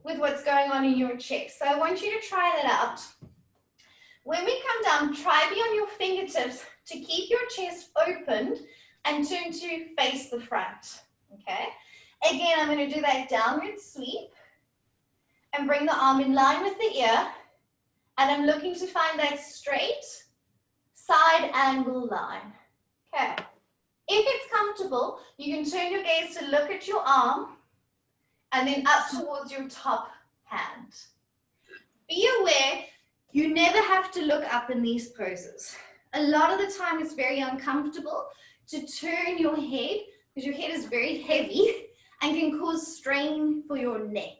with what's going on in your chest. So I want you to try that out. When we come down, try be on your fingertips to keep your chest opened and turn to face the front, okay? Again, I'm going to do that downward sweep and bring the arm in line with the ear, and I'm looking to find that straight side angle line, okay? If it's comfortable, you can turn your gaze to look at your arm and then up towards your top hand. Be aware, you never have to look up in these poses. A lot of the time it's very uncomfortable to turn your head because your head is very heavy and can cause strain for your neck.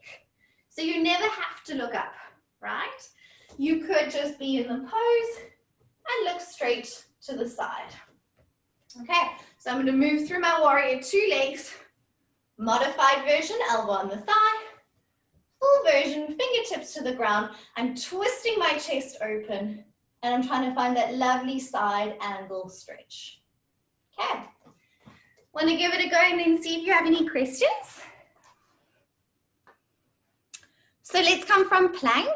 So you never have to look up, right? You could just be in the pose and look straight to the side. Okay, so I'm going to move through my warrior two legs, modified version, elbow on the thigh, full version, fingertips to the ground. I'm twisting my chest open and I'm trying to find that lovely side angle stretch. Okay, want to give it a go and then see if you have any questions? So let's come from plank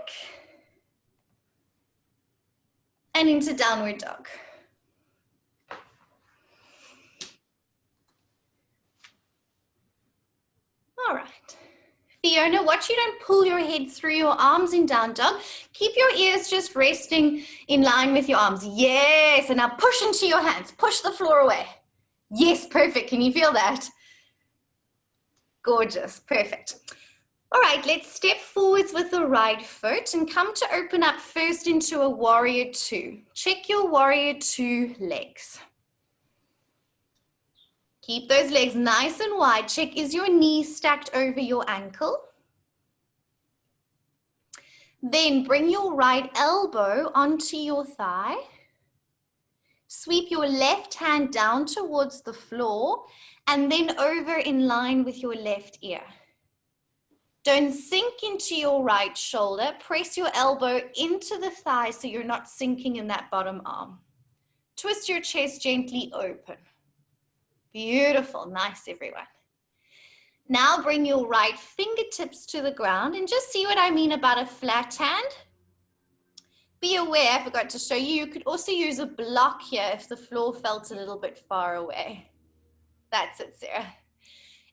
and into downward dog. All right. Fiona, watch you don't pull your head through your arms in down dog. Keep your ears just resting in line with your arms. Yes, and now push into your hands. Push the floor away. Yes, perfect. Can you feel that? Gorgeous, perfect. All right, let's step forwards with the right foot and come to open up first into a warrior two. Check your warrior two legs. Keep those legs nice and wide. Check, is your knee stacked over your ankle? Then bring your right elbow onto your thigh. Sweep your left hand down towards the floor and then over in line with your left ear. Don't sink into your right shoulder. Press your elbow into the thigh so you're not sinking in that bottom arm. Twist your chest gently open. Beautiful, nice everyone. Now bring your right fingertips to the ground and just see what I mean about a flat hand. Be aware, I forgot to show you, you could also use a block here if the floor felt a little bit far away. That's it, Sarah.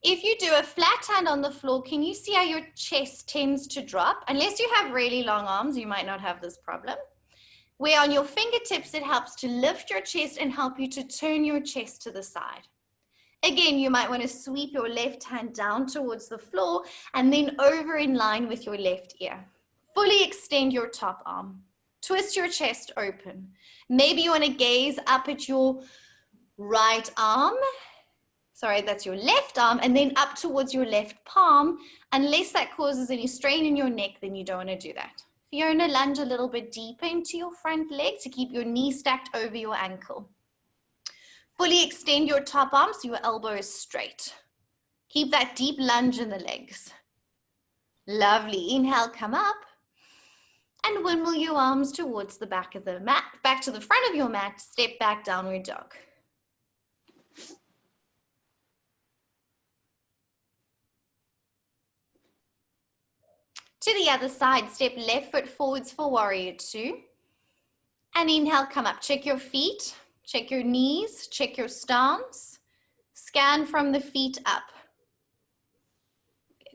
If you do a flat hand on the floor, can you see how your chest tends to drop? Unless you have really long arms, you might not have this problem. Where on your fingertips, it helps to lift your chest and help you to turn your chest to the side. Again, you might want to sweep your left hand down towards the floor and then over in line with your left ear. Fully extend your top arm. Twist your chest open. Maybe you want to gaze up at your right arm. Sorry, that's your left arm, and then up towards your left palm. Unless that causes any strain in your neck, then you don't want to do that. Fiona, lunge a little bit deeper into your front leg to keep your knee stacked over your ankle. Fully extend your top arm so your elbow is straight. Keep that deep lunge in the legs. Lovely. Inhale, come up. And windmill your arms towards the back of the mat, back to the front of your mat, step back, downward dog. To the other side, step left foot forwards for warrior two. And inhale, come up. Check your feet, check your knees, check your stance. Scan from the feet up.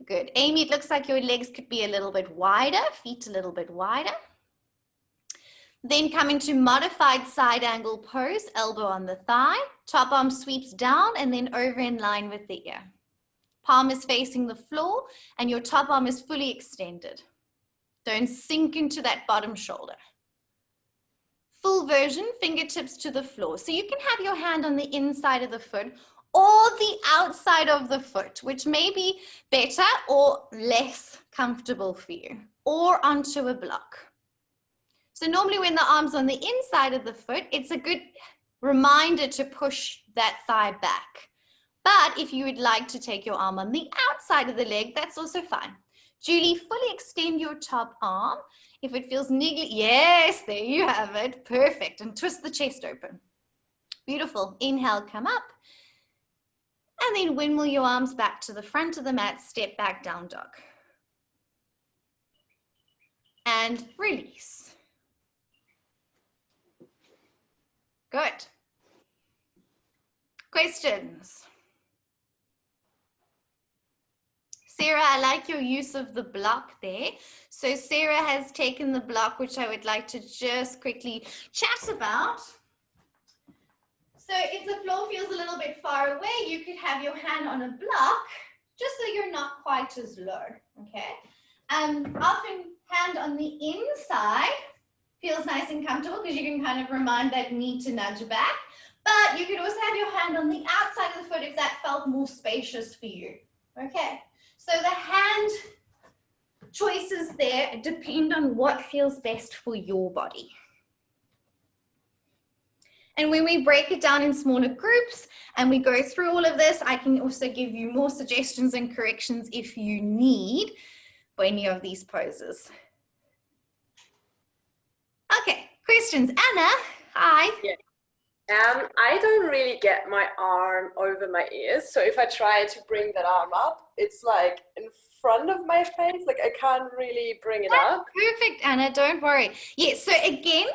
Good. Amy, it looks like your legs could be a little bit wider, feet a little bit wider. Then come into modified side angle pose, elbow on the thigh, top arm sweeps down and then over in line with the ear. Palm is facing the floor and your top arm is fully extended. Don't sink into that bottom shoulder. Full version, fingertips to the floor. So you can have your hand on the inside of the foot or the outside of the foot, which may be better or less comfortable for you, or onto a block. So normally when the arm's on the inside of the foot, it's a good reminder to push that thigh back. But if you would like to take your arm on the outside of the leg, that's also fine. Julie, fully extend your top arm. If it feels niggly, yes, there you have it. Perfect. And twist the chest open. Beautiful. Inhale, come up. And then windmill your arms back to the front of the mat, step back, down dog. And release. Good. Questions? Sarah, I like your use of the block there. So Sarah has taken the block, which I would like to just quickly chat about. So if the floor feels a little bit far away, you could have your hand on a block, just so you're not quite as low, okay? Often hand on the inside feels nice and comfortable because you can kind of remind that knee to nudge back. But you could also have your hand on the outside of the foot if that felt more spacious for you, okay? So the hand choices there depend on what feels best for your body. And when we break it down in smaller groups and we go through all of this, I can also give you more suggestions and corrections if you need for any of these poses. Okay, questions. Anna, hi. Yeah. I don't really get my arm over my ears. So if I try to bring that arm up, it's like in front of my face. Like I can't really bring it up. Perfect, Anna, don't worry. Yes, so again,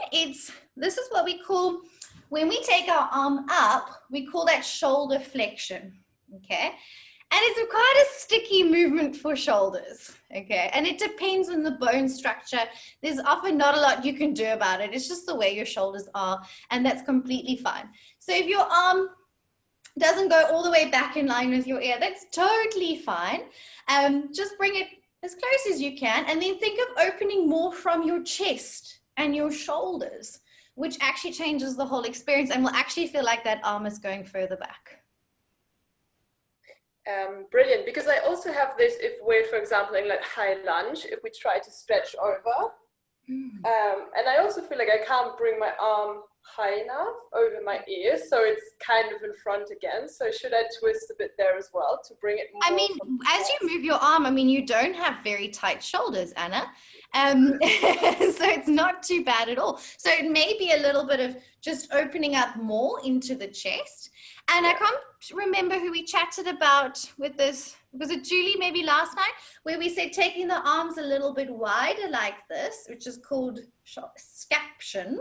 this is what we call, when we take our arm up, we call that shoulder flexion, okay? And it's quite a sticky movement for shoulders, okay? And it depends on the bone structure. There's often not a lot you can do about it. It's just the way your shoulders are, and that's completely fine. So if your arm doesn't go all the way back in line with your ear, that's totally fine. Just bring it as close as you can, and then think of opening more from your chest and your shoulders, which actually changes the whole experience and will actually feel like that arm is going further back. Brilliant, because I also have this if we're, for example, in like high lunge, if we try to stretch over, and I also feel like I can't bring my arm high enough over my ears, so it's kind of in front again. So should I twist a bit there as well to bring it more? I mean, as you move your arm, I mean, you don't have very tight shoulders, Anna. So it's not too bad at all. So it may be a little bit of just opening up more into the chest. And I can't remember who we chatted about with this. Was it Julie maybe last night? Where we said taking the arms a little bit wider like this, which is called scaption,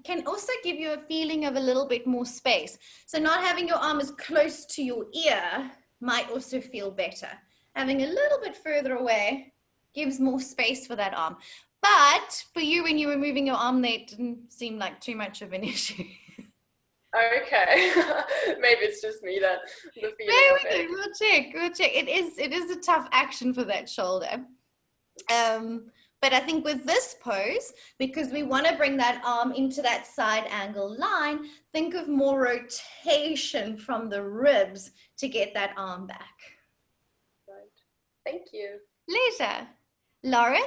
can also give you a feeling of a little bit more space. So not having your arm as close to your ear, might also feel better. Having a little bit further away gives more space for that arm. But for you, when you were moving your arm there, it didn't seem like too much of an issue. Okay, maybe it's just me then. The feeling of it. We'll check. It is a tough action for that shoulder. But I think with this pose, because we want to bring that arm into that side angle line, think of more rotation from the ribs to get that arm back. Right. Thank you. Pleasure. Lauren?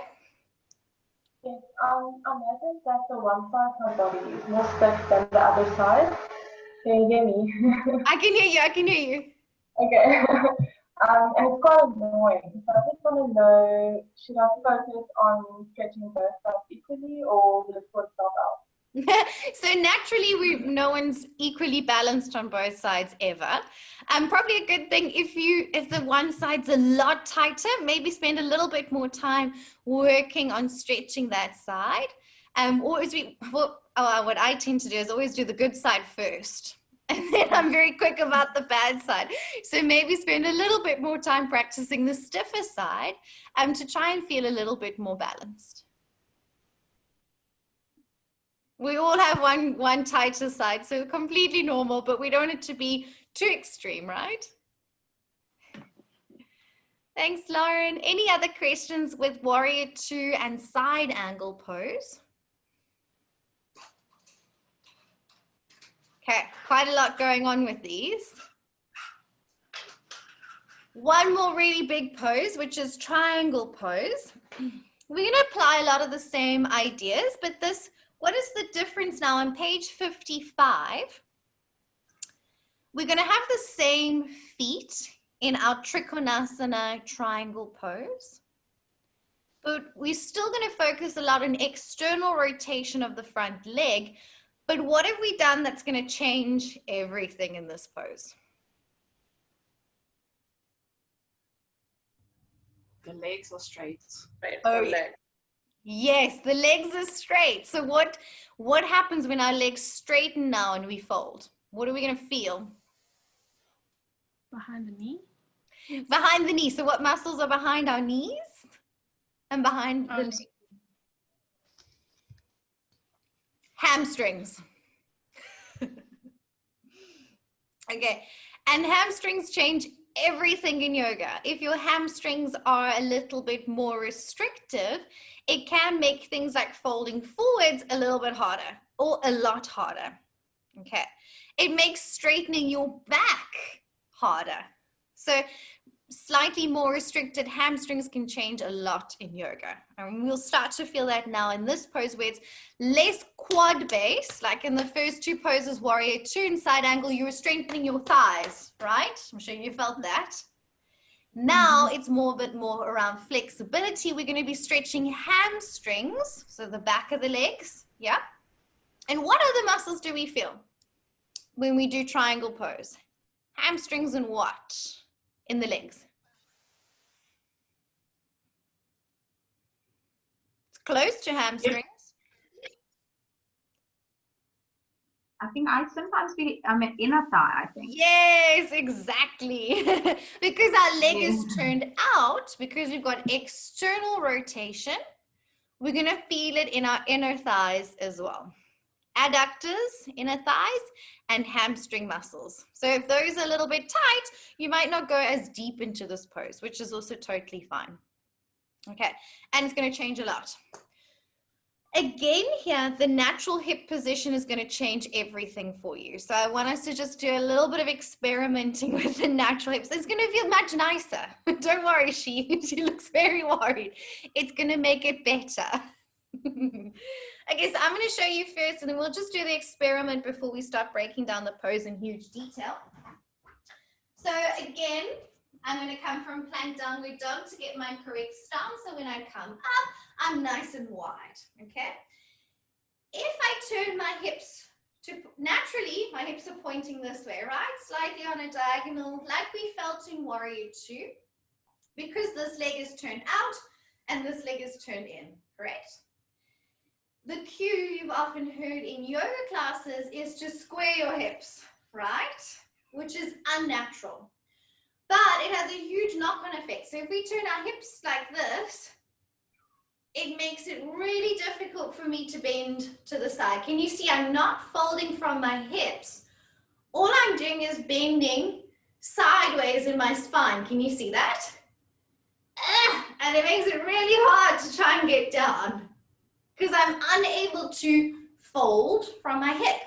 Yes, I imagine that the one side of my body is more stiff than the other side. Can you hear me? I can hear you. Okay. And it's quite annoying. So I just want to know, should I focus on stretching both sides equally or will it sort itself out? So naturally, no one's equally balanced on both sides ever. Probably a good thing if the one side's a lot tighter, maybe spend a little bit more time working on stretching that side. What I tend to do is always do the good side first. And then I'm very quick about the bad side. So maybe spend a little bit more time practicing the stiffer side to try and feel a little bit more balanced. We all have one tighter side, so completely normal, but we don't want it to be too extreme, right? Thanks, Lauren. Any other questions with Warrior 2 and side angle pose? Okay, quite a lot going on with these. One more really big pose, which is triangle pose. We're going to apply a lot of the same ideas, but what is the difference now? On page 55, we're going to have the same feet in our Trikonasana triangle pose, but we're still going to focus a lot on external rotation of the front leg. But what have we done that's going to change everything in this pose? The legs are straight. Oh, yes, the legs are straight. So what happens when our legs straighten now and we fold? What are we going to feel? Behind the knee. Behind the knee. So what muscles are behind our knees and behind the legs? Hamstrings. Okay, and hamstrings change everything in yoga. If your hamstrings are a little bit more restrictive, it can make things like folding forwards a little bit harder or a lot harder. Okay, it makes straightening your back harder. So slightly more restricted hamstrings can change a lot in yoga. And we'll start to feel that now in this pose where it's less quad base, like in the first two poses, Warrior 2 and side angle, you were strengthening your thighs, right? I'm sure you felt that. Now it's a bit more around flexibility. We're going to be stretching hamstrings, so the back of the legs, yeah? And what other muscles do we feel when we do triangle pose? Hamstrings and what? In the legs. It's close to hamstrings. I think I sometimes feel inner thigh, I think. Yes, exactly. Because our leg is turned out, because we've got external rotation, we're going to feel it in our inner thighs as well. Adductors, inner thighs, and hamstring muscles. So if those are a little bit tight, you might not go as deep into this pose, which is also totally fine. Okay, and it's going to change a lot. Again here, the natural hip position is going to change everything for you. So I want us to just do a little bit of experimenting with the natural hips. It's going to feel much nicer. Don't worry, she looks very worried. It's going to make it better. Okay, so I'm going to show you first, and then we'll just do the experiment before we start breaking down the pose in huge detail. So again, I'm going to come from plank downward dog to get my correct stance. So when I come up, I'm nice and wide, okay? If I turn my hips to, naturally, my hips are pointing this way, right? Slightly on a diagonal, like we felt in Warrior 2, because this leg is turned out and this leg is turned in, correct? The cue you've often heard in yoga classes is to square your hips, right? Which is unnatural. but it has a huge knock-on effect. So if we turn our hips like this, it makes it really difficult for me to bend to the side. Can you see I'm not folding from my hips? All I'm doing is bending sideways in my spine. Can you see that? And it makes it really hard to try and get down because I'm unable to fold from my hip.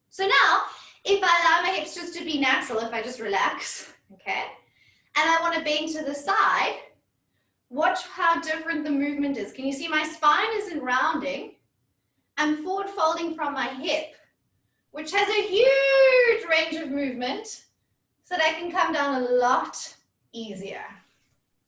So now, if I allow my hips just to be natural, if I just relax, okay, and I want to bend to the side, watch how different the movement is. Can you see my spine isn't rounding? I'm forward folding from my hip, which has a huge range of movement so that I can come down a lot easier.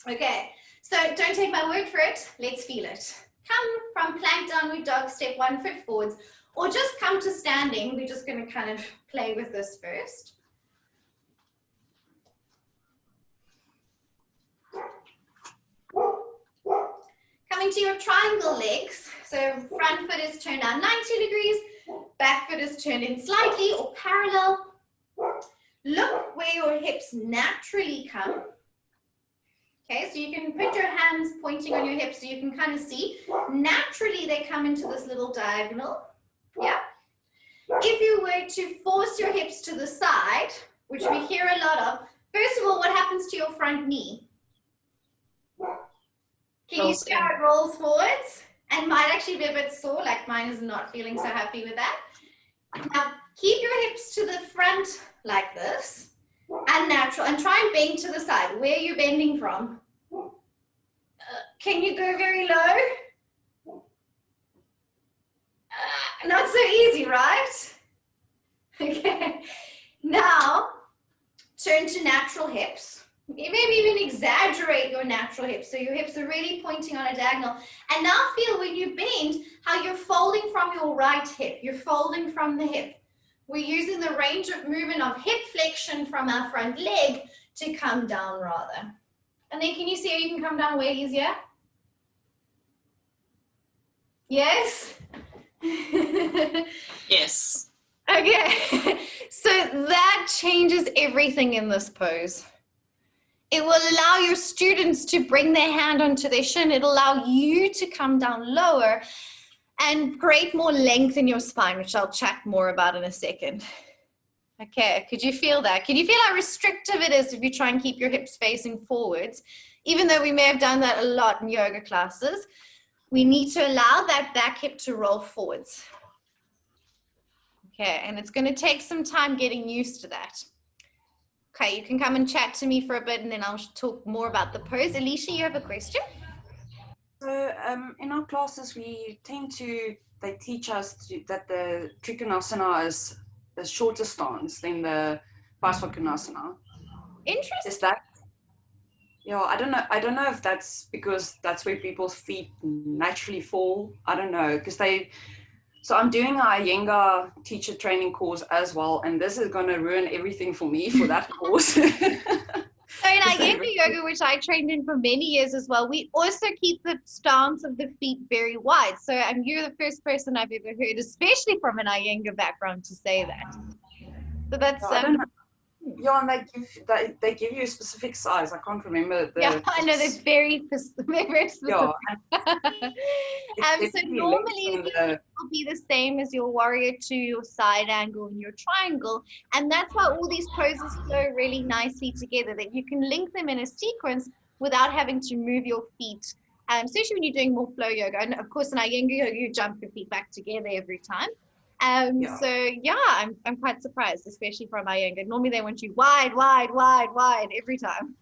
Okay, so don't take my word for it. Let's feel it. Come from plank downward dog, step 1 foot forwards, or just come to standing. We're just going to kind of play with this first. Coming to your triangle legs. So front foot is turned out 90 degrees, back foot is turned in slightly or parallel. Look where your hips naturally come. Okay, so you can put your hands pointing on your hips so you can kind of see. Naturally, they come into this little diagonal. Yeah. If you were to force your hips to the side, which we hear a lot of, first of all, what happens to your front knee? Can you see how it rolls forwards? And might actually be a bit sore, like mine is not feeling so happy with that. Now, keep your hips to the front like this, and natural, and try and bend to the side. Where are you bending from? Can you go very low? Not so easy, right? Okay. Now, turn to natural hips. Maybe even exaggerate your natural hips. So your hips are really pointing on a diagonal. And now feel when you bend how you're folding from your right hip. You're folding from the hip. We're using the range of movement of hip flexion from our front leg to come down rather. And then can you see how you can come down way easier? Yes? Yes. Okay. So that changes everything in this pose. It will allow your students to bring their hand onto their shin. It'll allow you to come down lower and create more length in your spine, which I'll chat more about in a second. Okay, could you feel that? Can you feel how restrictive it is if you try and keep your hips facing forwards? Even though we may have done that a lot in yoga classes, we need to allow that back hip to roll forwards. Okay, and it's going to take some time getting used to that. Okay, you can come and chat to me for a bit and then I'll talk more about the pose. Alicia, you have a question? So in our classes, we tend to, they teach us that the Trikonasana is a shorter stance than the Parsvakonasana. Interesting. Is that, yeah, I don't know if that's because that's where people's feet naturally fall. I don't know, because so I'm doing a Iyengar teacher training course as well, and this is going to ruin everything for me for that course. So in Iyengar yoga, which I trained in for many years as well, we also keep the stance of the feet very wide. So you're the first person I've ever heard, especially from an Iyengar background, to say that. So that's I don't know. Yeah, and they give you a specific size. I can't remember the. Yeah, I know that's very specific. Yeah. So normally it will be the same as your warrior two, your side angle, and your triangle, and that's why all these poses flow really nicely together. That you can link them in a sequence without having to move your feet. Especially when you're doing more flow yoga, and of course in Iyengar yoga you jump your feet back together every time. So yeah, I'm quite surprised, especially from Iyengar. Normally they want you wide, wide, wide, wide every time.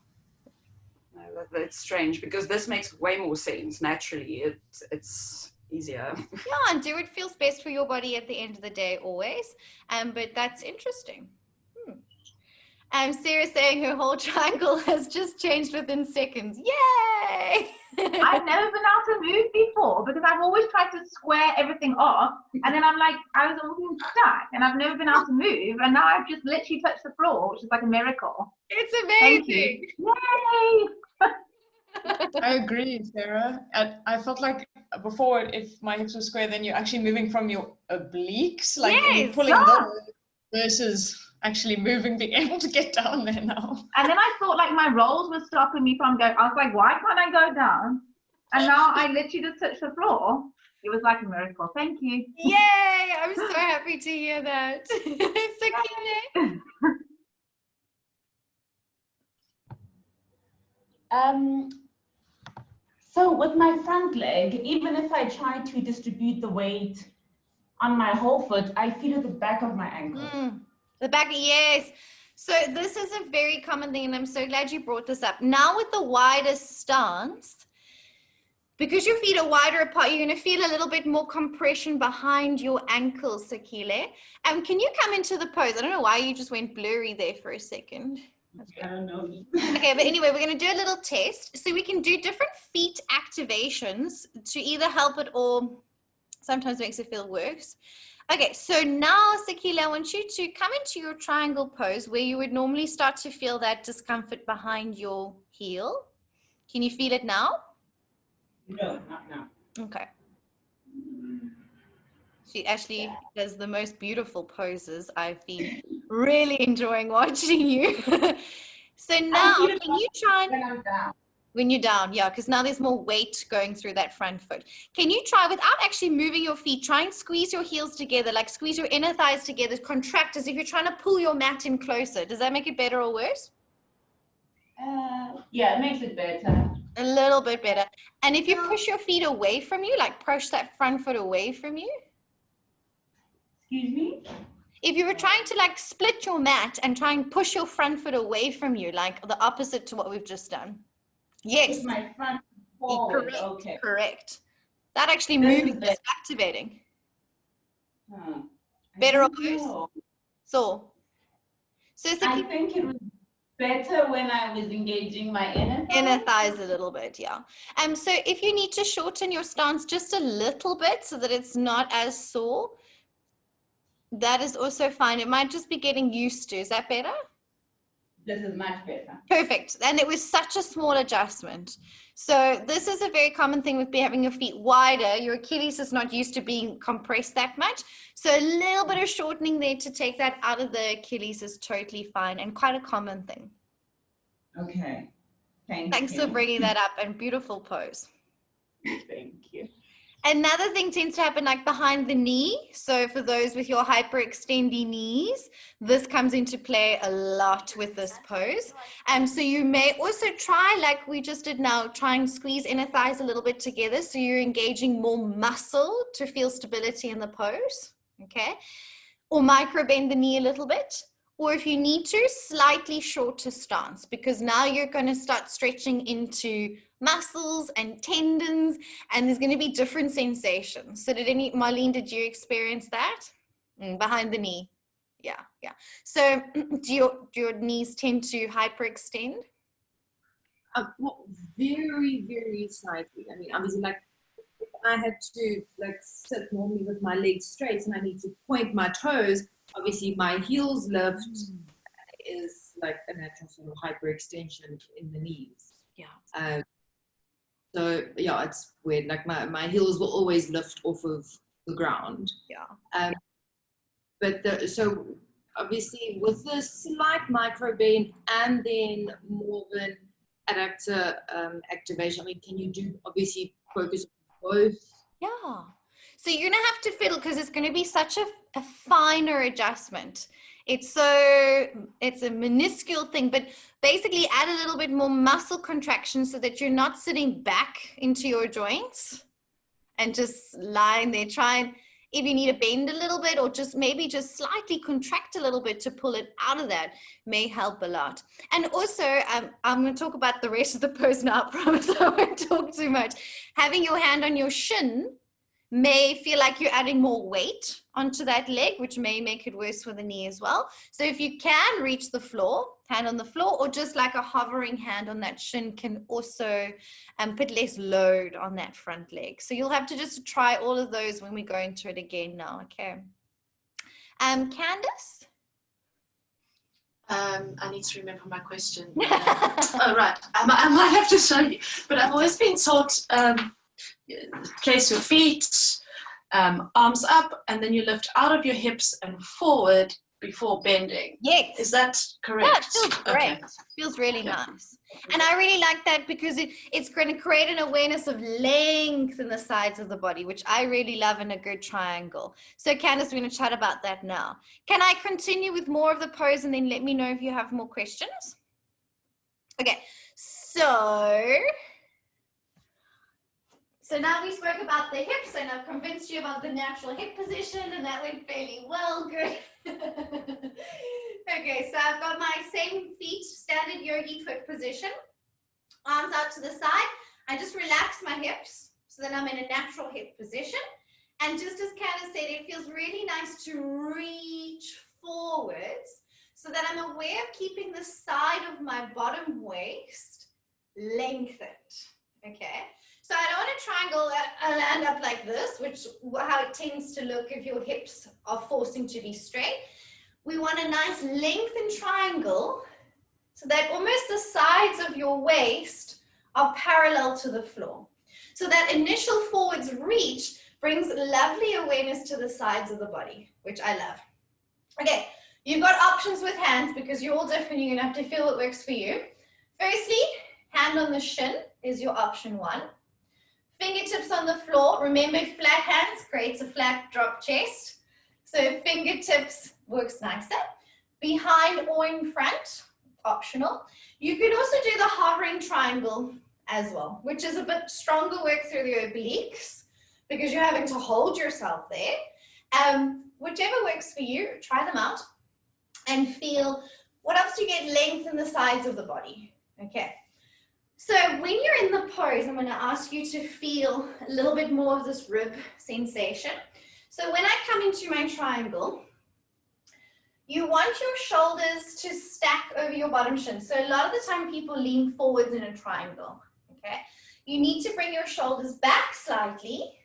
No, that's strange because this makes way more sense. Naturally, it's easier. Yeah, and do what feels best for your body at the end of the day, always. But that's interesting. Sarah's saying her whole triangle has just changed within seconds. Yay! I've never been able to move before because I've always tried to square everything off, and then I'm like, I was almost stuck, and I've never been able to move, and now I've just literally touched the floor, which is like a miracle. It's amazing! Yay! I agree, Sarah. I felt like before, if my hips were square, then you're actually moving from your obliques, like and you're pulling those versus actually moving, being able to get down there now. And then I thought like my rolls were stopping me from going. I was like, why can't I go down? And now I literally just touched the floor. It was like a miracle. Thank you. Yay! I'm so happy to hear that. Sakine? So with my front leg, even if I try to distribute the weight on my whole foot, I feel at the back of my ankle. The back, yes. So this is a very common thing, and I'm so glad you brought this up. Now with the wider stance, because your feet are wider apart, you're going to feel a little bit more compression behind your ankles, Sakile. Can you come into the pose? I don't know why you just went blurry there for a second. I don't know. Okay, but anyway, we're going to do a little test. So we can do different feet activations to either help it or sometimes makes it feel worse. Okay, so now, Sakile, I want you to come into your triangle pose where you would normally start to feel that discomfort behind your heel. Can you feel it now? No, not now. Okay. She actually does the most beautiful poses. I've been really enjoying watching you. So now, can you try when I'm down? When you're down, yeah, because now there's more weight going through that front foot. Can you try, without actually moving your feet, try and squeeze your heels together, like squeeze your inner thighs together, contract as if you're trying to pull your mat in closer. Does that make it better or worse? Yeah, it makes it better. A little bit better. And if you push your feet away from you, like push that front foot away from you. Excuse me? If you were trying to like split your mat and try and push your front foot away from you, like the opposite to what we've just done. Yes. Push my front forward. Correct. Okay. Correct. That actually moving is activating. Better or worse? So I think it was better when I was engaging my inner thighs a little bit, yeah. So if you need to shorten your stance just a little bit so that it's not as sore, that is also fine. It might just be getting used to. Is that better? This is much better. Perfect. And it was such a small adjustment. So this is a very common thing with having your feet wider. Your Achilles is not used to being compressed that much. So a little bit of shortening there to take that out of the Achilles is totally fine and quite a common thing. Okay. Thanks for bringing that up, and beautiful pose. Thank you. Another thing tends to happen like behind the knee. So for those with your hyperextendy knees, this comes into play a lot with this pose. So you may also try, like we just did now, try and squeeze inner thighs a little bit together. So you're engaging more muscle to feel stability in the pose. Okay. Or micro bend the knee a little bit. Or if you need to, slightly shorter stance, because now you're going to start stretching into muscles and tendons, and there's going to be different sensations. So Marlene, did you experience that? Behind the knee? Yeah. So do your knees tend to hyperextend? Well, very, very slightly. I mean, obviously, like, if I had to like sit normally with my legs straight and I need to point my toes, obviously my heels lift is like a natural sort of hyperextension in the knees. Yeah. So yeah, it's weird. Like my heels will always lift off of the ground. Yeah. But so obviously with the slight micro bend and then more of an adductor activation, I mean, can you do obviously focus on both? Yeah. So you're going to have to fiddle because it's going to be such a finer adjustment. It's a minuscule thing, but basically add a little bit more muscle contraction so that you're not sitting back into your joints and just lying there. Try and, if you need to bend a little bit or maybe just slightly contract a little bit to pull it out of that, may help a lot. And also, I'm going to talk about the rest of the pose now. I promise I won't talk too much. Having your hand on your shin may feel like you're adding more weight onto that leg, which may make it worse for the knee as well. So if you can reach the floor, hand on the floor, or just like a hovering hand on that shin can also put less load on that front leg. So you'll have to just try all of those when we go into it again now, okay? Candice? I need to remember my question. Oh, right. I might have to show you. But I've always been taught, place your feet, arms up, and then you lift out of your hips and forward before bending. Yes. Is that correct? Yeah, it feels great. Okay. Feels really nice. And I really like that because it's going to create an awareness of length in the sides of the body, which I really love in a good triangle. So Candace, we're going to chat about that now. Can I continue with more of the pose and then let me know if you have more questions? Okay, so now we spoke about the hips and I've convinced you about the natural hip position and that went fairly well, good. Okay, so I've got my same feet, standard yogi foot position, arms out to the side. I just relax my hips so that I'm in a natural hip position. And just as Candace said, it feels really nice to reach forwards so that I'm aware of keeping the side of my bottom waist lengthened, okay? So I don't want a triangle and land up like this, which is how it tends to look if your hips are forcing to be straight. We want a nice lengthened triangle so that almost the sides of your waist are parallel to the floor. So that initial forwards reach brings lovely awareness to the sides of the body, which I love. Okay, you've got options with hands because you're all different. You're gonna have to feel what works for you. Firstly, hand on the shin is your option 1. Fingertips on the floor. Remember, flat hands creates a flat drop chest. So fingertips works nicer. Behind or in front, optional. You can also do the hovering triangle as well, which is a bit stronger work through the obliques because you're having to hold yourself there. Whichever works for you, try them out and feel what else do you get length in the sides of the body. Okay. So when you're in the pose, I'm going to ask you to feel a little bit more of this rib sensation. So when I come into my triangle, you want your shoulders to stack over your bottom shin. So a lot of the time people lean forwards in a triangle, okay? You need to bring your shoulders back slightly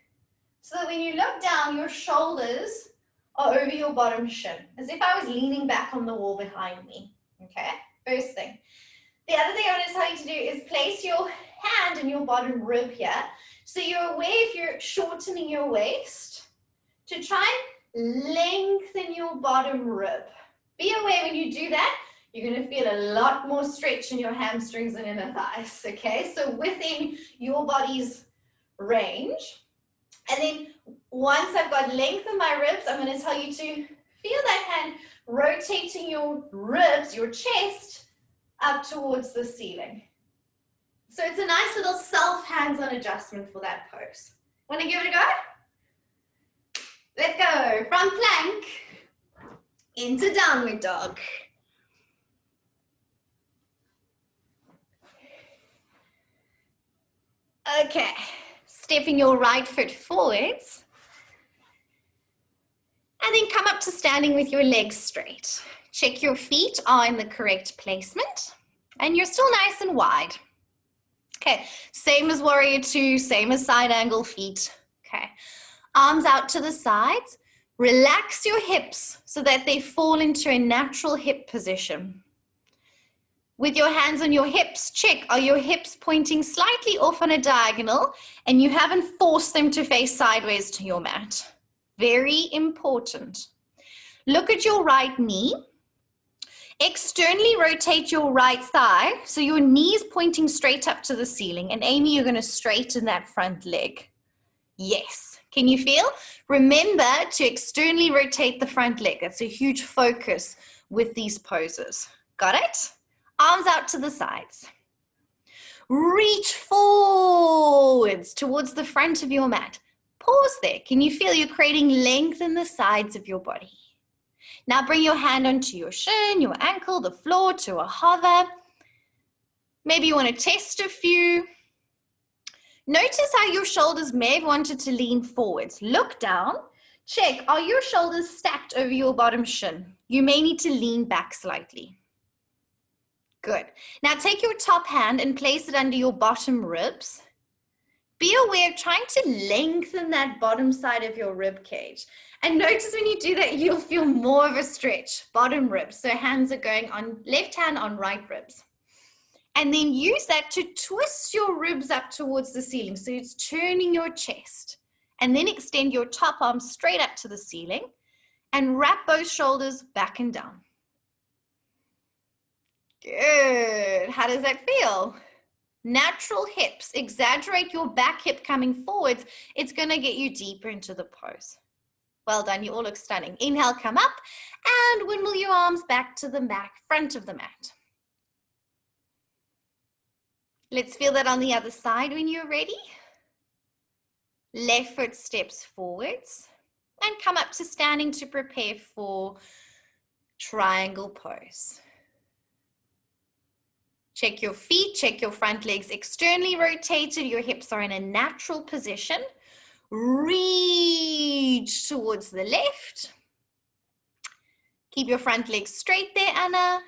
so that when you look down, your shoulders are over your bottom shin, as if I was leaning back on the wall behind me, okay? First thing. The other thing I want to tell you to do is place your hand in your bottom rib here. So you're aware if you're shortening your waist to try and lengthen your bottom rib. Be aware when you do that, you're going to feel a lot more stretch in your hamstrings and inner thighs, okay? So within your body's range. And then once I've got length in my ribs, I'm going to tell you to feel that hand rotating your ribs, your chest, up towards the ceiling. So it's a nice little self hands-on adjustment for that pose. Want to give it a go? Let's go. From plank into downward dog. Okay, stepping your right foot forwards. And then come up to standing with your legs straight. Check your feet are in the correct placement and you're still nice and wide. Okay, same as warrior 2, same as side angle feet. Okay, arms out to the sides. Relax your hips so that they fall into a natural hip position. With your hands on your hips, check, are your hips pointing slightly off on a diagonal and you haven't forced them to face sideways to your mat. Very important. Look at your right knee. Externally rotate your right thigh, so your knee is pointing straight up to the ceiling. And Amy, you're going to straighten that front leg. Yes. Can you feel? Remember to externally rotate the front leg. That's a huge focus with these poses. Got it? Arms out to the sides. Reach forwards towards the front of your mat. Pause there. Can you feel you're creating length in the sides of your body? Now bring your hand onto your shin, your ankle, the floor to a hover. Maybe you want to test a few. Notice how your shoulders may have wanted to lean forwards. Look down. Check, are your shoulders stacked over your bottom shin? You may need to lean back slightly. Good. Now take your top hand and place it under your bottom ribs. Be aware of trying to lengthen that bottom side of your rib cage. And notice when you do that, you'll feel more of a stretch, bottom ribs. So hands are going on left hand on right ribs. And then use that to twist your ribs up towards the ceiling. So it's turning your chest. And then extend your top arm straight up to the ceiling. And wrap both shoulders back and down. Good. How does that feel? Natural hips. Exaggerate your back hip coming forwards. It's going to get you deeper into the pose. Well done. You all look stunning. Inhale, come up and windmill your arms back to the back, front of the mat. Let's feel that on the other side when you're ready. Left foot steps forwards and come up to standing to prepare for triangle pose. Check your feet, check your front legs externally rotated. Your hips are in a natural position. Reach towards the left. Keep your front legs straight there, Anna.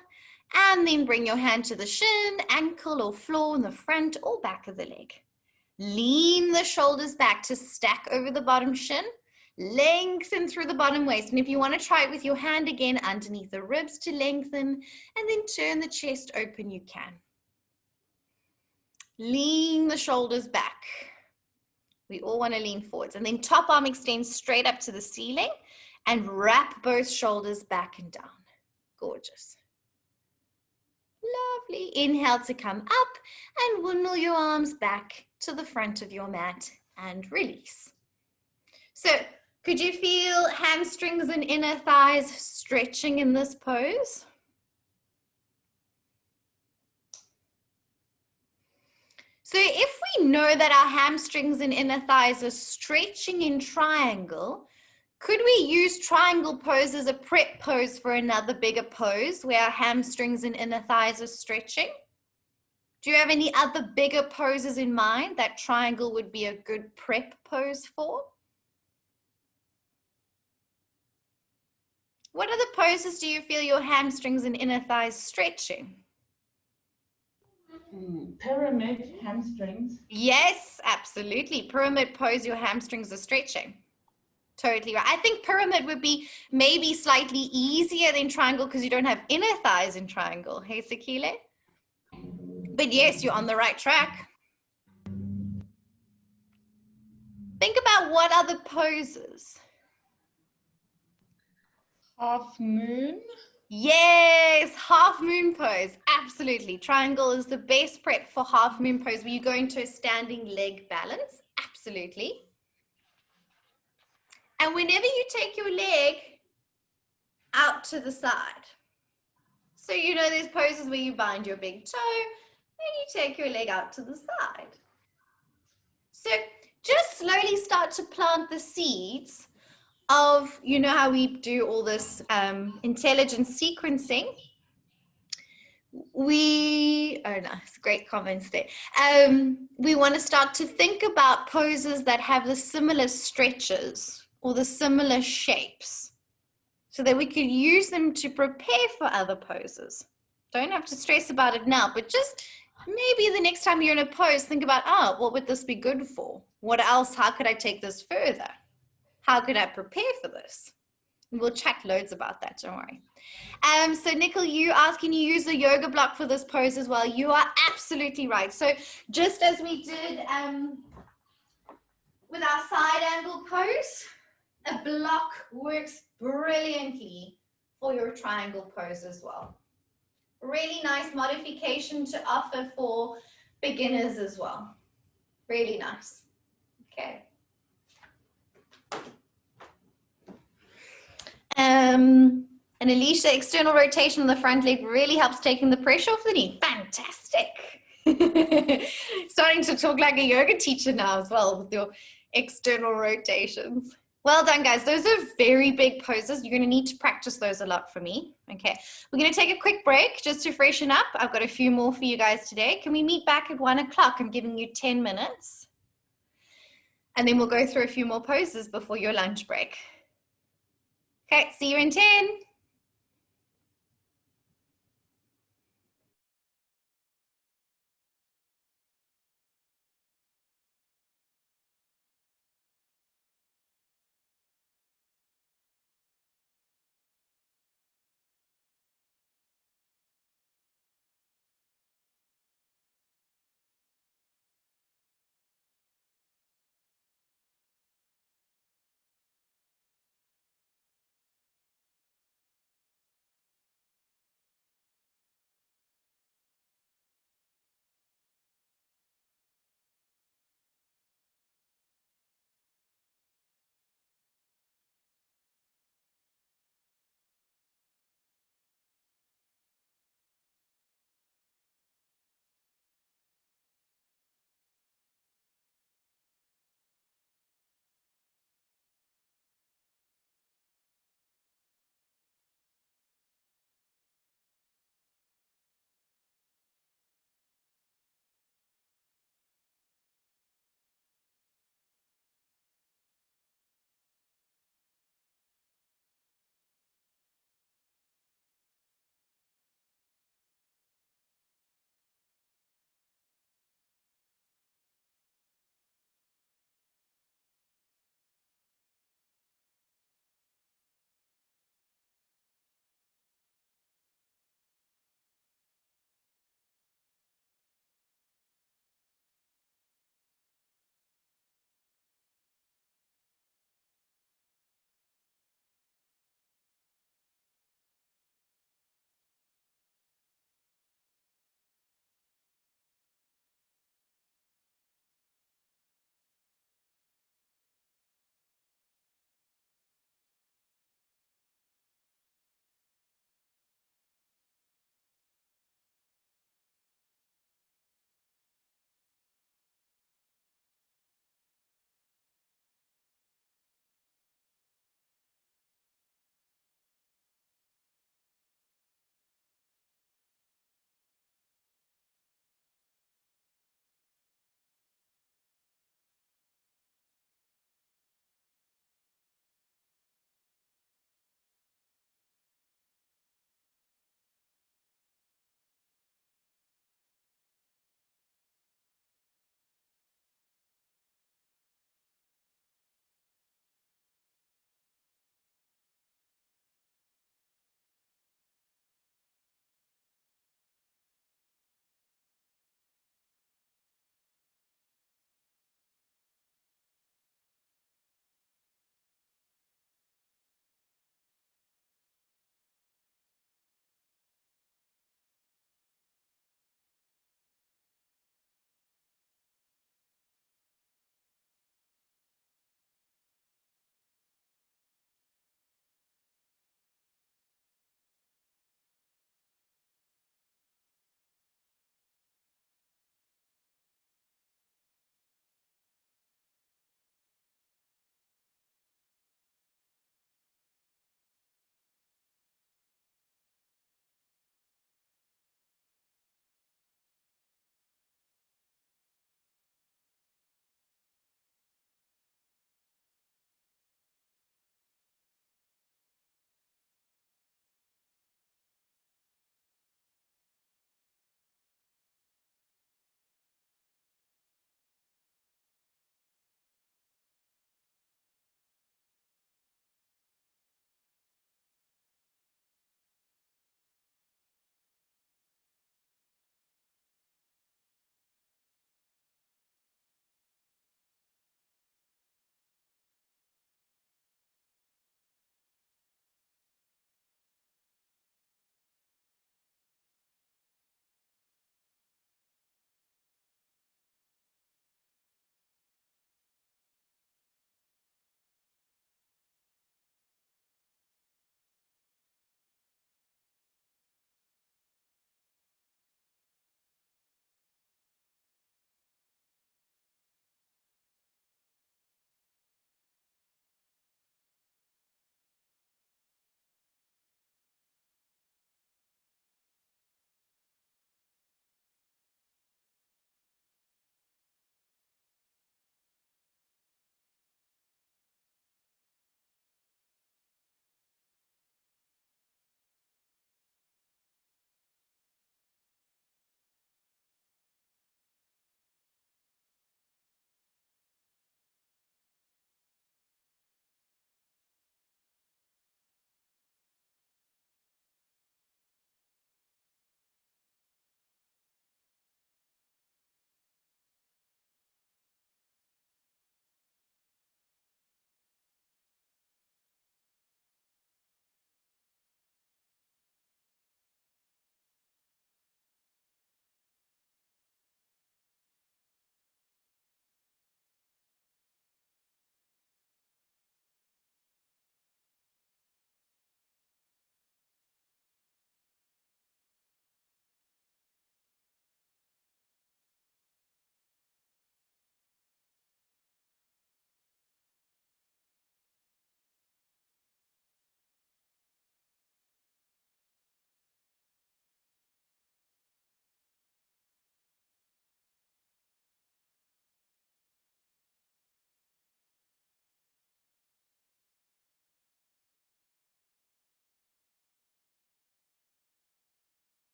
And then bring your hand to the shin, ankle or floor in the front or back of the leg. Lean the shoulders back to stack over the bottom shin. Lengthen through the bottom waist. And if you want to try it with your hand again underneath the ribs to lengthen, and then turn the chest open, you can. Lean the shoulders back. We all want to lean forwards. And then top arm extends straight up to the ceiling and wrap both shoulders back and down. Gorgeous. Lovely. Inhale to come up and windmill your arms back to the front of your mat and release. So could you feel hamstrings and inner thighs stretching in this pose? So if we know that our hamstrings and inner thighs are stretching in triangle, could we use triangle pose as a prep pose for another bigger pose where our hamstrings and inner thighs are stretching? Do you have any other bigger poses in mind that triangle would be a good prep pose for? What other poses do you feel your hamstrings and inner thighs stretching? Pyramid, hamstrings. Yes, absolutely. Pyramid pose, your hamstrings are stretching. Totally right. I think pyramid would be maybe slightly easier than triangle because you don't have inner thighs in triangle. Hey, Sakile? But yes, you're on the right track. Think about what other poses. Half moon. Yes, half moon pose. Absolutely. Triangle is the best prep for half moon pose where you go into a standing leg balance. Absolutely. And whenever you take your leg out to the side, so you know there's poses where you bind your big toe and you take your leg out to the side. So just slowly start to plant the seeds of, you know how we do all this intelligence sequencing. Oh nice, great comments there. We want to start to think about poses that have the similar stretches or the similar shapes so that we could use them to prepare for other poses. Don't have to stress about it now, but just maybe the next time you're in a pose, think about, oh, what would this be good for? What else? How could I take this further? How could I prepare for this? We'll chat loads about that, don't worry. So Nicole, you asked, can you use the yoga block for this pose as well? You are absolutely right. So just as we did with our side angle pose, a block works brilliantly for your triangle pose as well. Really nice modification to offer for beginners as well. Really nice. Okay. And Alicia, external rotation of the front leg really helps taking the pressure off the knee. Fantastic. Starting to talk like a yoga teacher now as well with your external rotations. Well done, guys. Those are very big poses. You're going to need to practice those a lot for me. Okay, we're going to take a quick break just to freshen up. I've got a few more for you guys today. Can we meet back at 1 o'clock? I'm giving you 10 minutes. And then we'll go through a few more poses before your lunch break. Okay, see you in 10.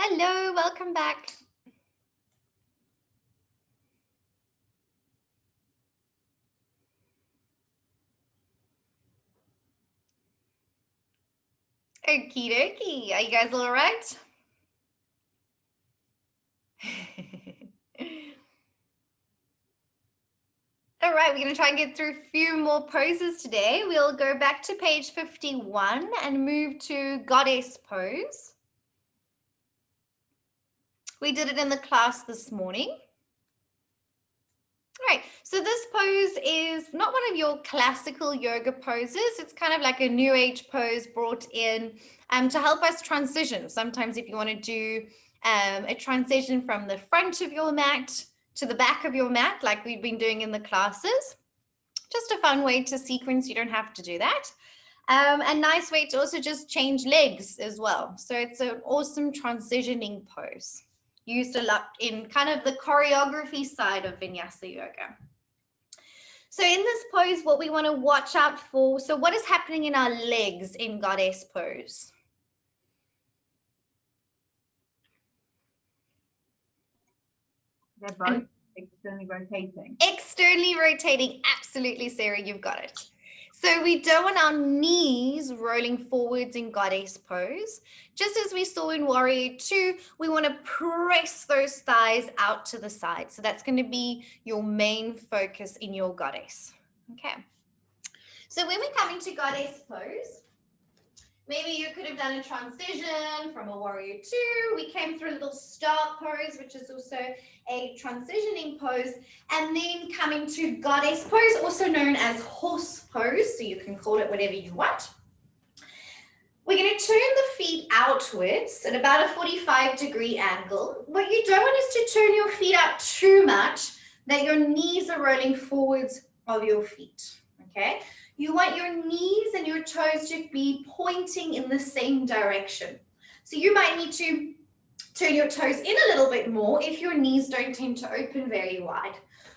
Hello, welcome back. Okie dokie. Are you guys all right? All right, we're going to try and get through a few more poses today. We'll go back to page 51 and move to goddess pose. We did it in the class this morning. All right, so this pose is not one of your classical yoga poses. It's kind of like a new age pose brought in to help us transition. Sometimes if you want to do a transition from the front of your mat to the back of your mat, like we've been doing in the classes. Just a fun way to sequence. You don't have to do that. And nice way to also just change legs as well. So it's an awesome transitioning pose. Used a lot in kind of the choreography side of Vinyasa Yoga. So in this pose, what we want to watch out for, so what is happening in our legs in goddess pose? They're both externally rotating. Externally rotating, absolutely, Sarah, you've got it. So we don't want our knees rolling forwards in goddess pose. Just as we saw in Warrior 2, we want to press those thighs out to the side. So that's going to be your main focus in your goddess. Okay. So when we come into goddess pose, maybe you could have done a transition from a Warrior 2. We came through a little start pose, which is also a transitioning pose, and then coming to goddess pose, also known as horse pose, so you can call it whatever you want. We're going to turn the feet outwards at about a 45-degree angle. What you don't want is to turn your feet out too much that your knees are rolling forwards of your feet, okay? You want your knees and your toes to be pointing in the same direction. So you might need to turn your toes in a little bit more if your knees don't tend to open very wide.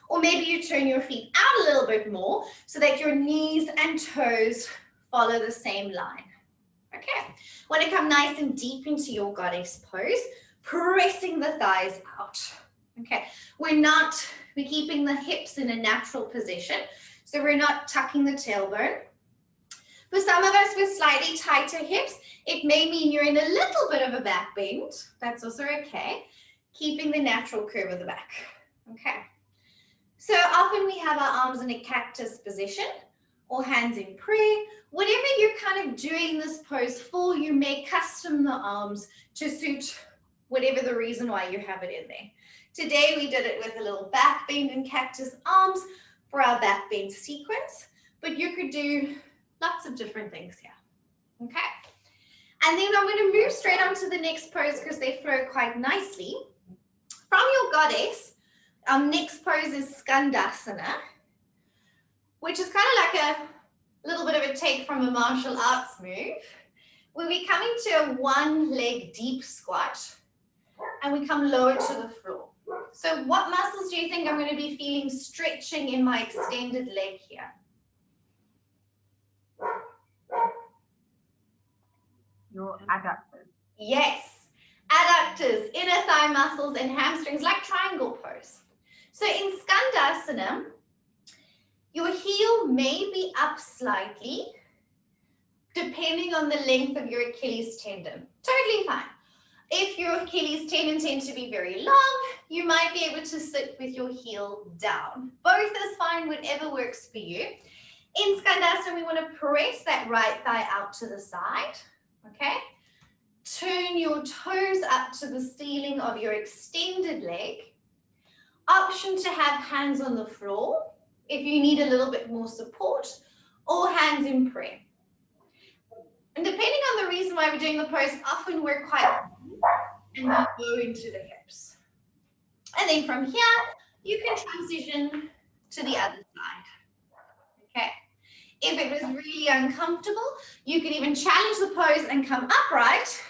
Or maybe you turn your feet out a little bit more so that your knees and toes follow the same line. Okay, want to come nice and deep into your goddess pose, pressing the thighs out. Okay, we're keeping the hips in a natural position. So we're not tucking the tailbone. For some of us with slightly tighter hips, it may mean you're in a little bit of a back bend. That's also okay. Keeping the natural curve of the back. Okay. So often we have our arms in a cactus position or hands in prayer. Whatever you're kind of doing this pose for, you may custom the arms to suit whatever the reason why you have it in there. Today we did it with a little back bend and cactus arms for our back bend sequence, but you could do lots of different things here. Okay. And then I'm going to move straight on to the next pose because they flow quite nicely. From your goddess, our next pose is Skandasana, which is kind of like a little bit of a take from a martial arts move. We'll be coming to a one-leg deep squat, and we come lower to the floor. So what muscles do you think I'm going to be feeling stretching in my extended leg here? Your adductors. Yes, adductors, inner thigh muscles and hamstrings, like triangle pose. So in Skandasana, your heel may be up slightly, depending on the length of your Achilles tendon. Totally fine. If your Achilles tendon tends to be very long, you might be able to sit with your heel down. Both is fine, whatever works for you. In Skandasana, we want to press that right thigh out to the side, okay? Turn your toes up to the ceiling of your extended leg. Option to have hands on the floor if you need a little bit more support, or hands in prayer. And depending on the reason why we're doing the pose, often we're quite and we go into the hips. And then from here, you can transition to the other side. Okay. If it was really uncomfortable, you can even challenge the pose and come upright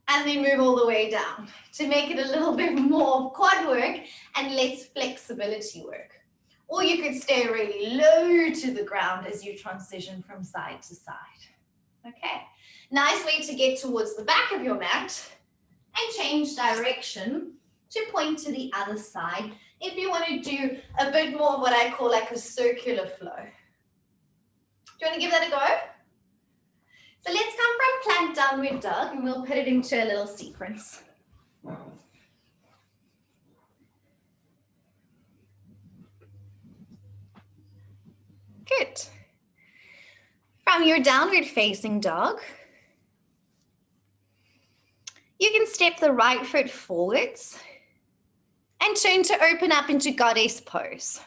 and then move all the way down to make it a little bit more quad work and less flexibility work. Or you could stay really low to the ground as you transition from side to side. Okay, nice way to get towards the back of your mat and change direction to point to the other side if you want to do a bit more of what I call like a circular flow. Do you want to give that a go? So let's come from plank downward dog and we'll put it into a little sequence. Good. From your downward facing dog, you can step the right foot forwards and turn to open up into goddess pose.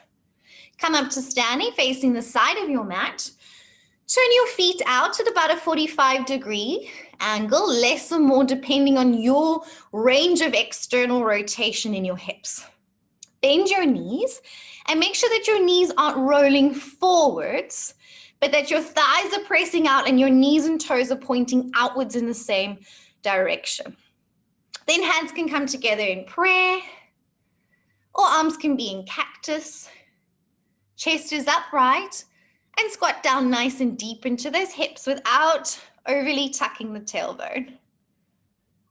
Come up to standing facing the side of your mat. Turn your feet out at about a 45-degree angle, less or more depending on your range of external rotation in your hips. Bend your knees and make sure that your knees aren't rolling forwards, but that your thighs are pressing out and your knees and toes are pointing outwards in the same direction. Then hands can come together in prayer, or arms can be in cactus. Chest is upright, and squat down nice and deep into those hips without overly tucking the tailbone.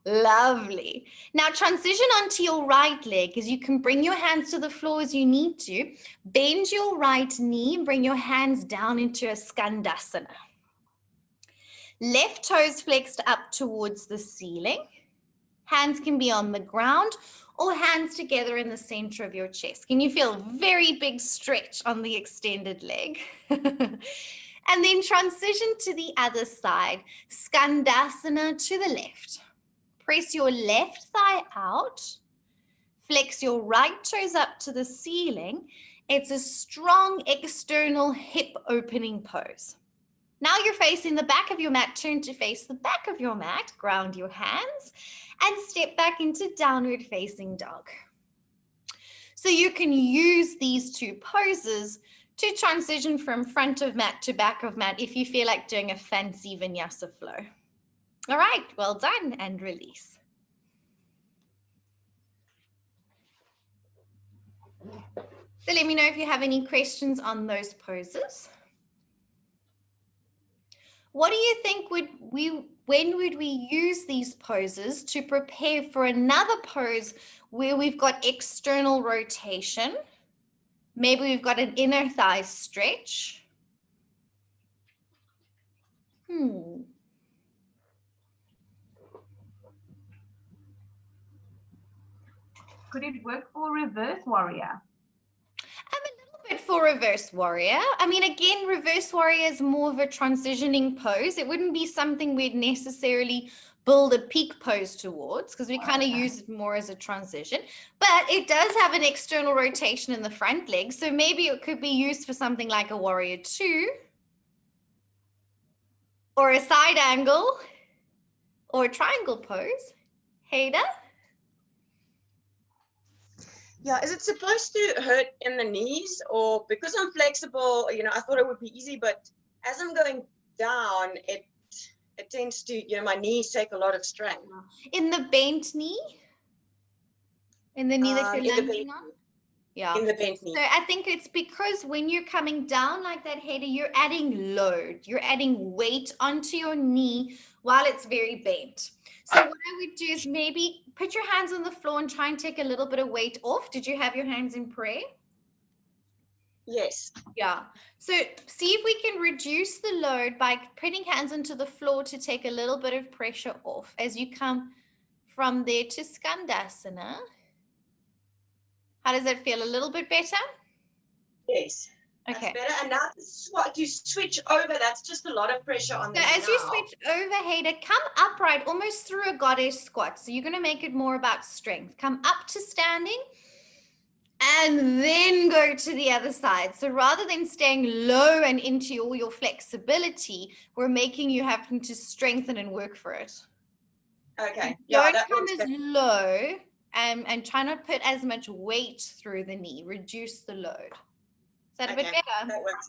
Lovely. Now transition onto your right leg as you can bring your hands to the floor as you need to. Bend your right knee and bring your hands down into a skandasana. Left toes flexed up towards the ceiling. Hands can be on the ground or hands together in the center of your chest. Can you feel a very big stretch on the extended leg? And then transition to the other side. Skandasana to the left. Press your left thigh out. Flex your right toes up to the ceiling. It's a strong external hip opening pose. Now you're facing the back of your mat. Turn to face the back of your mat. Ground your hands and step back into downward facing dog. So you can use these two poses to transition from front of mat to back of mat if you feel like doing a fancy vinyasa flow. All right, well done, and release. So let me know if you have any questions on those poses. What do you think when would we use these poses to prepare for another pose where we've got external rotation? Maybe we've got an inner thigh stretch. Could it work for reverse warrior? For reverse warrior. I mean, again, reverse warrior is more of a transitioning pose. It wouldn't be something we'd necessarily build a peak pose towards because we kind of use it more as a transition, but it does have an external rotation in the front leg. So maybe it could be used for something like a warrior 2 or a side angle or a triangle pose. Haida? Yeah, is it supposed to hurt in the knees, or because I'm flexible, you know, I thought it would be easy, but as I'm going down, it tends to, you know, my knees take a lot of strain. In the bent knee? In the knee that you're landing on? Yeah. In the bent knee. So I think it's because when you're coming down like that, Haida, you're adding load. You're adding weight onto your knee while it's very bent. So what I would do is maybe put your hands on the floor and try and take a little bit of weight off. Did you have your hands in prayer? Yes. Yeah. So see if we can reduce the load by putting hands onto the floor to take a little bit of pressure off as you come from there to Skandasana. How does that feel? A little bit better? Yes. Okay. That's better. And now to switch over, that's just a lot of pressure on the So knee as you now. switch over, Haida, come upright, almost through a goddess squat. So you're going to make it more about strength. Come up to standing and then go to the other side. So rather than staying low and into all your flexibility, we're making you having to strengthen and work for it. Okay. Yeah, Don't that come works as better. low and try not put as much weight through the knee. Reduce the load. Is that a bit better? That works.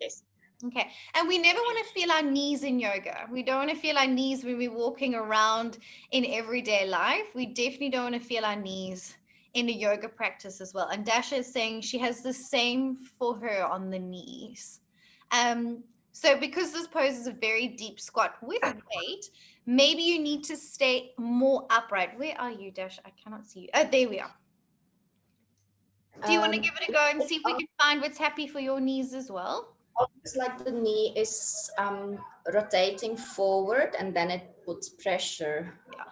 Yes. Okay, and we never want to feel our knees in yoga. We don't want to feel our knees when we're walking around in everyday life. We definitely don't want to feel our knees in a yoga practice as well. And Dasha is saying she has the same for her on the knees. So because this pose is a very deep squat with weight, maybe you need to stay more upright. Where are you, Dash? I cannot see you. Oh, there we are. Do you want to give it a go and see if we can find what's happy for your knees as well? It's like the knee is rotating forward and then it puts pressure. Yeah.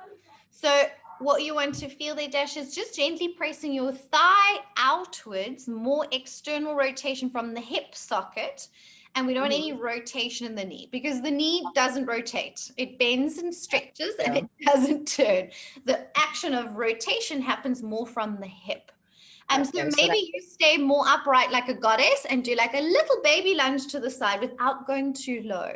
So what you want to feel there, Dash, is just gently pressing your thigh outwards, more external rotation from the hip socket. And we don't want any rotation in the knee because the knee doesn't rotate. It bends and stretches and it doesn't turn. The action of rotation happens more from the hip. So maybe you stay more upright like a goddess and do like a little baby lunge to the side without going too low.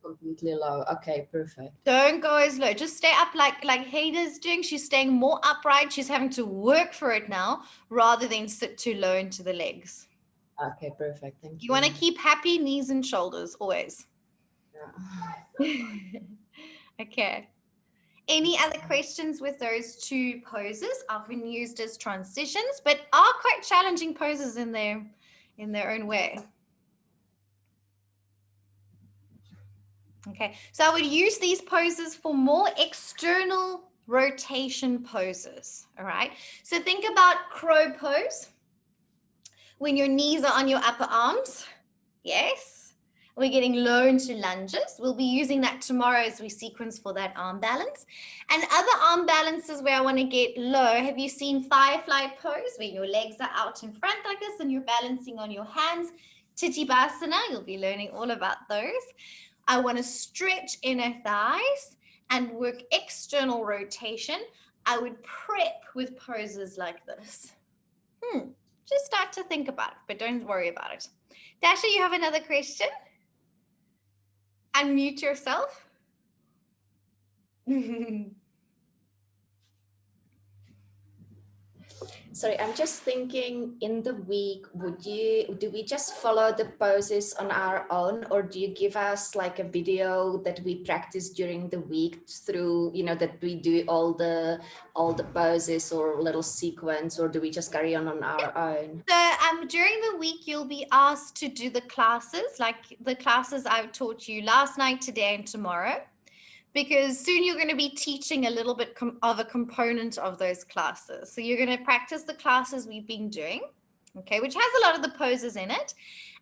Completely low. Okay, perfect. Don't go as low. Just stay up like Heida's doing. She's staying more upright. She's having to work for it now rather than sit too low into the legs. Okay, perfect. Thank you. You want to keep happy knees and shoulders always. Yeah. Okay. Any other questions with those two poses, often used as transitions, but are quite challenging poses in their own way? Okay, so I would use these poses for more external rotation poses, all right? So think about crow pose, when your knees are on your upper arms, yes? We're getting low into lunges. We'll be using that tomorrow as we sequence for that arm balance. And other arm balances where I want to get low, have you seen firefly pose, where your legs are out in front like this and you're balancing on your hands? Titibhasana, you'll be learning all about those. I want to stretch inner thighs and work external rotation. I would prep with poses like this. Just start to think about it, but don't worry about it. Dasha, you have another question? Unmute yourself. Sorry, I'm just thinking in the week, do we just follow the poses on our own, or do you give us like a video that we practice during the week through, that we do all the poses or little sequence, or do we just carry on our own? So during the week, you'll be asked to do the classes, like the classes I taught you last night, today, and tomorrow. Because soon you're going to be teaching a little bit of a component of those classes. So you're going to practice the classes we've been doing, okay, which has a lot of the poses in it.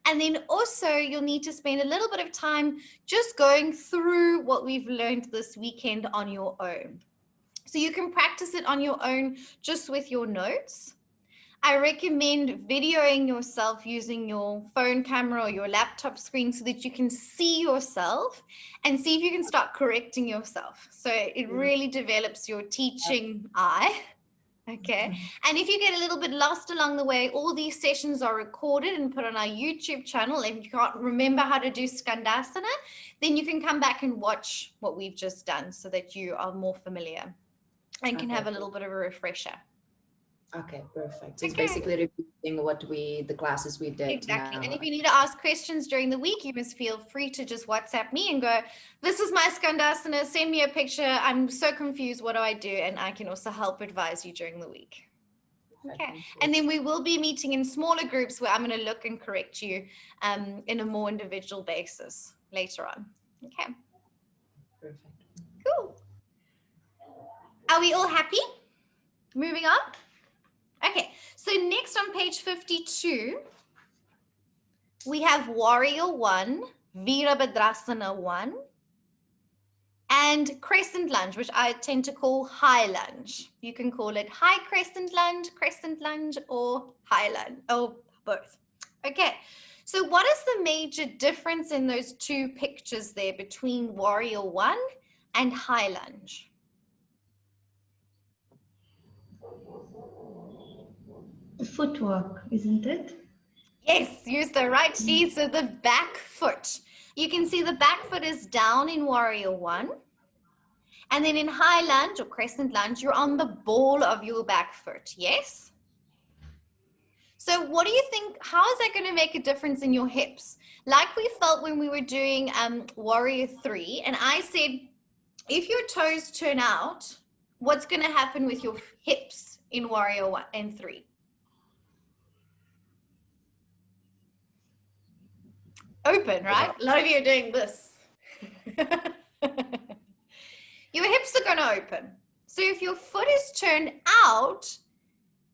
And then also you'll need to spend a little bit of time just going through what we've learned this weekend on your own. So you can practice it on your own just with your notes. I recommend videoing yourself using your phone camera or your laptop screen so that you can see yourself and see if you can start correcting yourself. So it really develops your teaching eye. Okay. And if you get a little bit lost along the way, all these sessions are recorded and put on our YouTube channel. If you can't remember how to do Skandasana, then you can come back and watch what we've just done so that you are more familiar and can have a little bit of a refresher. Okay, perfect. So it's basically repeating the classes we did. Exactly. Now. And if you need to ask questions during the week, you must feel free to just WhatsApp me and go, this is my Skandasana, send me a picture. I'm so confused. What do I do? And I can also help advise you during the week. Okay. And then we will be meeting in smaller groups where I'm going to look and correct you in a more individual basis later on. Okay. Perfect. Cool. Are we all happy? Moving on. Okay, so next on page 52, we have Warrior 1, Virabhadrasana 1, and Crescent Lunge, which I tend to call High Lunge. You can call it High Crescent Lunge, or High Lunge, or both. Okay, so what is the major difference in those two pictures there between Warrior 1 and High Lunge? The footwork, isn't it? Yes, use the right knee, so the back foot. You can see the back foot is down in Warrior 1. And then in High Lunge or Crescent Lunge, you're on the ball of your back foot, yes? So what do you think, how is that going to make a difference in your hips? Like we felt when we were doing Warrior 3, and I said, if your toes turn out, what's going to happen with your hips in Warrior 1 and 3? Open, right? A lot of you are doing this. your hips are going to open. So if your foot is turned out,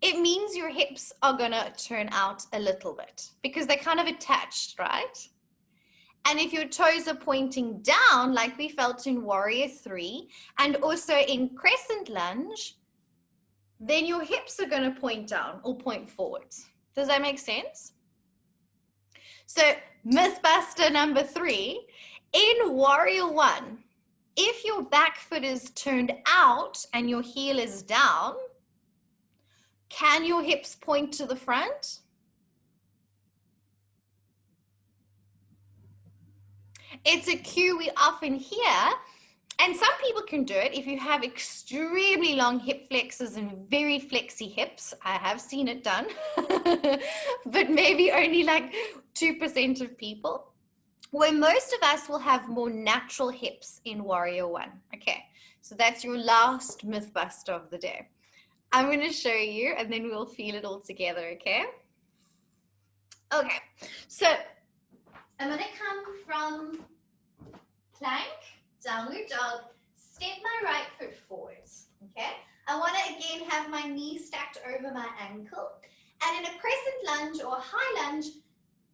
it means your hips are going to turn out a little bit because they're kind of attached, right? And if your toes are pointing down, like we felt in Warrior 3, and also in Crescent Lunge, then your hips are going to point down or point forwards. Does that make sense? So Mythbuster number 3, in Warrior 1, if your back foot is turned out and your heel is down, can your hips point to the front? It's a cue we often hear, and some people can do it if you have extremely long hip flexors and very flexy hips. I have seen it done, but maybe only like 2% of people. Where most of us will have more natural hips in Warrior 1. Okay, so that's your last Mythbuster of the day. I'm going to show you and then we'll feel it all together, okay? Okay, so I'm going to come from plank, downward dog, step my right foot forwards, okay? I want to again have my knee stacked over my ankle. And in a crescent lunge or high lunge,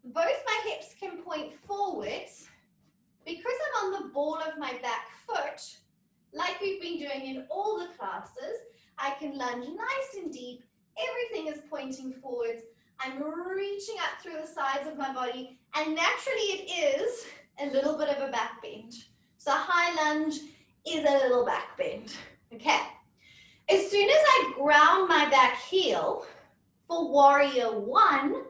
both my hips can point forwards. Because I'm on the ball of my back foot, like we've been doing in all the classes, I can lunge nice and deep. Everything is pointing forwards. I'm reaching up through the sides of my body, and naturally it is a little bit of a back bend. So high lunge is a little back bend, okay? As soon as I ground my back heel for Warrior 1,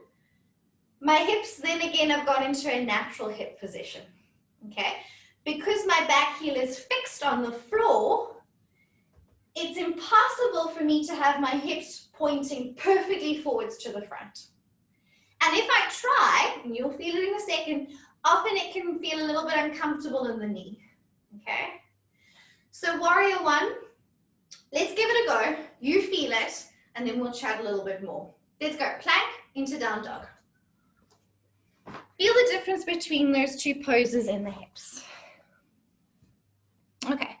my hips then again have got into a natural hip position, okay? Because my back heel is fixed on the floor, it's impossible for me to have my hips pointing perfectly forwards to the front. And if I try, and you'll feel it in a second, often it can feel a little bit uncomfortable in the knee, okay? So Warrior 1, let's give it a go. You feel it, and then we'll chat a little bit more. Let's go, plank into down dog. Feel the difference between those two poses in the hips. Okay,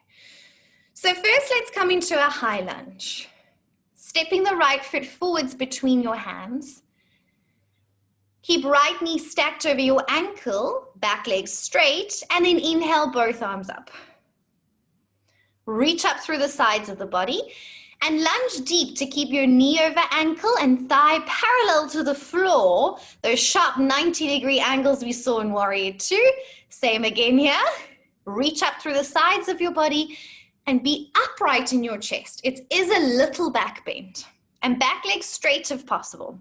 so first let's come into a high lunge. Stepping the right foot forwards between your hands. Keep right knee stacked over your ankle, back leg straight, and then inhale both arms up. Reach up through the sides of the body and lunge deep to keep your knee over ankle and thigh parallel to the floor. Those sharp 90-degree angles we saw in Warrior 2. Same again here. Reach up through the sides of your body and be upright in your chest. It is a little back bend and back leg straight if possible.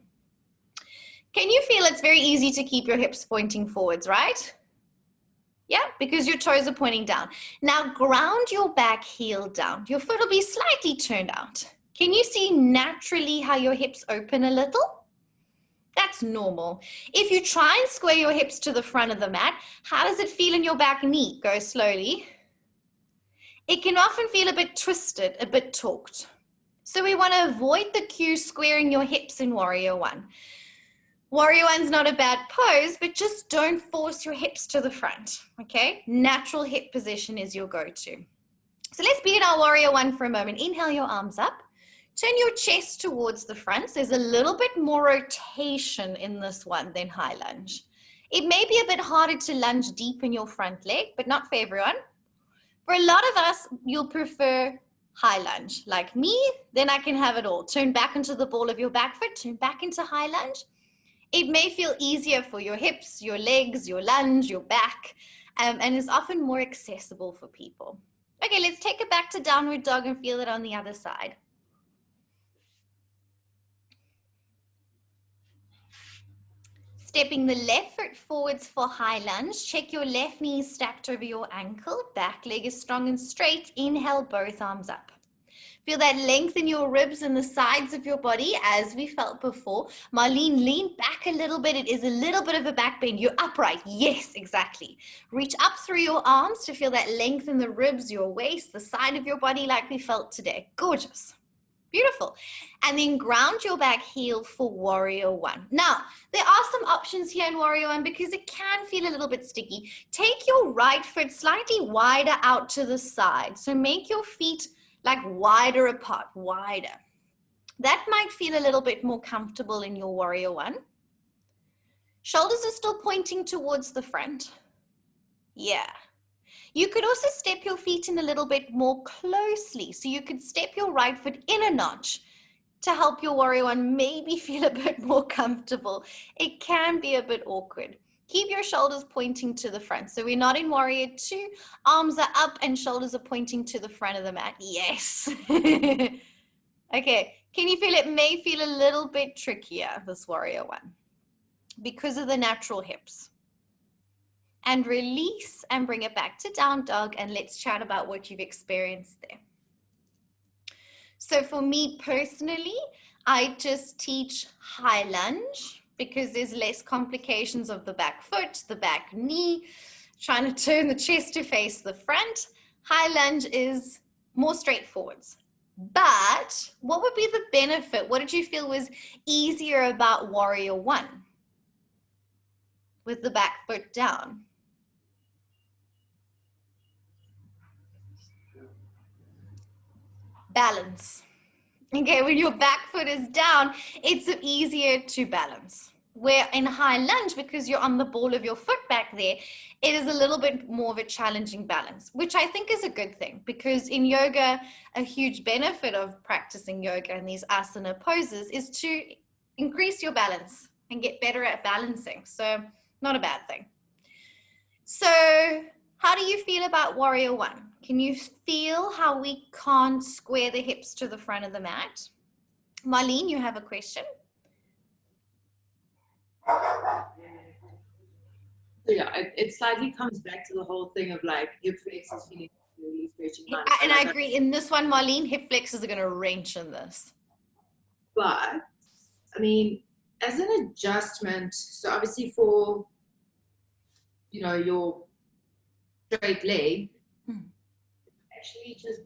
Can you feel it's very easy to keep your hips pointing forwards, right? Yeah, because your toes are pointing down. Now ground your back heel down. Your foot will be slightly turned out. Can you see naturally how your hips open a little? That's normal. If you try and square your hips to the front of the mat, how does it feel in your back knee? Go slowly. It can often feel a bit twisted, a bit torqued. So we want to avoid the cue squaring your hips in Warrior 1. Warrior 1's not a bad pose, but just don't force your hips to the front, okay? Natural hip position is your go-to. So let's be in our Warrior 1 for a moment. Inhale your arms up. Turn your chest towards the front. So there's a little bit more rotation in this one than high lunge. It may be a bit harder to lunge deep in your front leg, but not for everyone. For a lot of us, you'll prefer high lunge. Like me, then I can have it all. Turn back into the ball of your back foot, turn back into high lunge. It may feel easier for your hips, your legs, your lunge, your back, and is often more accessible for people. Okay, let's take it back to downward dog and feel it on the other side. Stepping the left foot forwards for high lunge. Check your left knee stacked over your ankle. Back leg is strong and straight. Inhale, both arms up. Feel that length in your ribs and the sides of your body as we felt before. Marlene, lean back a little bit. It is a little bit of a back bend. You're upright. Yes, exactly. Reach up through your arms to feel that length in the ribs, your waist, the side of your body like we felt today. Gorgeous. Beautiful. And then ground your back heel for warrior one. Now, there are some options here in warrior one because it can feel a little bit sticky. Take your right foot slightly wider out to the side. So make your feet like wider apart, wider. That might feel a little bit more comfortable in your warrior one. Shoulders are still pointing towards the front. Yeah. You could also step your feet in a little bit more closely. So you could step your right foot in a notch to help your warrior one maybe feel a bit more comfortable. It can be a bit awkward. Keep your shoulders pointing to the front. So we're not in warrior two. Arms are up and shoulders are pointing to the front of the mat. Yes. Okay. Can you feel it may feel a little bit trickier, this warrior one, because of the natural hips? And release and bring it back to down dog, and let's chat about what you've experienced there. So for me personally, I just teach high lunge because there's less complications of the back foot, the back knee, trying to turn the chest to face the front. High lunge is more straightforward. But what would be the benefit? What did you feel was easier about warrior one with the back foot down? Balance. Okay, when your back foot is down, it's easier to balance. Where in high lunge, because you're on the ball of your foot back there, it is a little bit more of a challenging balance, which I think is a good thing, because in yoga, a huge benefit of practicing yoga and these asana poses is to increase your balance and get better at balancing. So not a bad thing. So how do you feel about warrior one? Can you feel how we can't square the hips to the front of the mat? Marlene, you have a question? So yeah, it slightly comes back to the whole thing of like hip flexors feeling really stretching out. And I agree. In this one, Marlene, hip flexors are going to wrench in this. But, I mean, as an adjustment, so obviously for, you know, your straight leg, actually just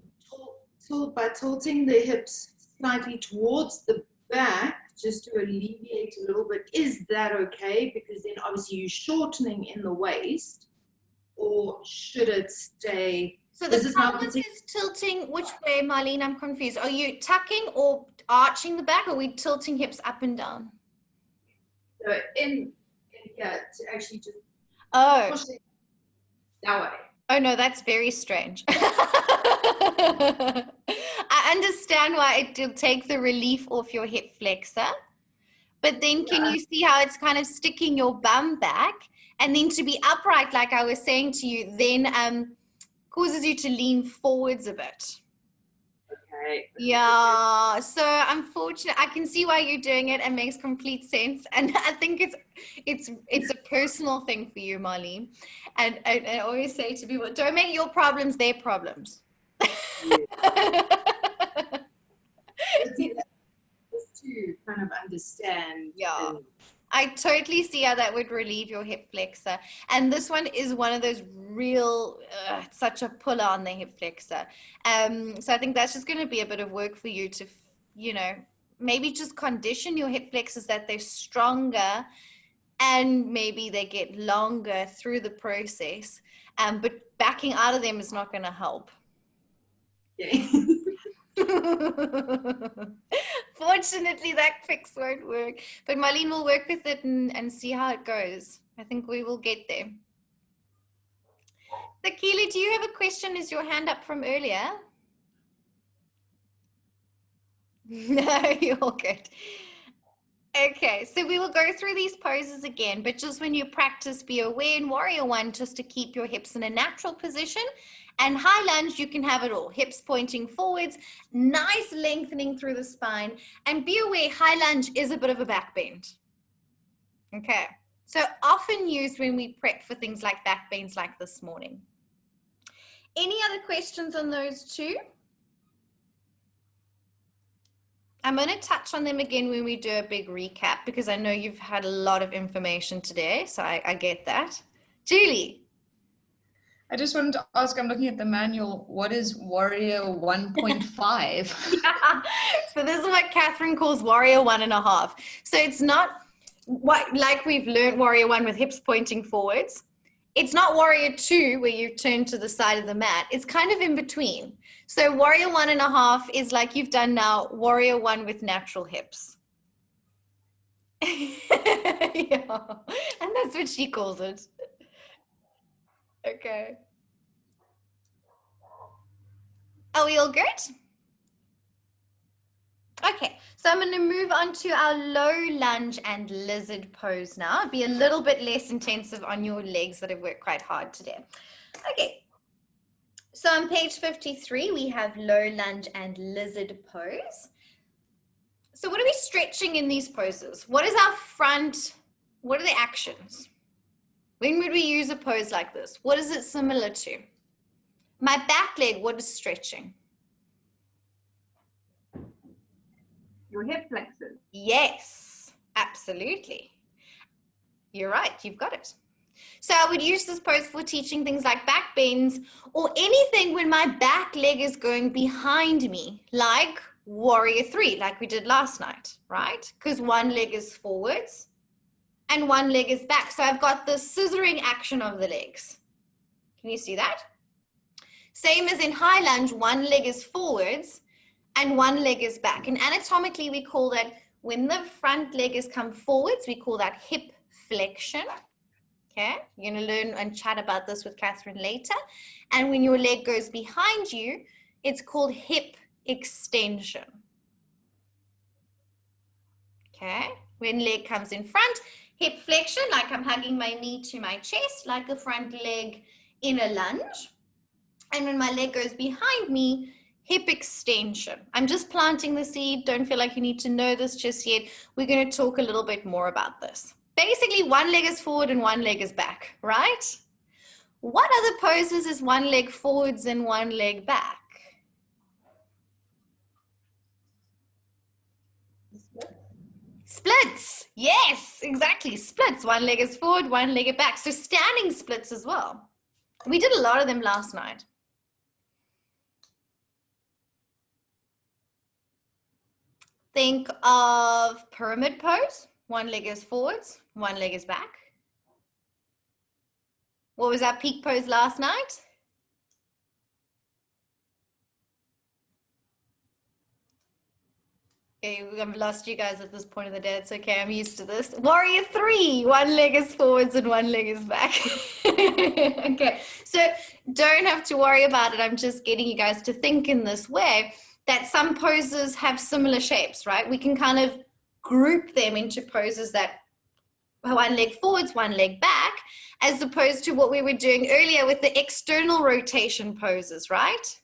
tilt by tilting the hips slightly towards the back, just to alleviate a little bit. Is that okay? Because then obviously you're shortening in the waist, or should it stay? So the problem is tilting which way, Marlene? I'm confused. Are you tucking or arching the back, or are we tilting hips up and down? So yeah, to actually just push it that way. Oh no, that's very strange. I understand why it will take the relief off your hip flexor, but then can you see how it's kind of sticking your bum back, and then to be upright, like I was saying to you, then causes you to lean forwards a bit. Okay. Yeah, so unfortunately, I can see why you're doing it. It makes complete sense, and I think it's a personal thing for you, Marlene. And I always say to people, don't make your problems their problems. Just to kind of understand. Yeah. I totally see how that would relieve your hip flexor. And this one is one of those real, such a puller on the hip flexor. So I think that's just going to be a bit of work for you to, you know, maybe just condition your hip flexors that they're stronger and maybe they get longer through the process. But backing out of them is not going to help. Fortunately, that fix won't work, but Marlene will work with it and see how it goes. I think we will get there. Sakila, do you have a question? Is your hand up from earlier? No, you're all good. Okay, so we will go through these poses again, but just when you practice, be aware in warrior one just to keep your hips in a natural position. And high lunge, you can have it all. Hips pointing forwards, nice lengthening through the spine. And be aware, high lunge is a bit of a back bend. Okay, so often used when we prep for things like back bends like this morning. Any other questions on those two? I'm going to touch on them again when we do a big recap, because I know you've had a lot of information today, so I get that. Julie? I just wanted to ask, I'm looking at the manual, what is Warrior 1.5? Yeah. So this is what Catherine calls Warrior 1.5. So it's not what, like we've learned Warrior 1 with hips pointing forwards. It's not Warrior 2 where you turn to the side of the mat. It's kind of in between. So Warrior 1.5 is like you've done now, Warrior 1 with natural hips. Yeah. And that's what she calls it. Okay. Are we all good? Okay, so I'm going to move on to our low lunge and lizard pose now. Be a little bit less intensive on your legs that have worked quite hard today. Okay, so on page 53, we have low lunge and lizard pose. So what are we stretching in these poses? What is our front? What are the actions? When would we use a pose like this? What is it similar to? My back leg, what is stretching? Your hip flexors. Yes, absolutely. You're right, you've got it. So I would use this pose for teaching things like back bends or anything when my back leg is going behind me, like Warrior 3, like we did last night, right? Because one leg is forwards and one leg is back. So I've got the scissoring action of the legs. Can you see that? Same as in high lunge, one leg is forwards and one leg is back. And anatomically, we call that, when the front leg is come forwards, we call that hip flexion. Okay, you're going to learn and chat about this with Catherine later. And when your leg goes behind you, it's called hip extension. Okay, when leg comes in front, hip flexion, like I'm hugging my knee to my chest, like the front leg in a lunge. And when my leg goes behind me, hip extension. I'm just planting the seed. Don't feel like you need to know this just yet. We're going to talk a little bit more about this. Basically, one leg is forward and one leg is back, right? What other poses is one leg forwards and one leg back? Splits. Yes, exactly. Splits. One leg is forward, one leg is back. So standing splits as well. We did a lot of them last night. Think of pyramid pose. One leg is forwards, one leg is back. What was our peak pose last night? Okay, I've lost you guys at this point of the day. It's okay, I'm used to this. Warrior 3, one leg is forwards and one leg is back. Okay, so don't have to worry about it. I'm just getting you guys to think in this way that some poses have similar shapes, right? We can kind of group them into poses that one leg forwards, one leg back, as opposed to what we were doing earlier with the external rotation poses, right?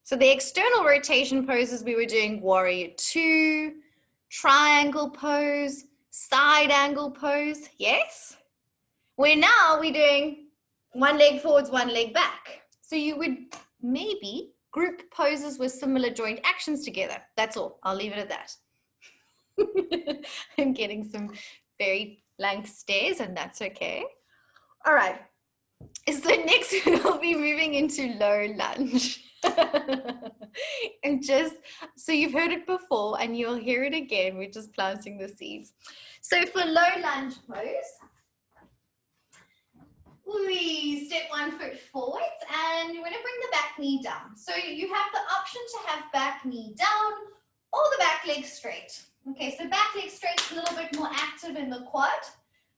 So the external rotation poses, we were doing Warrior 2, triangle pose, side angle pose, yes? Where now we're doing one leg forwards, one leg back. So you would maybe group poses with similar joint actions together. That's all. I'll leave it at that. I'm getting some very blank stares, and that's okay. All right. So next we'll be moving into low lunge. And just so you've heard it before and you'll hear it again, we're just planting the seeds. So for low lunge pose, we step 1 foot forwards and you're going to bring the back knee down. So you have the option to have back knee down or the back leg straight. Okay, so back leg straight is a little bit more active in the quad.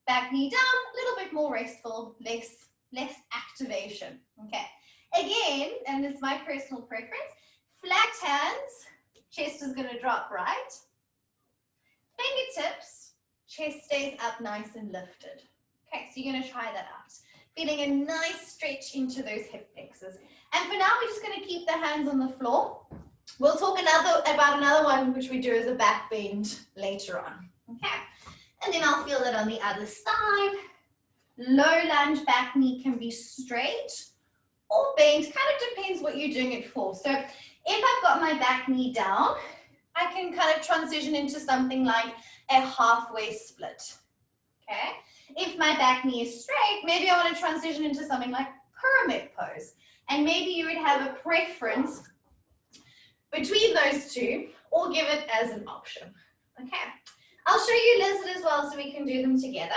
Back knee down, a little bit more restful, less activation. Okay, again, and it's my personal preference, flat hands, chest is going to drop, right? Fingertips, chest stays up nice and lifted. Okay, so you're going to try that out. Feeling a nice stretch into those hip flexors. And for now, we're just going to keep the hands on the floor. We'll talk about another one, which we do as a back bend later on. Okay, and then I'll feel it on the other side. Low lunge back knee can be straight or bent, kind of depends what you're doing it for. So if I've got my back knee down, I can kind of transition into something like a halfway split. Okay, if my back knee is straight, maybe I want to transition into something like pyramid pose. And maybe you would have a preference between those two, or give it as an option. Okay, I'll show you lizard as well so we can do them together.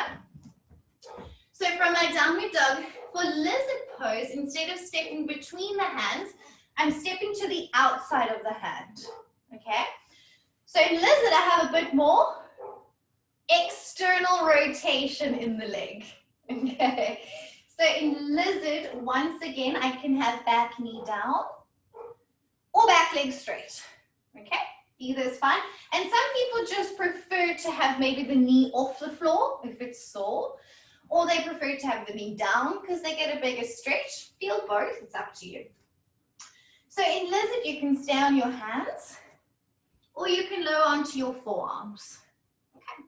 So from my downward dog, for lizard pose, instead of stepping between the hands, I'm stepping to the outside of the hand. Okay, so in lizard I have a bit more external rotation in the leg. Okay, so in lizard, once again, I can have back knee down or back leg straight. Okay, either is fine. And some people just prefer to have maybe the knee off the floor if it's sore, or they prefer to have the knee down because they get a bigger stretch. Feel both, it's up to you. So in lizard, you can stay on your hands, or you can lower onto your forearms. Okay.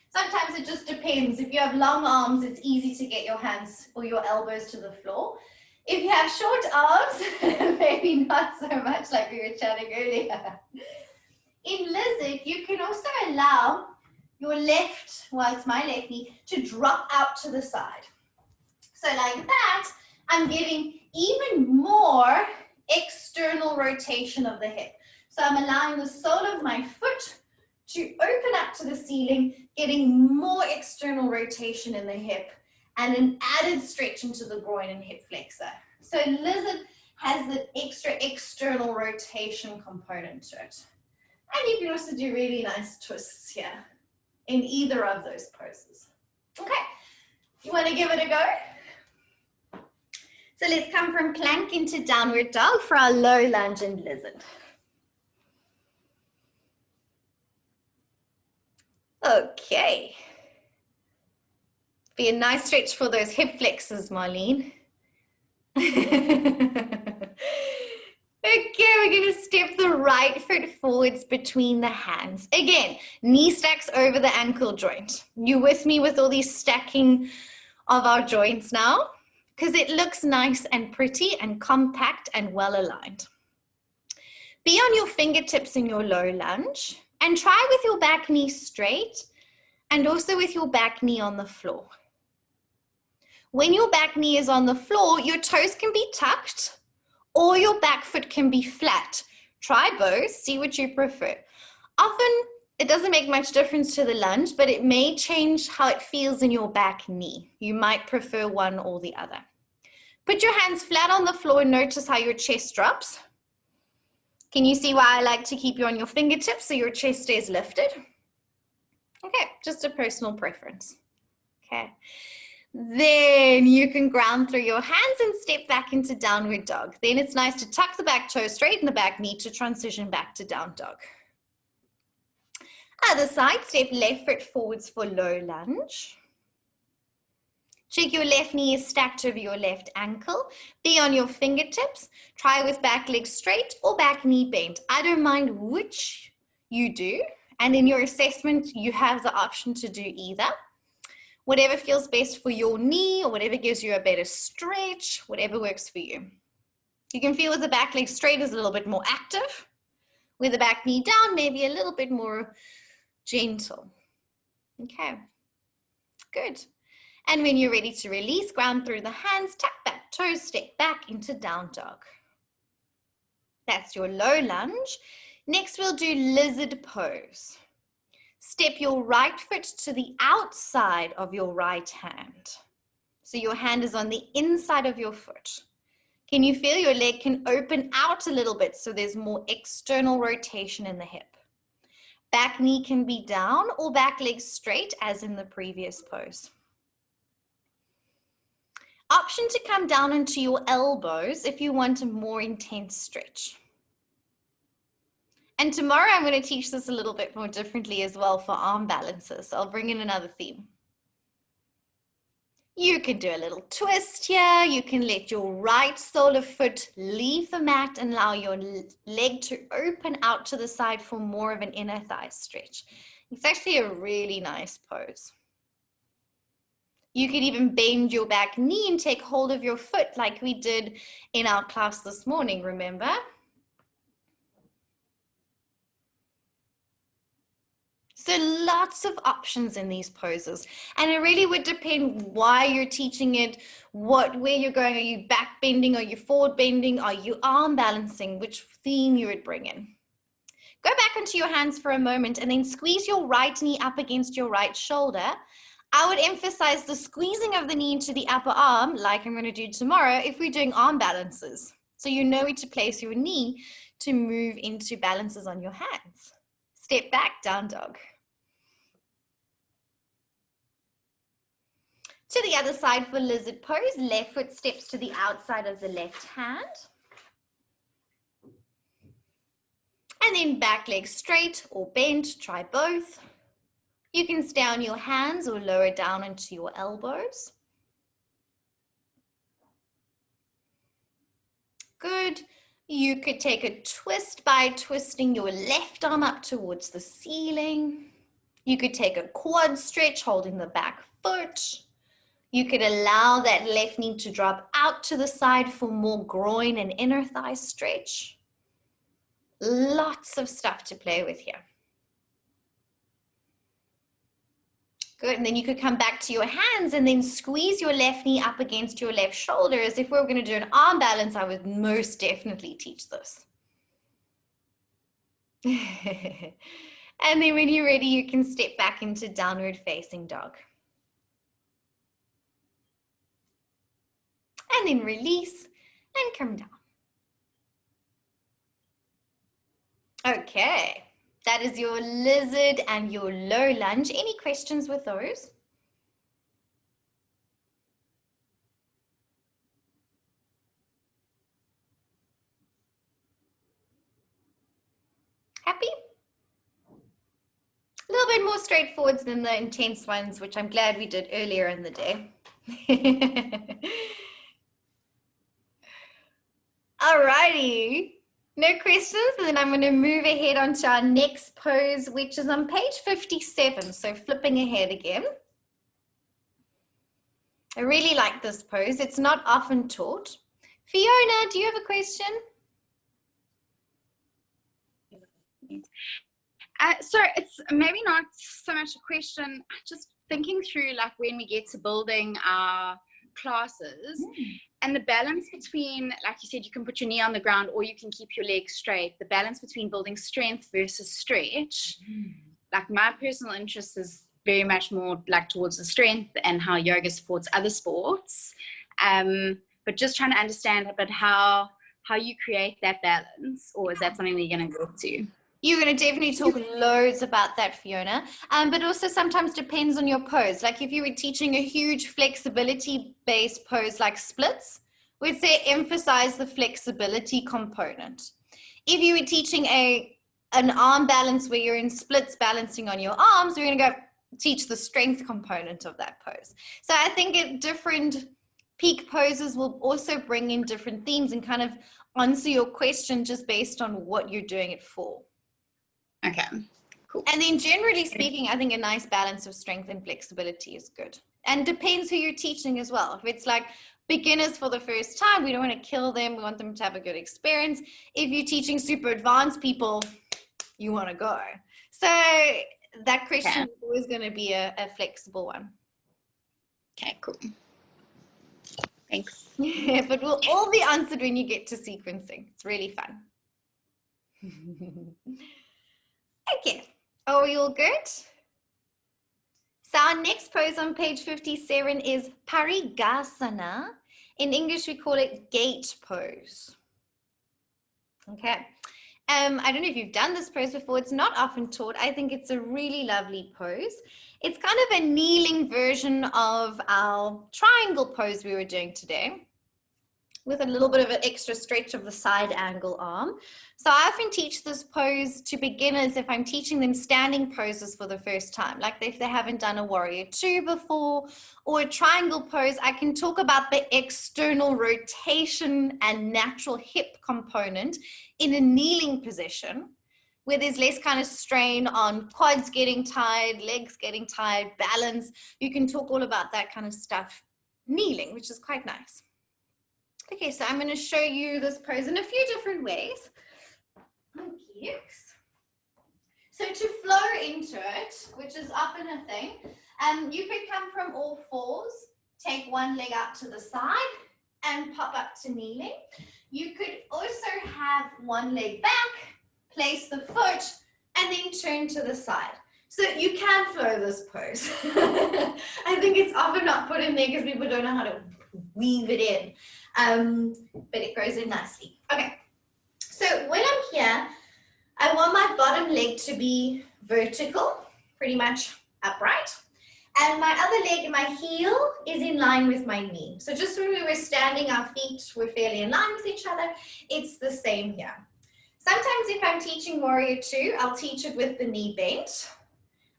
Sometimes it just depends. If you have long arms, it's easy to get your hands or your elbows to the floor. If you have short arms, maybe not so much, like we were chatting earlier. In lizard, you can also allow your left, well, it's my left knee, to drop out to the side. So like that, I'm getting even more external rotation of the hip. So I'm allowing the sole of my foot to open up to the ceiling, getting more external rotation in the hip and an added stretch into the groin and hip flexor. So lizard has the extra external rotation component to it. And you can also do really nice twists here in either of those poses. Okay, you want to give it a go? So let's come from plank into downward dog for our low lunge and lizard. Okay. Be a nice stretch for those hip flexors, Marlene. Okay, we're going to step the right foot forwards between the hands. Again, knee stacks over the ankle joint. You with me with all these stacking of our joints now? Because it looks nice and pretty and compact and well aligned. Be on your fingertips in your low lunge and try with your back knee straight and also with your back knee on the floor. When your back knee is on the floor, your toes can be tucked or your back foot can be flat. Try both, see what you prefer. Often, it doesn't make much difference to the lunge, but it may change how it feels in your back knee. You might prefer one or the other. Put your hands flat on the floor and notice how your chest drops. Can you see why I like to keep you on your fingertips so your chest stays lifted? Okay, just a personal preference. Okay. Then you can ground through your hands and step back into downward dog. Then it's nice to tuck the back toe, straighten the back knee to transition back to down dog. Other side, step left foot forwards for low lunge. Check your left knee is stacked over your left ankle. Be on your fingertips. Try with back leg straight or back knee bent. I don't mind which you do. And in your assessment, you have the option to do either. Whatever feels best for your knee or whatever gives you a better stretch, whatever works for you. You can feel with the back leg straight is a little bit more active. With the back knee down, maybe a little bit more gentle. Okay, good. And when you're ready to release, ground through the hands, tuck back toes, step back into down dog. That's your low lunge. Next, we'll do lizard pose. Step your right foot to the outside of your right hand. So your hand is on the inside of your foot. Can you feel your leg can open out a little bit so there's more external rotation in the hip? Back knee can be down or back leg straight as in the previous pose. Option to come down into your elbows if you want a more intense stretch. And tomorrow I'm going to teach this a little bit more differently as well for arm balances. So I'll bring in another theme. You can do a little twist here. You can let your right sole of foot leave the mat and allow your leg to open out to the side for more of an inner thigh stretch. It's actually a really nice pose. You could even bend your back knee and take hold of your foot like we did in our class this morning, remember? So lots of options in these poses, and it really would depend why you're teaching it, where you're going. Are you back bending? Are you forward bending? Are you arm balancing? Which theme you would bring in. Go back onto your hands for a moment and then squeeze your right knee up against your right shoulder. I would emphasize the squeezing of the knee into the upper arm, like I'm going to do tomorrow if we're doing arm balances. So you know where to place your knee to move into balances on your hands. Step back, down dog. To the other side for lizard pose, left foot steps to the outside of the left hand. And then back leg straight or bent, try both. You can stay on your hands or lower down into your elbows. Good. You could take a twist by twisting your left arm up towards the ceiling. You could take a quad stretch holding the back foot. You could allow that left knee to drop out to the side for more groin and inner thigh stretch. Lots of stuff to play with here. Good, and then you could come back to your hands and then squeeze your left knee up against your left shoulder. As if we were going to do an arm balance, I would most definitely teach this. And then when you're ready, you can step back into downward facing dog. And then release and come down. Okay, that is your lizard and your low lunge. Any questions with those? Happy? A little bit more straightforward than the intense ones, which I'm glad we did earlier in the day. Alrighty, no questions, and then I'm going to move ahead onto our next pose, which is on page 57, so flipping ahead again. I really like this pose. It's not often taught. Fiona, do you have a question? So it's maybe not so much a question, just thinking through like when we get to building our classes and the balance between, like you said, you can put your knee on the ground or you can keep your legs straight, the balance between building strength versus stretch. Like my personal interest is very much more like towards the strength and how yoga supports other sports. But just trying to understand a bit how you create that balance, or is that something that you're going to go to? You're going to definitely talk loads about that, Fiona, but also sometimes depends on your pose. Like if you were teaching a huge flexibility-based pose like splits, we'd say emphasize the flexibility component. If you were teaching an arm balance where you're in splits balancing on your arms, we're going to go teach the strength component of that pose. So I think different peak poses will also bring in different themes and kind of answer your question just based on what you're doing it for. Okay, cool. And then generally speaking, I think a nice balance of strength and flexibility is good. And depends who you're teaching as well. If it's like beginners for the first time, we don't want to kill them. We want them to have a good experience. If you're teaching super advanced people, you want to go. So that question is always going to be a flexible one. Okay, cool. Thanks. Yeah, but we'll all be answered when you get to sequencing. It's really fun. Okay, are we all good? So our next pose on page 57 is Parigasana. In English, we call it gate pose. Okay. I don't know if you've done this pose before. It's not often taught. I think it's a really lovely pose. It's kind of a kneeling version of our triangle pose we were doing today, with a little bit of an extra stretch of the side angle arm. So I often teach this pose to beginners if I'm teaching them standing poses for the first time, like if they haven't done a warrior two before or a triangle pose. I can talk about the external rotation and natural hip component in a kneeling position where there's less kind of strain on quads getting tired, legs getting tired, balance. You can talk all about that kind of stuff kneeling, which is quite nice. Okay, so I'm going to show you this pose in a few different ways. So to flow into it, which is often a thing, you could come from all fours, take one leg out to the side and pop up to kneeling. You could also have one leg back, place the foot, and then turn to the side. So you can flow this pose. I think it's often not put in there because people don't know how to weave it in, but it goes in nicely. Okay, so when I'm here, I want my bottom leg to be vertical, pretty much upright. And my other leg, my heel, is in line with my knee. So just when we were standing, our feet were fairly in line with each other. It's the same here. Sometimes if I'm teaching Warrior 2, I'll teach it with the knee bent.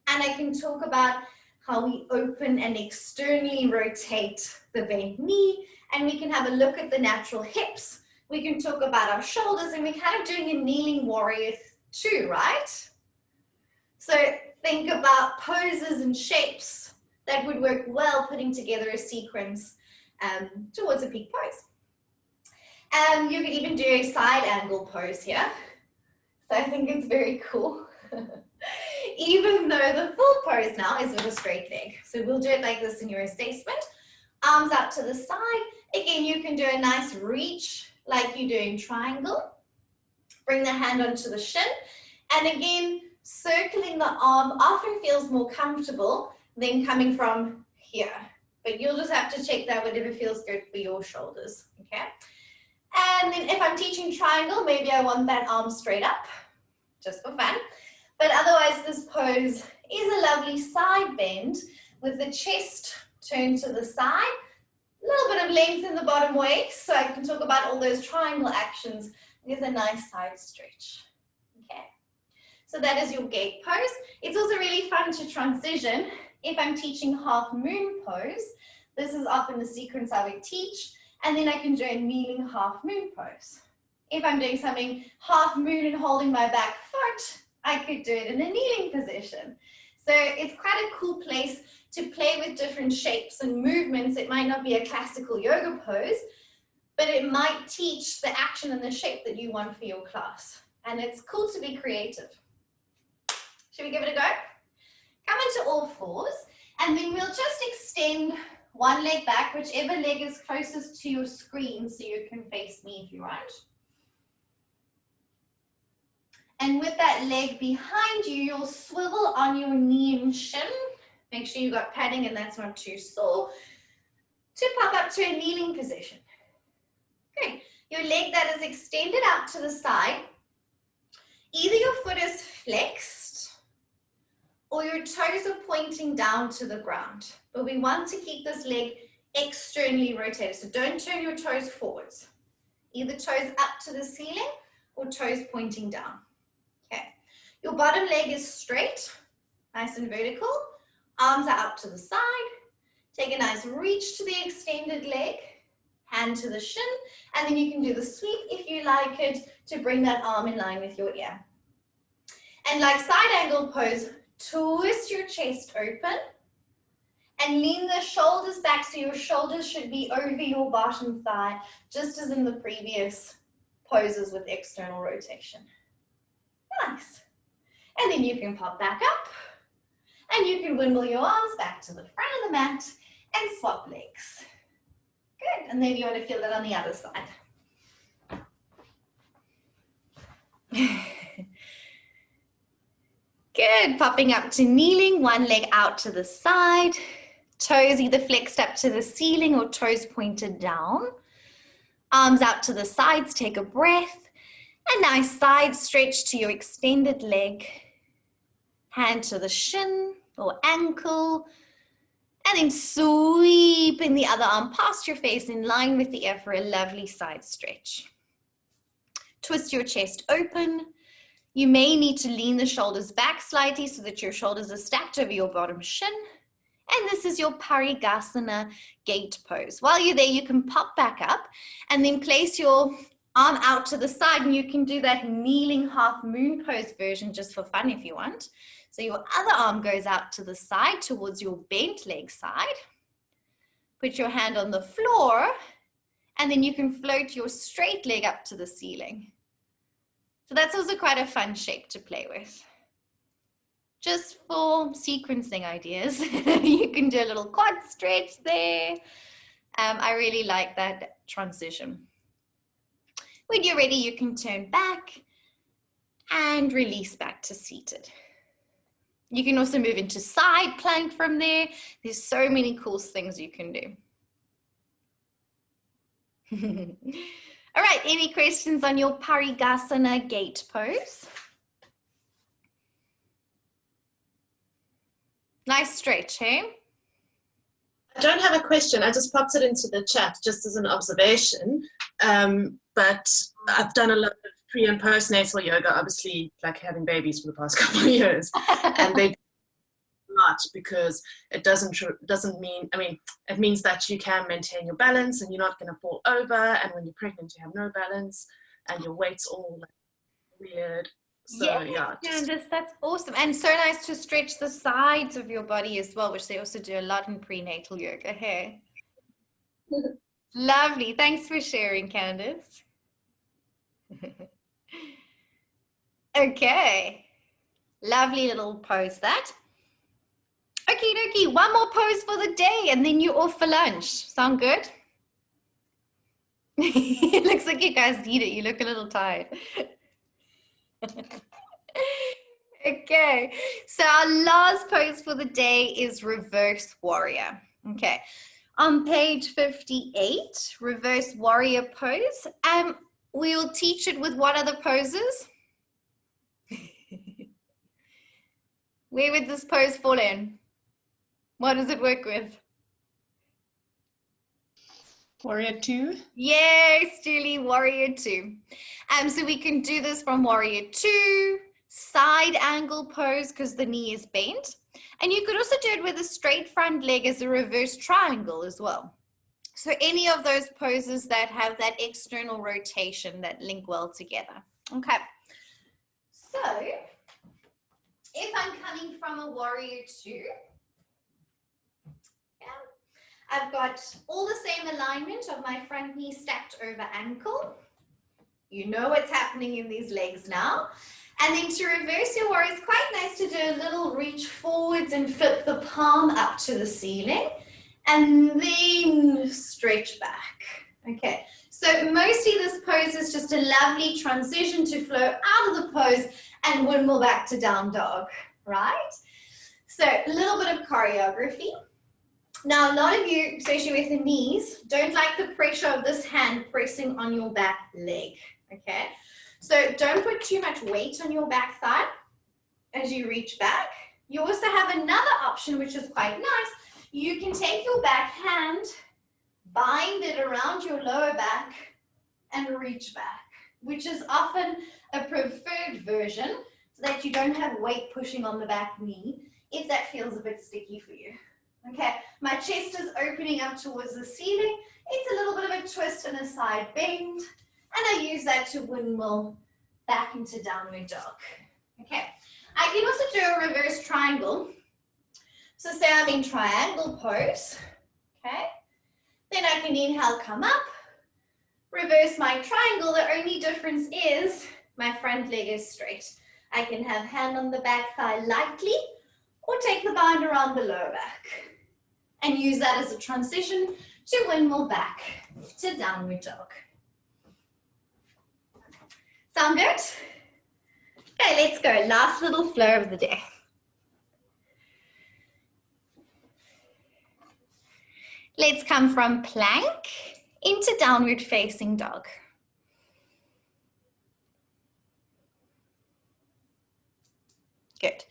And I can talk about how we open and externally rotate the bent knee. And we can have a look at the natural hips. We can talk about our shoulders, and we're kind of doing a kneeling Warrior 2, right? So think about poses and shapes that would work well putting together a sequence towards a peak pose. You could even do a side angle pose here. So I think it's very cool. Even though the full pose now is with a straight leg. So we'll do it like this in your assessment. Arms out to the side. Again, you can do a nice reach like you do in triangle. Bring the hand onto the shin. And again, circling the arm often feels more comfortable than coming from here. But you'll just have to check that whatever feels good for your shoulders, okay? And then if I'm teaching triangle, maybe I want that arm straight up, just for fun. But otherwise, this pose is a lovely side bend with the chest turned to the side. A little bit of length in the bottom waist, so I can talk about all those triangle actions with a nice side stretch, okay? So that is your gate pose. It's also really fun to transition. If I'm teaching half moon pose, this is often the sequence I would teach, and then I can do a kneeling half moon pose. If I'm doing something half moon and holding my back foot, I could do it in a kneeling position. So it's quite a cool place to play with different shapes and movements. It might not be a classical yoga pose, but it might teach the action and the shape that you want for your class. And it's cool to be creative. Should we give it a go? Come into all fours, and then we'll just extend one leg back, whichever leg is closest to your screen, so you can face me if you want. And with that leg behind you, you'll swivel on your knee and shin. Make sure you've got padding and that's not too sore. To pop up to a kneeling position. Okay, your leg that is extended out to the side. Either your foot is flexed or your toes are pointing down to the ground. But we want to keep this leg externally rotated. So don't turn your toes forwards. Either toes up to the ceiling or toes pointing down. Okay, your bottom leg is straight, nice and vertical. Arms are out to the side. Take a nice reach to the extended leg. Hand to the shin. And then you can do the sweep if you like it to bring that arm in line with your ear. And like side angle pose, twist your chest open and lean the shoulders back, so your shoulders should be over your bottom thigh, just as in the previous poses with external rotation. Nice. And then you can pop back up and you can wimble your arms back to the front of the mat and swap legs. Good. And then you want to feel that on the other side. Good. Popping up to kneeling, one leg out to the side. Toes either flexed up to the ceiling or toes pointed down. Arms out to the sides, take a breath. A nice side stretch to your extended leg. Hand to the shin or ankle. And then sweeping the other arm past your face in line with the ear for a lovely side stretch. Twist your chest open. You may need to lean the shoulders back slightly so that your shoulders are stacked over your bottom shin. And this is your Parigasana gate pose. While you're there, you can pop back up and then place your arm out to the side, and you can do that kneeling half moon pose version just for fun if you want. So your other arm goes out to the side towards your bent leg side. Put your hand on the floor, and then you can float your straight leg up to the ceiling. So that's also quite a fun shape to play with. just for sequencing ideas. You can do a little quad stretch there. I really like that transition. When you're ready, you can turn back and release back to seated. You can also move into side plank from there. There's so many cool things you can do. All right, any questions on your Parigasana gate pose? Nice stretch, hey? I don't have a question. I just popped it into the chat just as an observation. But I've done a lot of pre and postnatal yoga, obviously, like having babies for the past couple of years, and they do a lot because it doesn't mean. I mean, it means that you can maintain your balance and you're not going to fall over. And when you're pregnant, you have no balance and your weight's all like weird. So yeah, Candace, that's awesome. And so nice to stretch the sides of your body as well, which they also do a lot in prenatal yoga. Hey, lovely. Thanks for sharing, Candace. Okay, lovely little pose that. Okie dokie, one more pose for the day and then you're off for lunch. Sound good? It looks like you guys need it. You look a little tired. Okay, so our last pose for the day is reverse warrior. Okay, on page 58, reverse warrior pose. We'll teach it with what other poses? Where would this pose fall in? What does it work with? Warrior 2. Yes, Julie, warrior 2. So we can do this from warrior 2, side angle pose because the knee is bent. And you could also do it with a straight front leg as a reverse triangle as well. So any of those poses that have that external rotation that link well together. Okay. So if I'm coming from a warrior 2, I've got all the same alignment of my front knee stacked over ankle. You know what's happening in these legs now. And then to reverse your warrior, it's quite nice to do a little reach forwards and flip the palm up to the ceiling and then stretch back. Okay, so mostly this pose is just a lovely transition to flow out of the pose and windmill back to down dog, right? So a little bit of choreography. Now, a lot of you, especially with the knees, don't like the pressure of this hand pressing on your back leg, okay? So don't put too much weight on your back thigh as you reach back. You also have another option, which is quite nice. You can take your back hand, bind it around your lower back, and reach back, which is often a preferred version so that you don't have weight pushing on the back knee if that feels a bit sticky for you. Okay, my chest is opening up towards the ceiling. It's a little bit of a twist and a side bend. And I use that to windmill back into downward dog. Okay, I can also do a reverse triangle. So say I'm in triangle pose. Okay, then I can inhale, come up, reverse my triangle. The only difference is my front leg is straight. I can have hand on the back thigh lightly or take the bind around the lower back. And use that as a transition to windmill back to downward dog. Sound good? Okay, let's go. Last little flow of the day. Let's come from plank into downward facing dog. Good.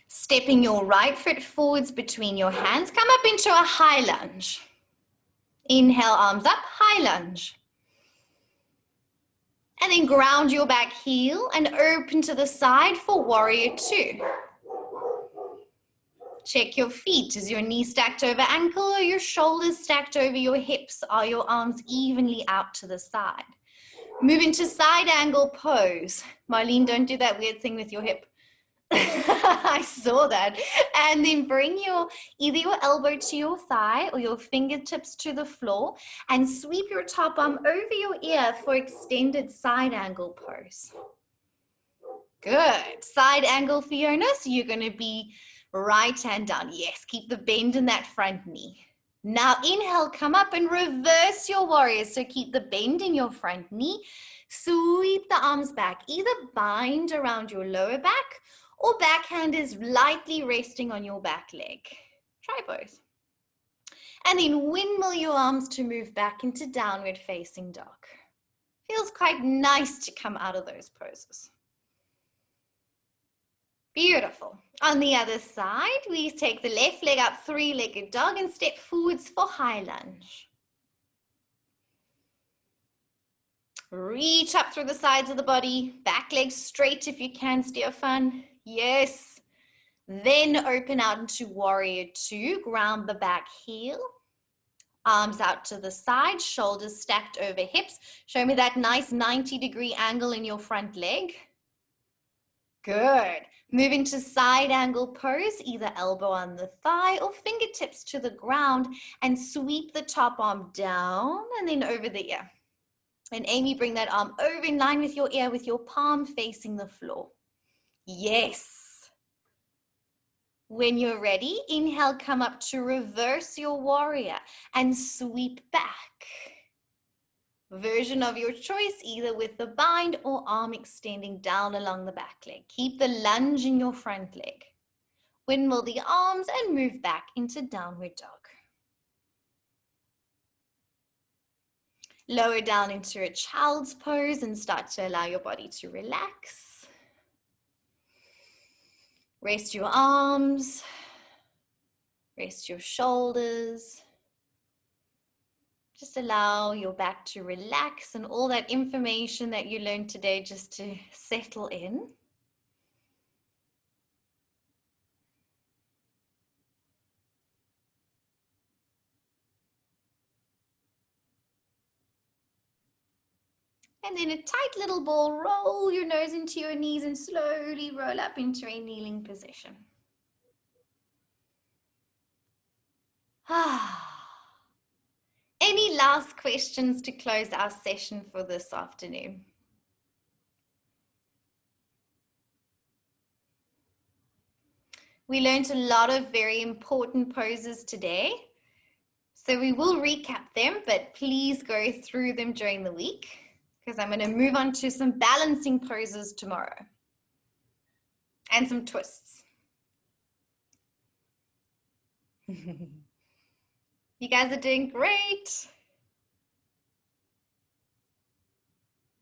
Stepping your right foot forwards between your hands, come up into a high lunge. Inhale, arms up, high lunge. And then ground your back heel and open to the side for warrior 2. Check your feet. Is your knee stacked over ankle or your shoulders stacked over your hips? Are your arms evenly out to the side? Move into side angle pose. Marlene, don't do that weird thing with your hip. I saw that. And then bring either your elbow to your thigh or your fingertips to the floor and sweep your top arm over your ear for extended side angle pose. Good. Side angle, Fiona. So you're going to be right hand down. Yes, keep the bend in that front knee. Now inhale, come up and reverse your warrior. So keep the bend in your front knee. Sweep the arms back. Either bind around your lower back or backhand is lightly resting on your back leg. Try both. And then windmill your arms to move back into downward facing dog. Feels quite nice to come out of those poses. Beautiful. On the other side, we take the left leg up, three-legged dog, and step forwards for high lunge. Reach up through the sides of the body, back leg straight if you can, Stefan. Yes. Then open out into warrior two, ground the back heel. Arms out to the side, shoulders stacked over hips. Show me that nice 90-degree angle in your front leg. Good. Moving to side angle pose, either elbow on the thigh or fingertips to the ground, and sweep the top arm down and then over the ear. And Amy, bring that arm over in line with your ear with your palm facing the floor. Yes. When you're ready, inhale, come up to reverse your warrior and sweep back. Version of your choice, either with the bind or arm extending down along the back leg. Keep the lunge in your front leg. Windmill the arms and move back into downward dog. Lower down into a child's pose and start to allow your body to relax. Rest your arms, rest your shoulders. Just allow your back to relax and all that information that you learned today just to settle in. And then a tight little ball, roll your nose into your knees and slowly roll up into a kneeling position. Any last questions to close our session for this afternoon? We learned a lot of very important poses today. So we will recap them, but please go through them during the week because I'm going to move on to some balancing poses tomorrow and some twists. You guys are doing great.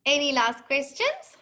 Any last questions?